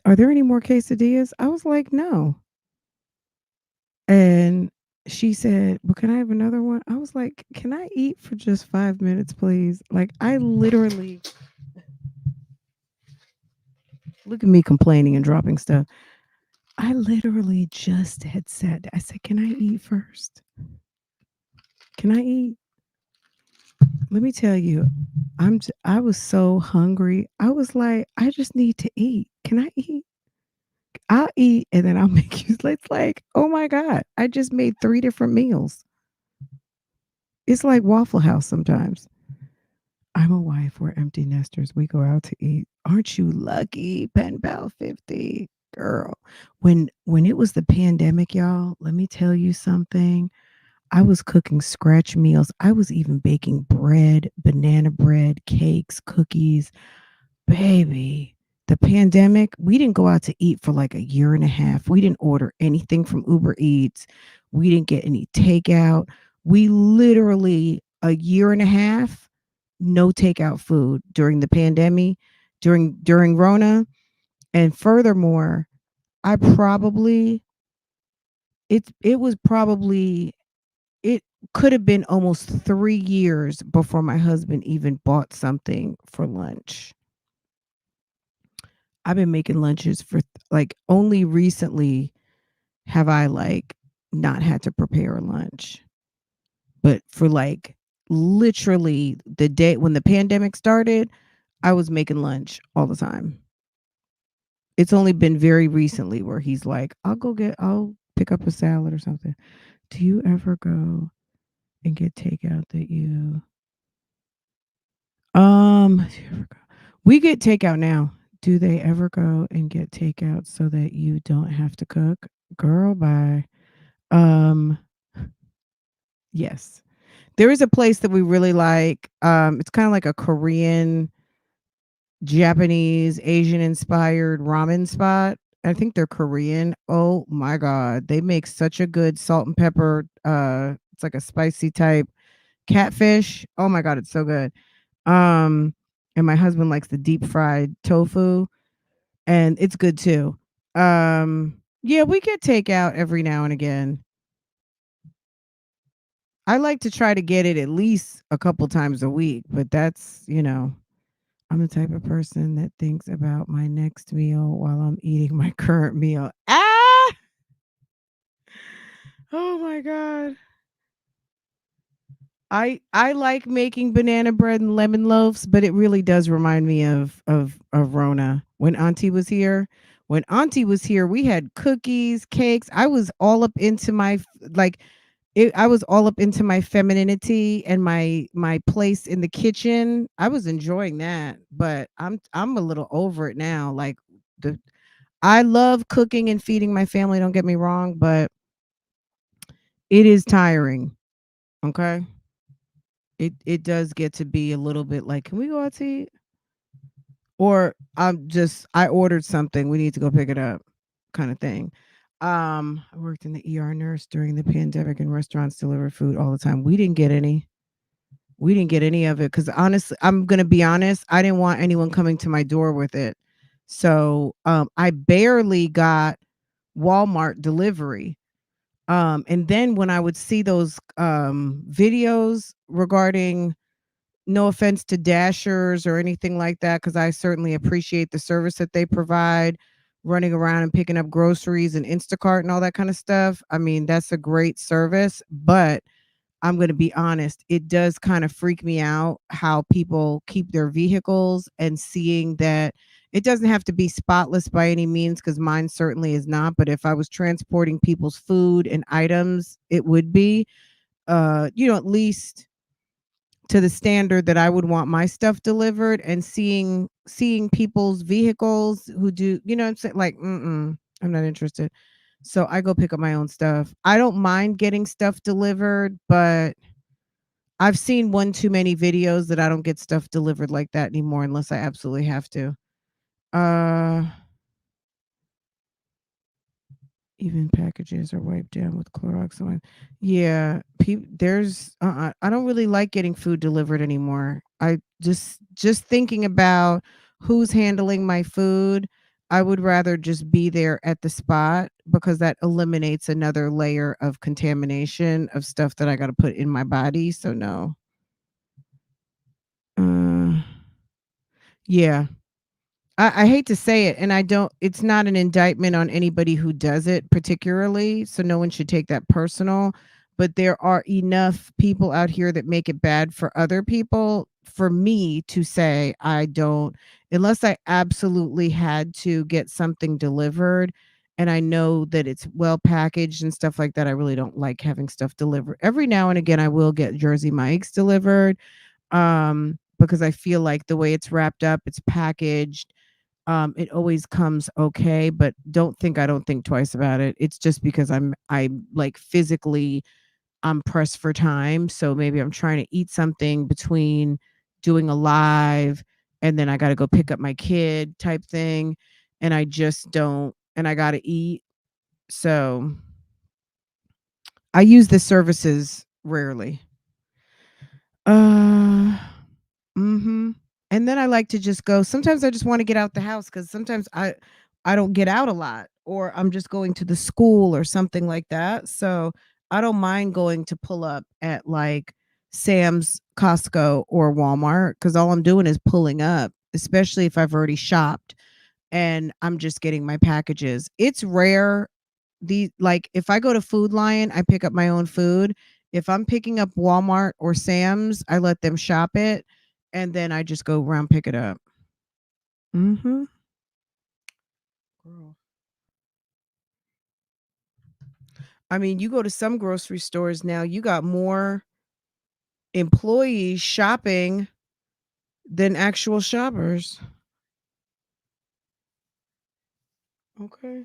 "Are there any more quesadillas?" I was like, "No." And she said, "Well, can I have another one?" I was like, "Can I eat for just 5 minutes, please?" Like, I literally, look at me complaining and dropping stuff. I literally just had said, I said, "Can I eat first? Can I eat?" Let me tell you, I was so hungry. I was like, I just need to eat. Can I eat? I'll eat and then I'll make you. It's like, oh my God, I just made 3 different meals. It's like Waffle House sometimes. I'm a wife. We're empty nesters. We go out to eat. Aren't you lucky, Pen Pal 50? Girl. When it was the pandemic, y'all, let me tell you something. I was cooking scratch meals. I was even baking bread, banana bread, cakes, cookies. Baby, the pandemic, we didn't go out to eat for like a year and a half. We didn't order anything from Uber Eats. We didn't get any takeout. We literally, a year and a half, no takeout food during the pandemic. during Rona. And furthermore, I probably it was probably it could have been almost 3 years before my husband even bought something for lunch. I've been making lunches for like only recently have I like not had to prepare a lunch. But for like literally the day when the pandemic started, I was making lunch all the time. It's only been very recently where he's like, I'll pick up a salad or something. Do you ever go and get takeout that you do you ever go? We get takeout now. Do they ever go and get takeout so that you don't have to cook? Girl, bye. Um, yes. There is a place that we really like. It's kind of like a Korean, Japanese, Asian inspired ramen spot. I think they're Korean. Oh my god, they make such a good salt and pepper it's like a spicy type catfish. Oh my god, it's so good. Um and my husband likes the deep fried tofu and it's good too. Yeah, we get takeout every now and again. I like to try to get it at least a couple times a week, but that's. I'm the type of person that thinks about my next meal while I'm eating my current meal. Ah! Oh my god. I like making banana bread and lemon loaves, but it really does remind me of Rona when Auntie was here. When Auntie was here, we had cookies, cakes. I was all up into like I was all up into my femininity and my place in the kitchen. I was enjoying that, but I'm a little over it now. Like the I love cooking and feeding my family, don't get me wrong, but it is tiring. Okay? It does get to be a little bit like, "Can we go out to eat?" Or I ordered something, we need to go pick it up kind of thing. I worked in the ER nurse during the pandemic and restaurants delivered food all the time. We didn't get any. We didn't get any of it because honestly, I'm gonna be honest, I didn't want anyone coming to my door with it. So I barely got Walmart delivery. And then when I would see those videos regarding no offense to dashers or anything like that, because I certainly appreciate the service that they provide, running around and picking up groceries and Instacart and all that kind of stuff. I mean, that's a great service, but I'm going to be honest, it does kind of freak me out how people keep their vehicles and seeing that it doesn't have to be spotless by any means because mine certainly is not. But if I was transporting people's food and items, it would be, at least to the standard that I would want my stuff delivered and seeing people's vehicles who do, you know what I'm saying? Like, I'm not interested. So I go pick up my own stuff. I don't mind getting stuff delivered, but I've seen one too many videos that I don't get stuff delivered like that anymore unless I absolutely have to. Uh Even packages are wiped down with Clorox on. Yeah, there's I don't really like getting food delivered anymore. I just thinking about who's handling my food, I would rather just be there at the spot because that eliminates another layer of contamination of stuff that I got to put in my body. So no. Uh, yeah, I hate to say it, and I don't it's not an indictment on anybody who does it particularly, so no one should take that personal, but there are enough people out here that make it bad for other people for me to say I don't unless I absolutely had to get something delivered and I know that it's well packaged and stuff like that, I really don't like having stuff delivered. Every now and again, I will get Jersey Mike's delivered, because I feel like the way it's wrapped up, it's packaged, it always comes okay, but I don't think twice about it. It's just because I'm like physically I'm pressed for time. So maybe I'm trying to eat something between doing a live and then I gotta go pick up my kid type thing. And I just don't and I gotta eat. So I use the services rarely. Uh mm-hmm. And then I like to just go. Sometimes I just want to get out the house because sometimes I don't get out a lot, or I'm just going to the school or something like that. So I don't mind going to pull up at like Sam's, Costco, or Walmart because all I'm doing is pulling up, especially if I've already shopped and I'm just getting my packages. It's rare like if I go to Food Lion, I pick up my own food. If I'm picking up Walmart or Sam's, I let them shop it and then I just go around pick it up. Mhm. Girl. I mean, you go to some grocery stores now, you got more employees shopping than actual shoppers. Okay.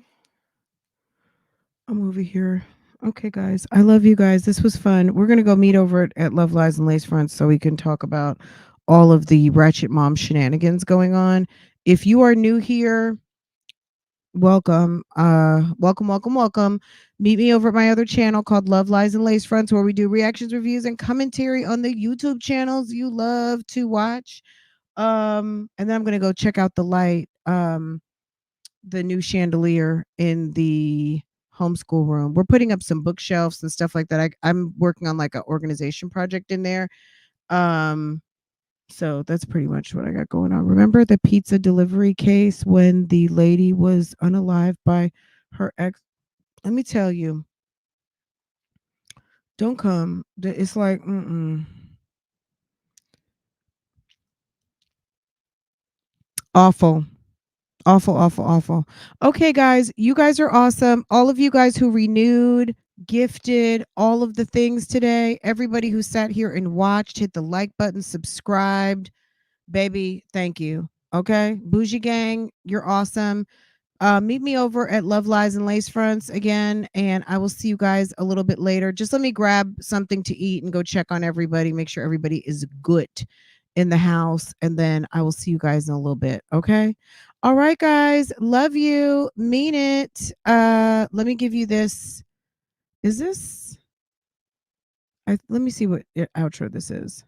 I'm over here. Okay, guys. I love you guys. This was fun. We're going to go meet over at Love Lies and Lace Fronts so we can talk about all of the Ratchet Mom shenanigans going on. If you are new here, welcome. Welcome. Meet me over at my other channel called Love Lies and Lace Fronts where we do reactions, reviews, and commentary on the YouTube channels you love to watch. And then I'm going to go check out the light. The new chandelier in the homeschool room. We're putting up some bookshelves and stuff like that. I'm working on like an organization project in there. Um, so that's pretty much what I got going on. Remember the pizza delivery case when the lady was unalived by her ex? Let me tell you, don't come. It's like, awful. Awful. Okay, guys, you guys are awesome. All of you guys who renewed, gifted, all of the things today, everybody who sat here and watched, hit the like button, subscribed, baby, thank you. Okay, Bougie Gang, you're awesome. Meet me over at Love Lies and Lace Fronts again, and I will see you guys a little bit later. Just let me grab something to eat and go check on everybody, make sure everybody is good in the house, and then I will see you guys in a little bit. Okay. All right, guys. Love you. Mean it. Let me give you this. Is this? Let me see what outro this is.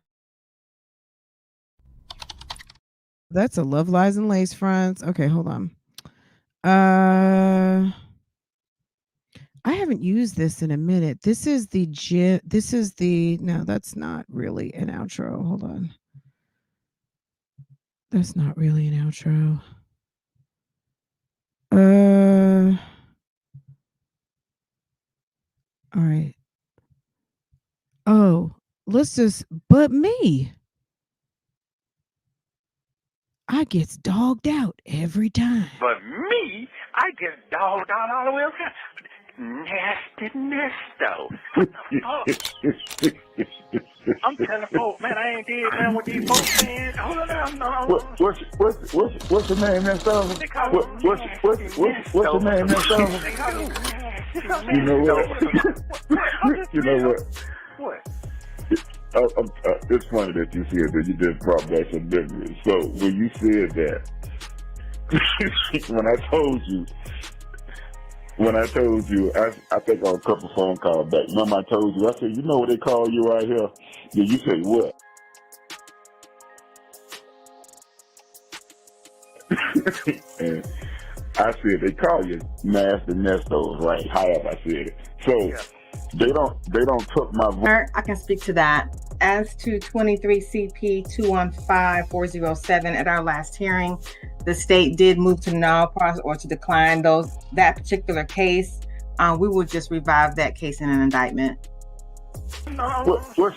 That's a Love Lies and Lace Fronts. Okay, hold on. I haven't used this in a minute. This is the no, that's not really an outro. Hold on. That's not really an outro. All right. Oh, but me. I gets dogged out every time. But me, I get dogged out all the way around. Nastiness, though. I'm telling folks, man, I ain't did nothing with these folks, man. Hold on, no. What's your name, Miss Silver? What's your name, Miss Silver? You know what? You know what? What? It's funny that you said that. You just brought back some memories. So when you said that, when I told you, I think on a couple phone calls back. Remember I told you, I said, you know what they call you right here? Yeah, you said what? And I said they call you nasty nestos, right? However I said it. So Yeah. they don't took my voice. I can speak to that. As to 23 CP 215407 at our last hearing, the state did move to null process or to decline that particular case. We will just revive that case in an indictment. What's your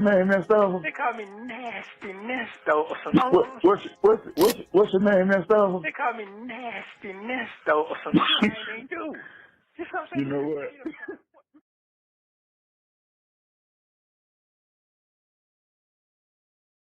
name, Miss Silver? They call me Nasty Nesto. What's your name, Miss Silver? They call me Nasty Nesto or some shit I ain't do. You know what I'm saying? You know what?